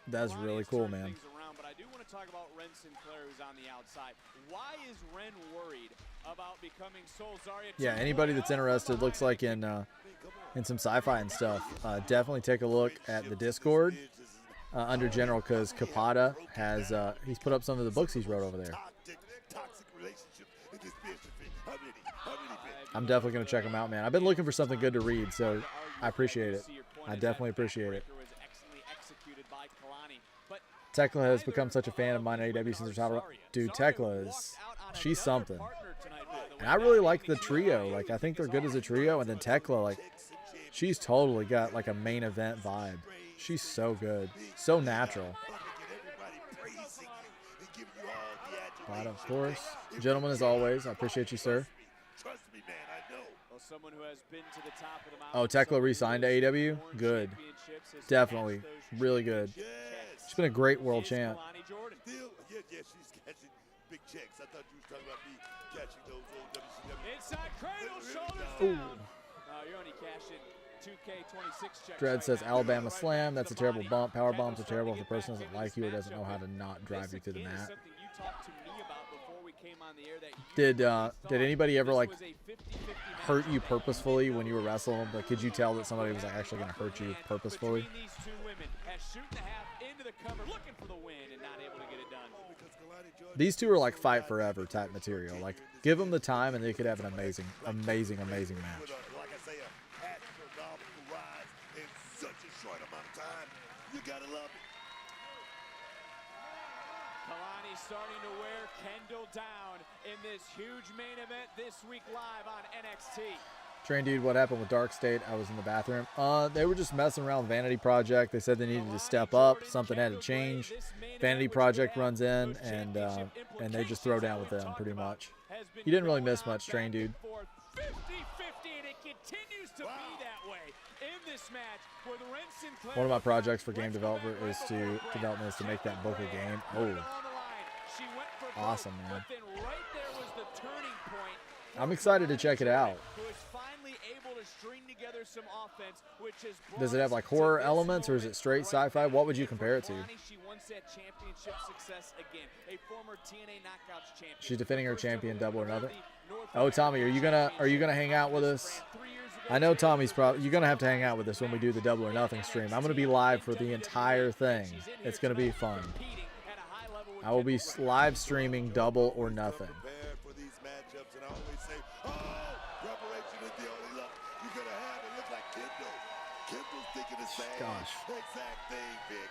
that's really cool, man. But I do want to talk about Ren Sinclair, who's on the outside. Why is Ren worried about becoming Soul Zarya? Yeah, anybody that's interested, looks like in some sci-fi and stuff, definitely take a look at the Discord under General, because Kapata has he's put up some of the books he's wrote over there. I'm definitely going to check them out, man. I've been looking for something good to read, so I appreciate it. See your point I is definitely that appreciate it. backbreaker was excellently executed by Kalani. But Tekla has become such a fan of mine in AEW since her title. Dude, Tekla is, she's something. And I really like the trio. Like, I think they're good as a trio. And then Tekla, like, she's totally got like a main event vibe. She's so good, so natural. But of course, gentlemen, as always, I appreciate you, sir. Trust me, man, I know. Well, someone who has been to the top of the mountain, Oh, Tekla re-signed to AEW? Good. Definitely. Really good. She's been a great world champ. Still, yeah, she's catching big checks. I thought you was talking about me catching those old WCW. Inside cradle, shoulders Ooh. down. You're only cashing 2K26 checks. Dread right says now. Alabama Slam. That's a terrible bump. Power bombs are terrible if the person doesn't like you or doesn't know how to not drive you to the mat. Did anybody ever like hurt you purposefully when you were wrestling? Like, could you tell that somebody was like actually going to hurt you purposefully? These two women has shoot and a half into the cover, looking for the win and not able to get it done. These two are like fight forever type material. Like, give them the time and they could have an amazing match. Like I say, a astronomical rise in such a short amount of time. You gotta love it. Kalani starting to wear Kendall down in this huge main event this week live on NXT. Train dude, what happened with Dark State? I was in the bathroom. They were just messing around with Vanity Project. They said they needed to step up. Something had to change. Vanity Project runs in and they just throw down with them pretty much. You didn't really miss much, Train dude. 50-50, and it continues to be that way in this match with Ren Sinclair. One of my projects for game development is to make that book a game. Oh, awesome, man. I'm excited to check it out. Does it have like horror elements or is it straight sci-fi? What would you compare it to? She's defending her champion, Double or Nothing. Oh, Tommy, are you gonna hang out with us? I know Tommy's probably you're gonna have to hang out with us when we do the Double or Nothing stream. I'm gonna be live for the entire thing. It's gonna be fun. I will be live streaming Double or Nothing. For these matchups, and I always say, preparation is the only luck you're gonna have. It looks like Kendall's thinking the same exact thing, Vic.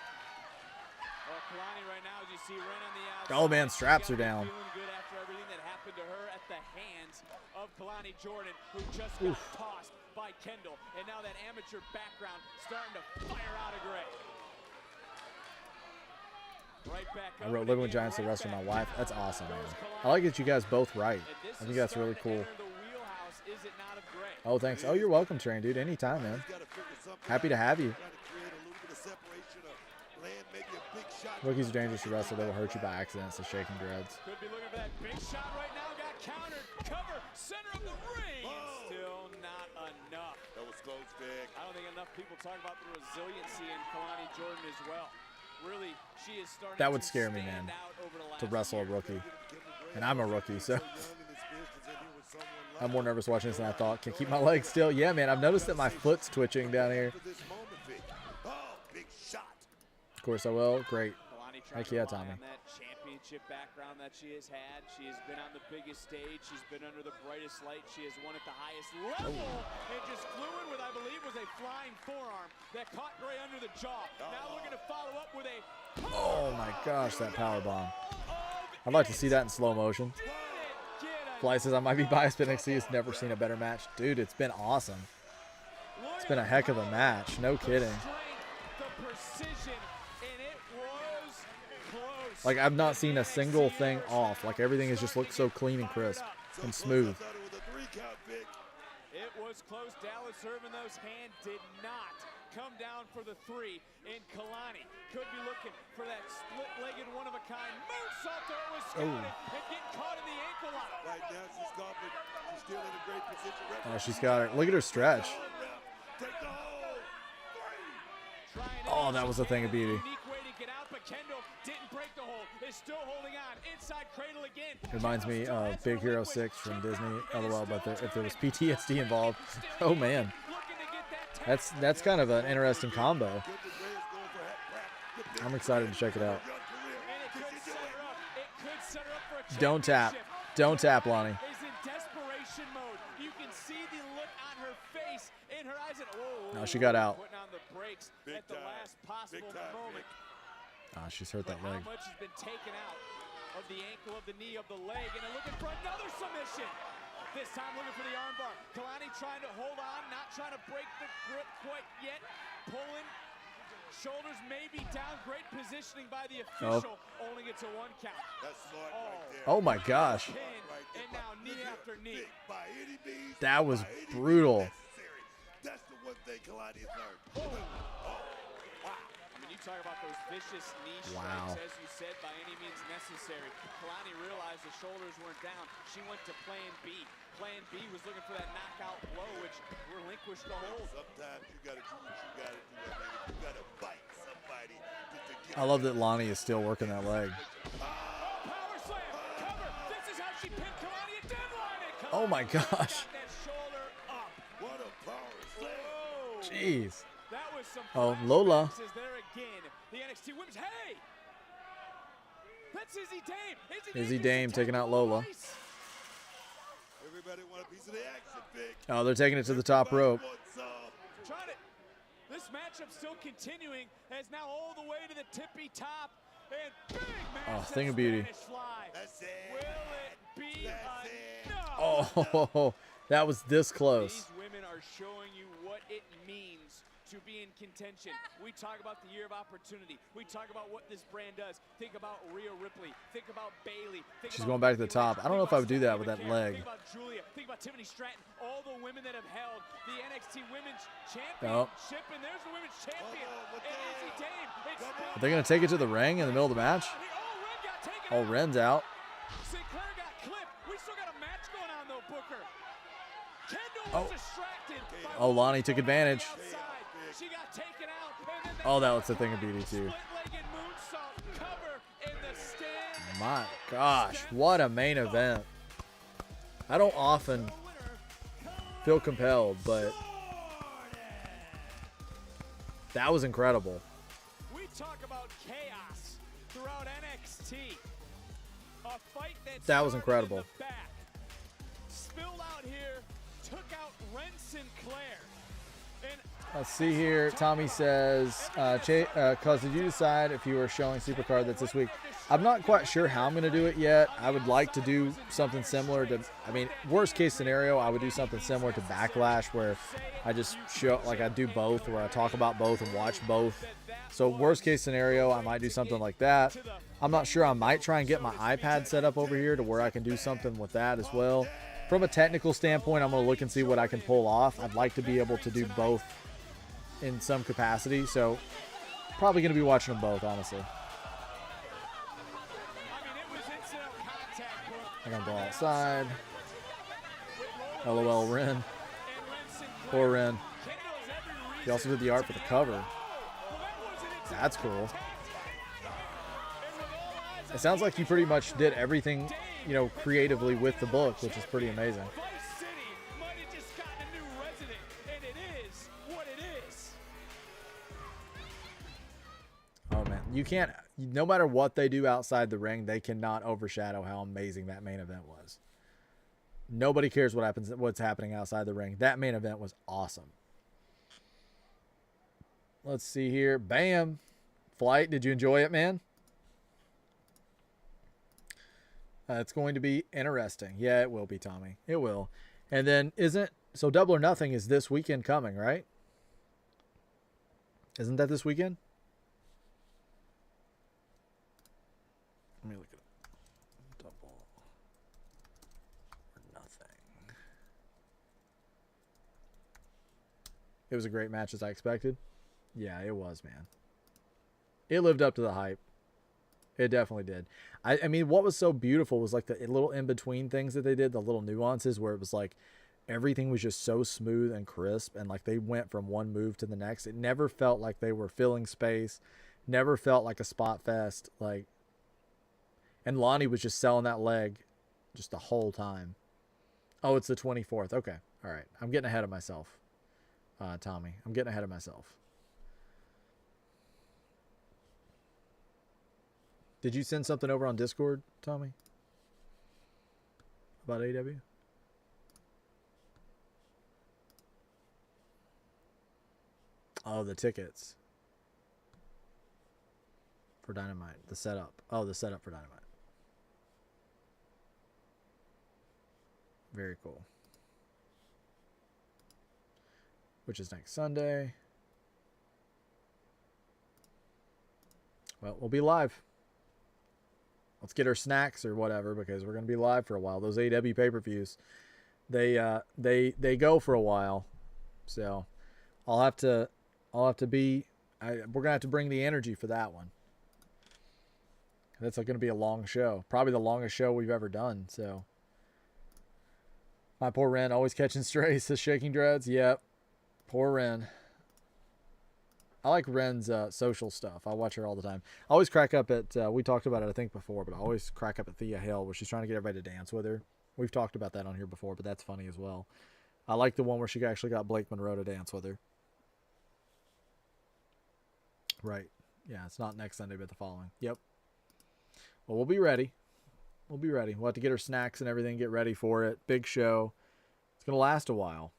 Well, Kalani right now, as you see Ren on the outside. Oh man, straps are down. Feeling good after everything that happened to her at the hands of Kalani Jordan, who just got tossed by Kendall, and now that amateur background starting to fire out of Gray. Right back I wrote Living with Giants the rest of my life. That's awesome, man. I like that you guys both write. I think that's really cool. Oh, thanks. Oh, you're welcome, Train dude. Anytime, man. Happy to have you. Rookies are dangerous to wrestle. They will hurt you by accident, so shaking dreads. Could be looking for that big shot right now. Got countered. Cover. Center of the ring. Still not enough. That was close, Vic. I don't think enough people talk about the resiliency in Kalani Jordan as well. Really, she is starting that would scare me, man, to wrestle a rookie. And I'm a rookie, so I'm more nervous watching this than I thought. Can keep my legs still. Yeah, man, I've noticed that my foot's twitching down here. Of course I will. Great. Heck yeah, Tommy. That championship background that she has had. She has been on the biggest stage. She's been under the brightest light. She has won at the highest level. And just flew in with, I believe, was a flying forearm that caught Gray under the jaw. Now looking to follow up with a... Oh my gosh, that power bomb. I'd like to see that in slow motion. Fly says I might be biased, but NXT has never seen a better match. Dude, it's been awesome. It's been a heck of a match. No kidding. Like, I've not seen a single thing off. Like, everything has just looked so clean and crisp and smooth. It was close. Dallas serving those hands did not come down for the three. And Kalani could be looking for that split-legged, one-of-a-kind moonsault there. It was scouted and getting caught in the ankle lock. Right now, she's covered. She's still in a great position. Oh, she's got it. Look at her stretch. Oh, that was a thing of beauty. Kendall didn't break the hold. Is still holding on. Inside cradle again. Reminds me of Big Hero 6 from Disney. LOL, but if there was PTSD involved, oh man, that's kind of an interesting combo. I'm excited to check it out. Don't tap, Lonnie. Is in desperation mode. You can see the look on her face, in her eyes, and oh No, she got out. Putting on the brakes at the last possible moment. She's hurt that leg. How much has been taken out of the ankle, of the knee, of the leg, and they're looking for another submission. This time looking for the armbar. Kalani trying to hold on, not trying to break the grip quite yet. Pulling. Shoulders may be down. Great positioning by the official. Only gets a 1 count. That's smart right there. Oh my gosh. And now knee after knee. By any means, That was by any brutal. means necessary. That's the one thing Kalani has learned. Wow. I mean, you talk about those vicious knee strikes, as you said, by any means necessary. Kalani realized the shoulders weren't down. She went to plan B. Plan B was looking for that knockout blow, which relinquished the hold. Sometimes you got to do what you got to do. I mean, if you got to bite somebody just to get I love that Lonnie is still working that leg. Power slam, cover. This is how she pinned Kalani at deadline. And Oh my gosh. got that shoulder up. What a power slam. Jeez. That was some Oh, Lola. is there again. The NXT Women's. Hey! That's Izzy Dame. Izzy Dame taking out Lola. Everybody want a piece of the action, Vic. Oh, they're taking it to the top rope. Trying to. This matchup still continuing as now all the way to the tippy top. And big Oh, massive thing of beauty. Spanish fly. That's it. Will it be enough? Oh, that was this close. These women are showing you what it means to be in contention. We talk about the year of opportunity. We talk about what this brand does. Think about Rhea Ripley. Think about Bayley. She's going back to the top. I don't know if I would do that with that leg. Think about Julia. Think about Tiffany Stratton. All the women that have held the NXT Women's Oh. Championship. And there's the Women's Champion. And Izzy Dame. It's still Are they going to take it to the ring in the middle of the match? Oh, Ren's out. Sinclair got clipped. We still got a match going on though, Booker. Kendall was distracted. By Oh, Lonnie took advantage. outside. She got taken out. And then Oh, that was the thing of beauty too. split-legged moonsault cover in the stand. My gosh, what a main event. I don't often feel compelled, but that was incredible. We talk about chaos throughout NXT. A fight That was incredible. back. Spilled out here, took out Ren Sinclair. And Let's see here. Tommy says, cause did you decide if you were showing Supercard that's this week? I'm not quite sure how I'm going to do it yet. I would like to do something similar to, I mean, worst case scenario, I would do something similar to Backlash where I just show, like I do both, where I talk about both and watch both. So worst case scenario, I might do something like that. I'm not sure. I might try and get my iPad set up over here to where I can do something with that as well. From a technical standpoint, I'm going to look and see what I can pull off. I'd like to be able to do both in some capacity. So probably going to be watching them both, honestly. I'm going to go outside. LOL Ren. Poor Ren. He also did the art for the cover. That's cool. It sounds like you pretty much did everything, you know, creatively with the book, which is pretty amazing. Oh man, you can't, no matter what they do outside the ring, they cannot overshadow how amazing that main event was. Nobody cares what happens, what's happening outside the ring. That main event was awesome. Let's see here. Bam. Flight, did you enjoy it, man? It's going to be interesting. Yeah, it will be, Tommy. It will. And then so Double or Nothing is this weekend coming, right? Isn't that this weekend? Let me look at it. Double or Nothing. It was a great match as I expected. Yeah, it was, man. It lived up to the hype. It definitely did. I mean, what was so beautiful was like the little in-between things that they did, the little nuances where it was like everything was just so smooth and crisp, and like they went from one move to the next. It never felt like they were filling space, never felt like a spot fest. Like, and Lonnie was just selling that leg just the whole time. Oh, it's the 24th. Okay. All right. I'm getting ahead of myself, Tommy. I'm getting ahead of myself. Did you send something over on Discord, Tommy? About AEW? Oh, the tickets for Dynamite. The setup. Oh, the setup for Dynamite. Very cool. Which is next Sunday. Well, we'll be live. Let's get our snacks or whatever, because we're going to be live for a while. Those AEW pay-per-views, they go for a while. So I'll have to be, we're going to have to bring the energy for that one. That's going to be a long show. Probably the longest show we've ever done. So my poor Ren, always catching strays, says Shaking Dreads. Yep. Poor Ren. I like Ren's social stuff. I watch her all the time. I always crack up at, we talked about it I think before, but I always crack up at Thea Hale where she's trying to get everybody to dance with her. We've talked about that on here before, but that's funny as well. I like the one where she actually got Blake Monroe to dance with her. Right. Yeah, it's not next Sunday, but the following. Yep. Well, we'll be ready. We'll be ready. We'll have to get our snacks and everything, get ready for it. Big show. It's going to last a while.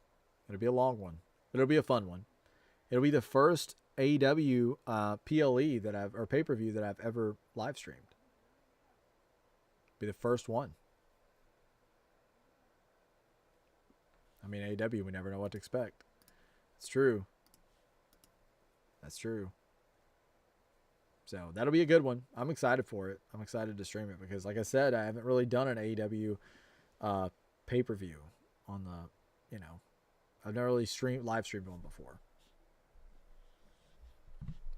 It'll be a long one. But it'll be a fun one. It'll be the first AEW PLE that or pay-per-view that I've ever live streamed. Be the first one. I mean, AEW, we never know what to expect. It's true. That's true. So that'll be a good one. I'm excited for it. I'm excited to stream it because, like I said, I haven't really done an AEW pay-per-view on the, you know, I've never really live streamed one before.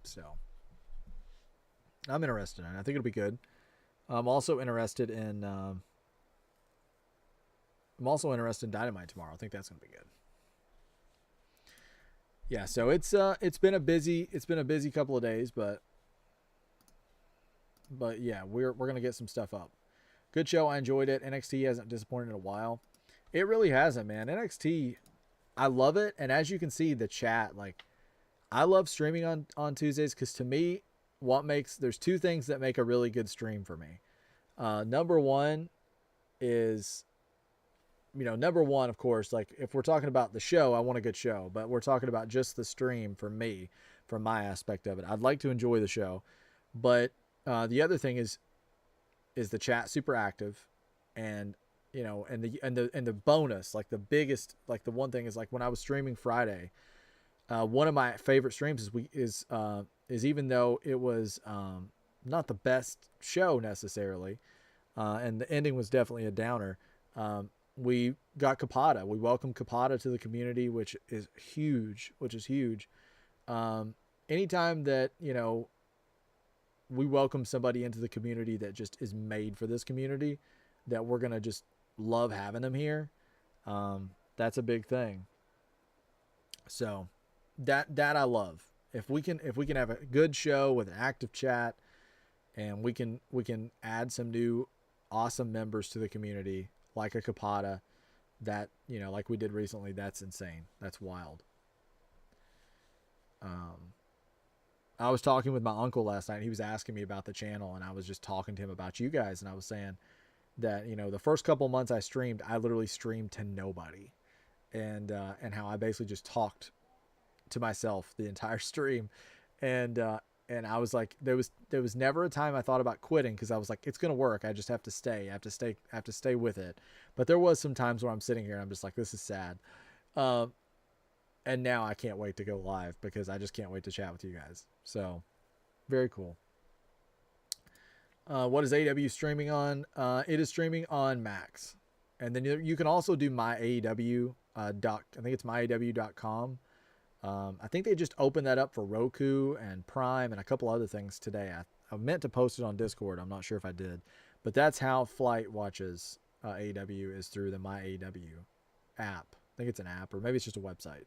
So I'm interested in it. I think it'll be good. I'm also interested in Dynamite tomorrow. I think that's gonna be good. Yeah, so it's been a busy couple of days, but yeah, we're gonna get some stuff up. Good show. I enjoyed it. NXT hasn't disappointed in a while. It really hasn't, man. NXT, I love it, and as you can see, the chat, like, I love streaming on Tuesdays because to me, there's two things that make a really good stream for me. Number one is, of course, like if we're talking about the show, I want a good show, but we're talking about just the stream for me, from my aspect of it. I'd like to enjoy the show, but the other thing is the chat super active, and and the bonus, like the biggest, like the one thing is, like when I was streaming Friday, one of my favorite streams is even though it was not the best show necessarily, and the ending was definitely a downer. We got Capata. We welcomed Capata to the community, which is huge. Anytime that, we welcome somebody into the community that just is made for this community, that we're going to just love having them here. That's a big thing. So that I love. If we can have a good show with an active chat, and we can add some new awesome members to the community, like a Capata, that, like we did recently, that's insane. That's wild. I was talking with my uncle last night. He was asking me about the channel, and I was just talking to him about you guys, and I was saying that, the first couple months I streamed, I literally streamed to nobody, and how I basically just talked to myself the entire stream, and I was like, there was never a time I thought about quitting, because I was like, it's gonna work. I just have to stay. I have to stay with it. But there was some times where I'm sitting here and I'm just like, this is sad. And now I can't wait to go live, because I just can't wait to chat with you guys. So very cool. What is AEW streaming on? It is streaming on Max, and then you can also do my AEW I think it's myaew.com. I think they just opened that up for Roku and Prime and a couple other things today. I meant to post it on Discord. I'm not sure if I did, but that's how Flight watches AEW, is through the My AEW app. I think it's an app, or maybe it's just a website.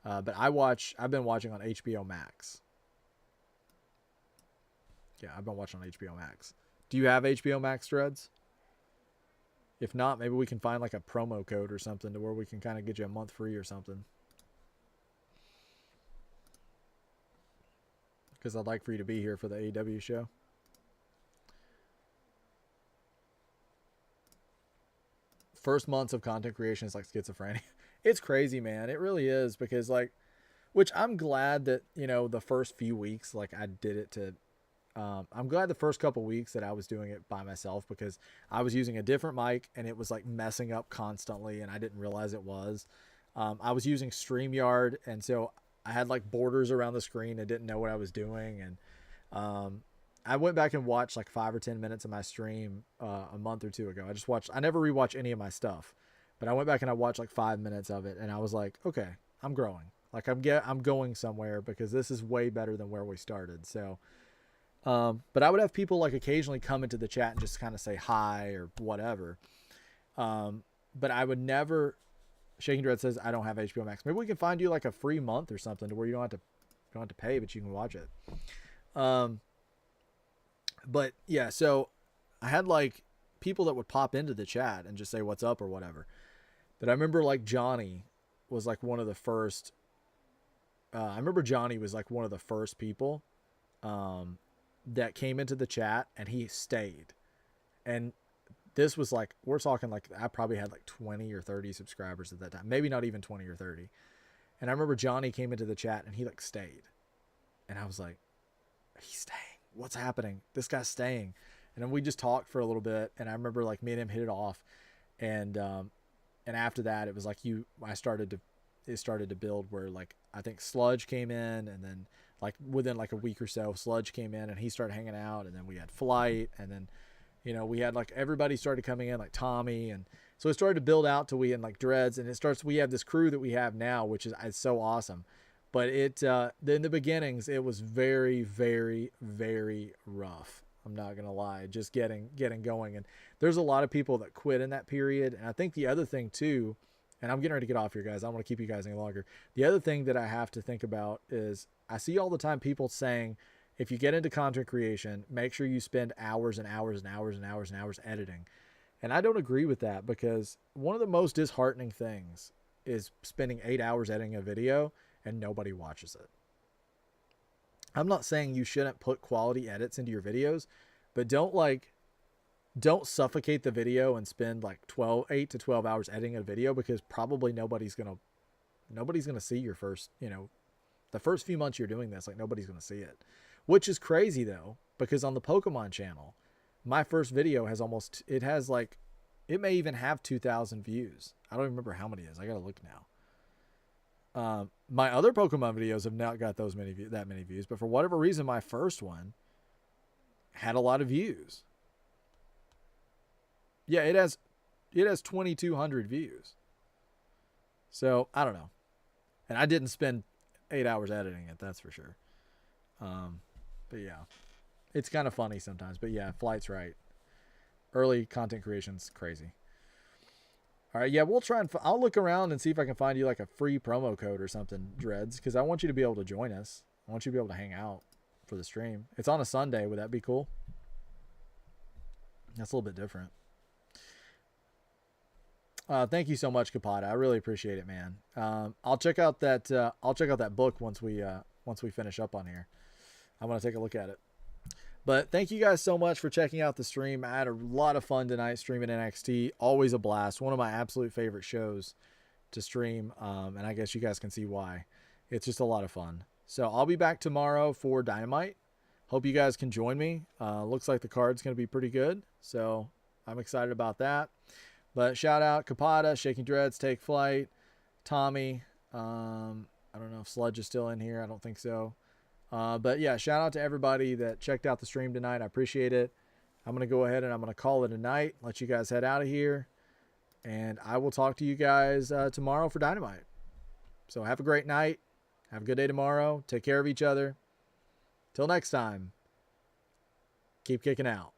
But I've been watching on HBO Max. Yeah, I've been watching on HBO Max. Do you have HBO Max, Dreads? If not, maybe we can find like a promo code or something to where we can kind of get you a month free or something. Because I'd like for you to be here for the AEW show. First months of content creation is like schizophrenia. It's crazy, man. It really is, because like Which I'm glad that, you know, the first few weeks, like I did it to, I'm glad the first couple weeks that I was doing it by myself, because I was using a different mic and it was like messing up constantly and I didn't realize it was. I was using StreamYard, and so I had like borders around the screen and didn't know what I was doing. And I went back and watched like 5 or 10 minutes of my stream a month or two ago. I never rewatch any of my stuff, but I went back and I watched like 5 minutes of it, and I was like, okay, I'm growing. Like I'm going somewhere, because this is way better than where we started. So, but I would have people like occasionally come into the chat and just kind of say hi or whatever. But I would never. Shaking Dread says, I don't have HBO Max. Maybe we can find you like a free month or something to where you don't have to pay, but you can watch it. But yeah, so I had like people that would pop into the chat and just say what's up or whatever. But I remember like Johnny was like one of the first. Johnny was like one of the first people that came into the chat, and he stayed. And this was like, we're talking like, I probably had like 20 or 30 subscribers at that time. Maybe not even 20 or 30. And I remember Johnny came into the chat and he like stayed. And I was like, he's staying. What's happening? This guy's staying. And then we just talked for a little bit. And I remember like me and him hit it off. And after that, it was like it started to build where like, I think Sludge came in, and then like within like a week or so, Sludge came in and he started hanging out. And then we had Flight, and then, you know, we had like everybody started coming in, like Tommy. And so it started to build out till we had like Dreads, and we have this crew that we have now, which is so awesome. But in the beginnings, it was very, very, very rough. I'm not going to lie, just getting going. And there's a lot of people that quit in that period. And I think the other thing too, and I'm getting ready to get off here, guys, I don't want to keep you guys any longer. The other thing that I have to think about is I see all the time people saying, if you get into content creation, make sure you spend hours and hours and hours and hours and hours editing. And I don't agree with that, because one of the most disheartening things is spending 8 hours editing a video and nobody watches it. I'm not saying you shouldn't put quality edits into your videos, but don't suffocate the video and spend like 8 to 12 hours editing a video, because probably nobody's going to see your first, you know, the first few months you're doing this, like nobody's going to see it. Which is crazy though, because on the Pokemon channel, my first video it may even have 2,000 views. I don't remember how many it is. I got to look now. My other Pokemon videos have not got that many views, but for whatever reason, my first one had a lot of views. Yeah, it has 2,200 views. So I don't know. And I didn't spend 8 hours editing it. That's for sure. But yeah, it's kind of funny sometimes, but yeah, Flight's right. Early content creation's crazy. All right. Yeah. We'll try and I'll look around and see if I can find you like a free promo code or something, Dreads. 'Cause I want you to be able to join us. I want you to be able to hang out for the stream. It's on a Sunday. Would that be cool? That's a little bit different. Thank you so much, Kapata. I really appreciate it, man. I'll check out that book once we finish up on here. I want to take a look at it. But thank you guys so much for checking out the stream. I had a lot of fun tonight streaming NXT. Always a blast. One of my absolute favorite shows to stream. And I guess you guys can see why. It's just a lot of fun. So I'll be back tomorrow for Dynamite. Hope you guys can join me. Looks like the card's going to be pretty good. So I'm excited about that. But shout out Kapata, Shaking Dreads, Take Flight, Tommy. I don't know if Sludge is still in here. I don't think so. But yeah, shout out to everybody that checked out the stream tonight. I appreciate it. I'm going to go ahead and I'm going to call it a night. Let you guys head out of here. And I will talk to you guys tomorrow for Dynamite. So have a great night. Have a good day tomorrow. Take care of each other. Till next time, keep kicking out.